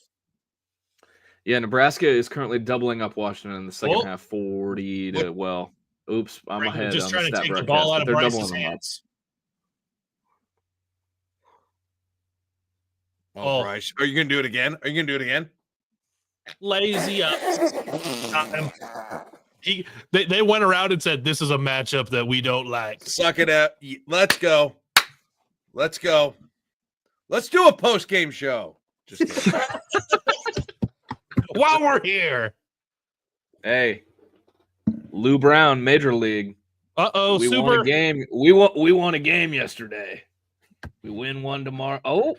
Yeah, Nebraska is currently doubling up Washington in the second half, 40 to oops, I'm ahead. Just on trying the to stat take the broadcast, ball out but of they're Bryce's doubling them up. hands. Oh, Bryce, are you gonna do it again? Are you gonna do it again? Lazy up. They went around and said this is a matchup that we don't like. Suck it up. Let's go. Let's go. Let's do a post-game show. Just kidding. While we're here. Hey, Lou Brown, Major League. We won a game. We won a game yesterday. We win one tomorrow. Oh,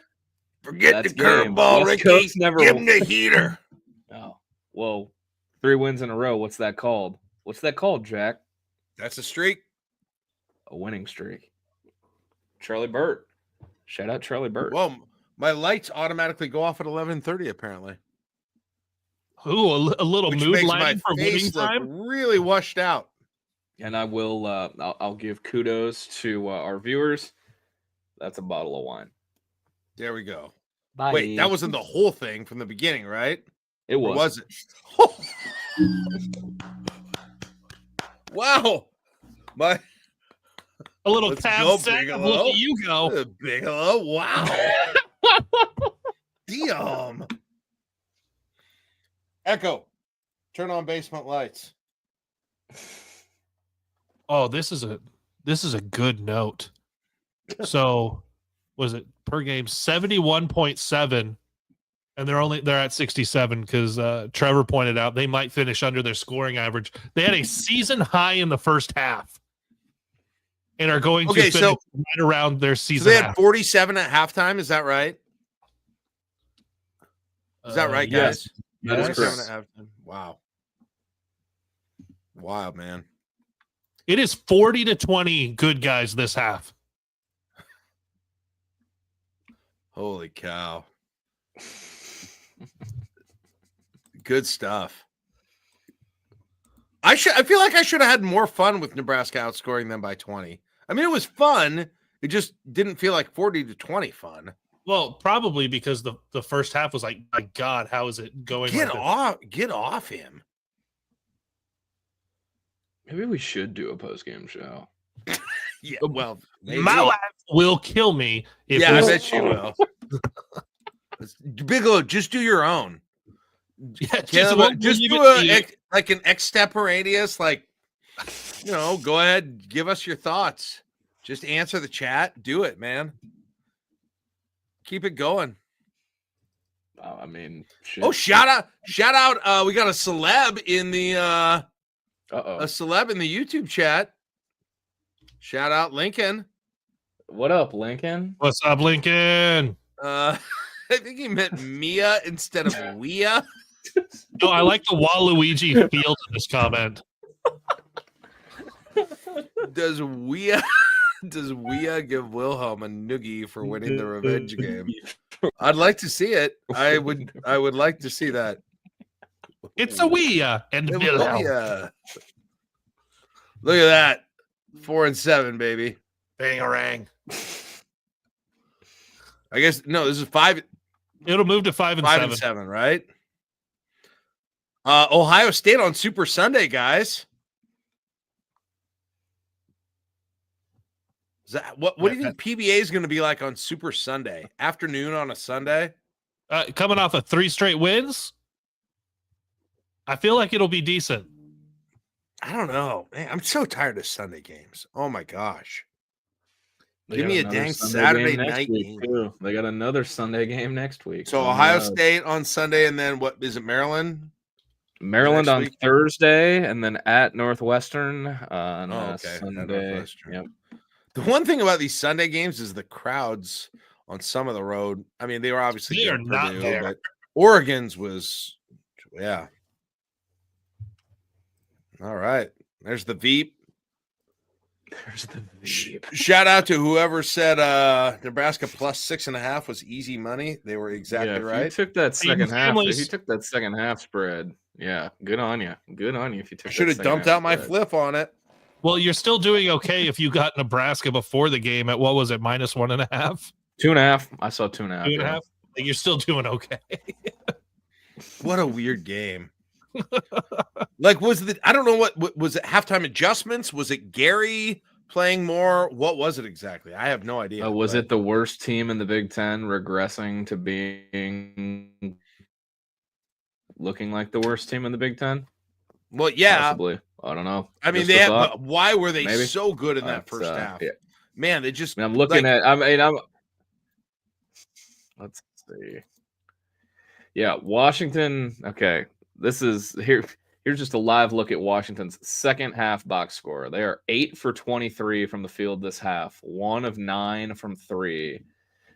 forget the curveball, Ricky. Give him the heater. Oh, well, 3 wins in a row. What's that called? What's that called, Jack? That's a streak. A winning streak. Charlie Burt. Shout out Charlie Burt. Well, my lights automatically go off at 11:30. Apparently. Ooh, a little Which mood makes lighting my for winning face look time. really washed out. And I will. I'll give kudos to our viewers. That's a bottle of wine. There we go. Bye. Wait, that wasn't the whole thing from the beginning, right? It was. Or was it? Wow. A little Let's tab go, set. Bigelow. Look at you go. Bigelow. Wow. Damn. Echo. Turn on basement lights. Oh, this is a good note. So, was it per game 71.7, and they're at 67 because Trevor pointed out they might finish under their scoring average. They had a season high in the first half, and are going to finish right around their season. So they had 47 at halftime. Is that right? Is that right, guys? That is 47 correct. at halftime. Wow. Wow, man. It is 40-20 good guys this half. Holy cow. Good stuff. I feel like I should have had more fun with Nebraska outscoring them by 20. I mean, it was fun. It just didn't feel like 40-20 fun. Well, probably because the first half was like, my God, how is it going? Get off him. Maybe we should do a post-game show. Yeah, well, maybe. My wife will kill me. If I bet she will. Bigelow, just do your own. Yeah, just do like an extemporaneous, like, go ahead, give us your thoughts. Just answer the chat. Do it, man. Keep it going. I mean, shit. Oh, shout out. We got a celeb in the Uh-oh. a celeb in the YouTube chat. Shout out Lincoln. What up, Lincoln? What's up, Lincoln? I think he meant Mia instead of Wea. No, I like the Waluigi feel to this comment. Does Wea give Wilhelm a noogie for winning the revenge game? I'd like to see it. I would like to see that. It's a Wea and Wilhelm. Yeah. Look at that. 4-7, baby. Bangarang. I guess this is 5. It'll move to 5 and 5 7. and 7, right? Ohio State on Super Sunday, guys. Is that what do you think PBA is going to be like on Super Sunday? Afternoon on a Sunday? Coming off of 3 straight wins, I feel like it'll be decent. I don't know. Man, I'm so tired of Sunday games. Oh my gosh. Give me a dang Saturday night game. Too. They got another Sunday game next week. So Ohio State on Sunday, and then what is it, Maryland? Maryland on Thursday, and then at Northwestern on Sunday. Yep. The one thing about these Sunday games is the crowds on some of the road. I mean, they were obviously they are not there. But Oregon's was, yeah. All right. There's the Veep. Shout out to whoever said Nebraska plus 6.5 was easy money. They were exactly right. You took that second half. He took that second half spread. Yeah, good on you. Good on you if you took. I should have dumped out my flip on it. Well, you're still doing okay if you got Nebraska before the game at what was it, -1.5? 2.5. I saw 2.5. 2.5. You're still doing okay. What a weird game. Like, I don't know what was it, halftime adjustments? Was it Gary playing more. What was it exactly? I have no idea. Was it the worst team in the Big Ten regressing to being looking like the worst team in the Big Ten? Well, yeah. Possibly. I don't know. I mean, but why were they so good in that first half? Yeah. Man, they just. I'm looking at. Let's see. Yeah, Washington. Okay, this is here. Here's just a live look at Washington's second half box score. They are 8 for 23 from the field this half, 1 of 9 from 3,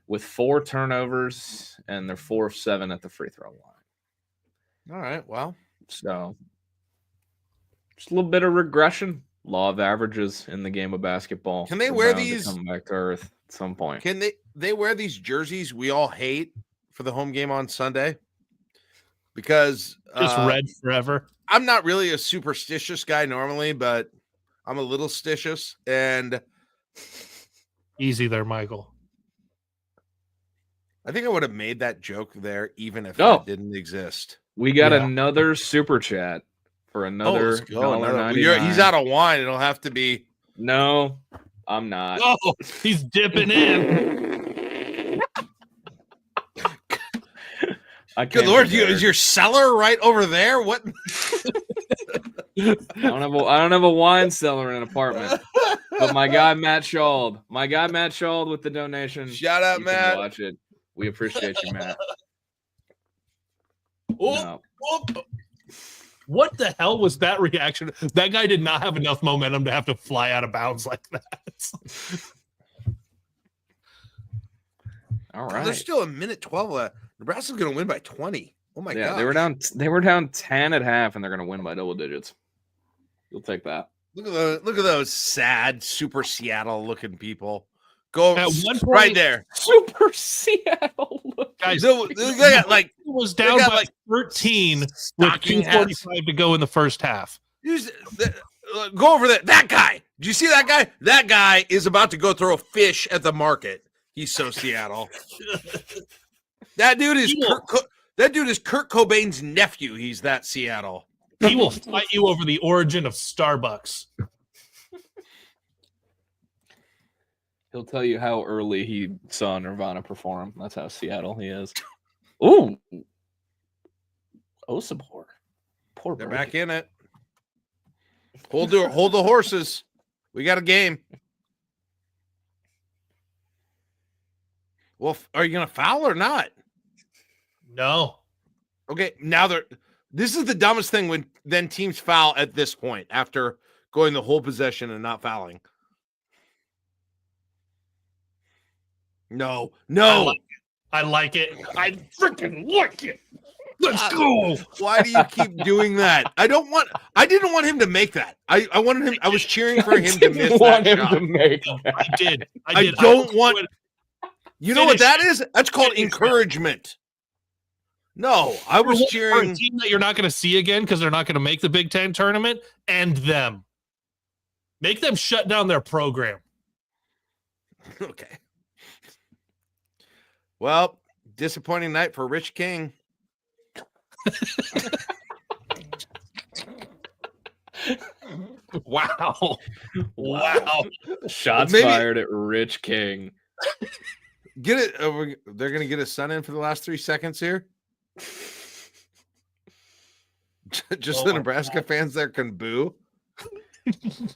with 4 turnovers, and they're 4 of 7 at the free throw line. All right, well, so just a little bit of regression. Law of averages in the game of basketball. Can they wear these? Come back to earth at some point. Can they wear these jerseys we all hate for the home game on Sunday? Because just red forever. I'm not really a superstitious guy normally, but I'm a little stitious. And easy there, Michael. I think I would have made that joke there even if it didn't exist. We got another super chat for another $1.99. He's out of wine. It'll have to be. No, I'm not. Oh, he's dipping in. Good Lord, is your cellar right over there? What? I don't have a wine cellar in an apartment. But my guy Matt Schold with the donation. Shout out, Matt. Watch it. We appreciate you, Matt. What the hell was that reaction? That guy did not have enough momentum to have to fly out of bounds like that. All right. There's still a minute 12 left. Nebraska's going to win by 20. Oh my god. They were down 10 at half, and they're going to win by double digits. You'll take that. Look at those sad, super Seattle looking people. Go at one point, right there. Super Seattle guys. They got like was down by like 13 with 2:45 to go in the first half. Go over there. That guy. Did you see that guy? That guy is about to go throw a fish at the market. He's so Seattle. That dude is Kurt Cobain's nephew. He's that Seattle. He will fight you over the origin of Starbucks. He'll tell you how early he saw Nirvana perform. That's how Seattle he is. Ooh. Osibor. Poor They're Brady. back in it. Hold the horses. We got a game. Well, are you going to foul or not? No. Okay, now this is the dumbest thing when then teams foul at this point after going the whole possession and not fouling. No. I like it. I freaking like it. Let's go. Why do you keep doing that? I didn't want him to make that. I wanted him. I was cheering for him to miss that shot. I did. I don't want. You know what that is? That's called encouragement. No, I was cheering for a team that you're not going to see again because they're not going to make the Big Ten tournament, and them. Make them shut down their program. Okay. Well, disappointing night for Rich King. Wow. Shots fired at Rich King. Get it. They're going to get his son in for the last 3 seconds here. Just the Nebraska fans there can boo.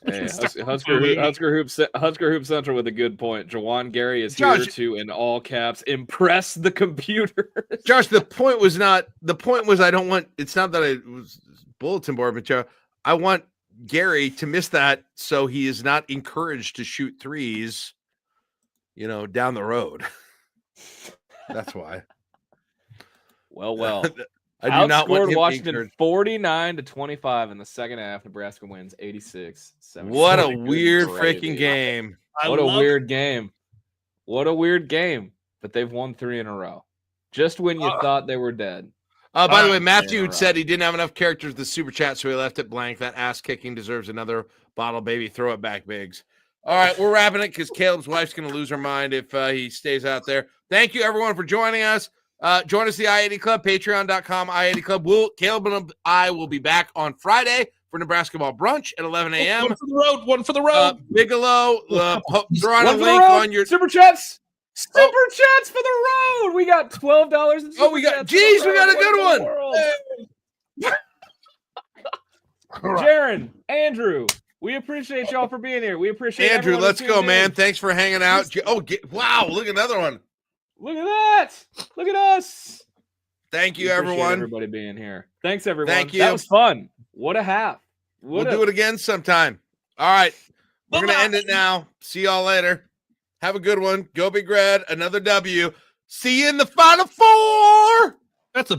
Hey, Husker Hoop Central with a good point. Jawan Gary is here to, in all caps, impress the computer. Josh, the point was I don't want. It's not that it was bulletin board, but Joe, I want Gary to miss that so he is not encouraged to shoot threes. Down the road. That's why. Well. I do not want him Washington 49-25 in the second half. Nebraska wins 86-70. What a weird freaking game. What a weird game. What a weird game. But they've won 3 in a row. Just when you thought they were dead. By the way, Matthew said he didn't have enough characters to super chat, so he left it blank. That ass kicking deserves another bottle, baby. Throw it back, Biggs. All right, we're wrapping it because Caleb's wife's going to lose her mind if he stays out there. Thank you, everyone, for joining us. Join us at the I-80 Club, patreon.com, I-80 Club. Caleb and I will be back on Friday for Nebraska ball brunch at 11 a.m. One for the road. One for the road. Bigelow, throw out a One for the link road. on your Super chats. Super chats for the road. We got $12. In super we got. chats for the Geez, we road. got a good What in the one. world? Jaron, Andrew, we appreciate y'all for being here. We appreciate Andrew, everyone let's who go, tuned man. in. Thanks for hanging out. Wow, look at another one. Look at that. Look at us. Thank you, We appreciate everyone. everybody being here. Thanks, everyone. Thank you. That was fun. What a half. We'll do it again sometime. All right. We're going to Bye-bye. end it now. See y'all later. Have a good one. Go Big Red. Another W. See you in the Final Four. That's a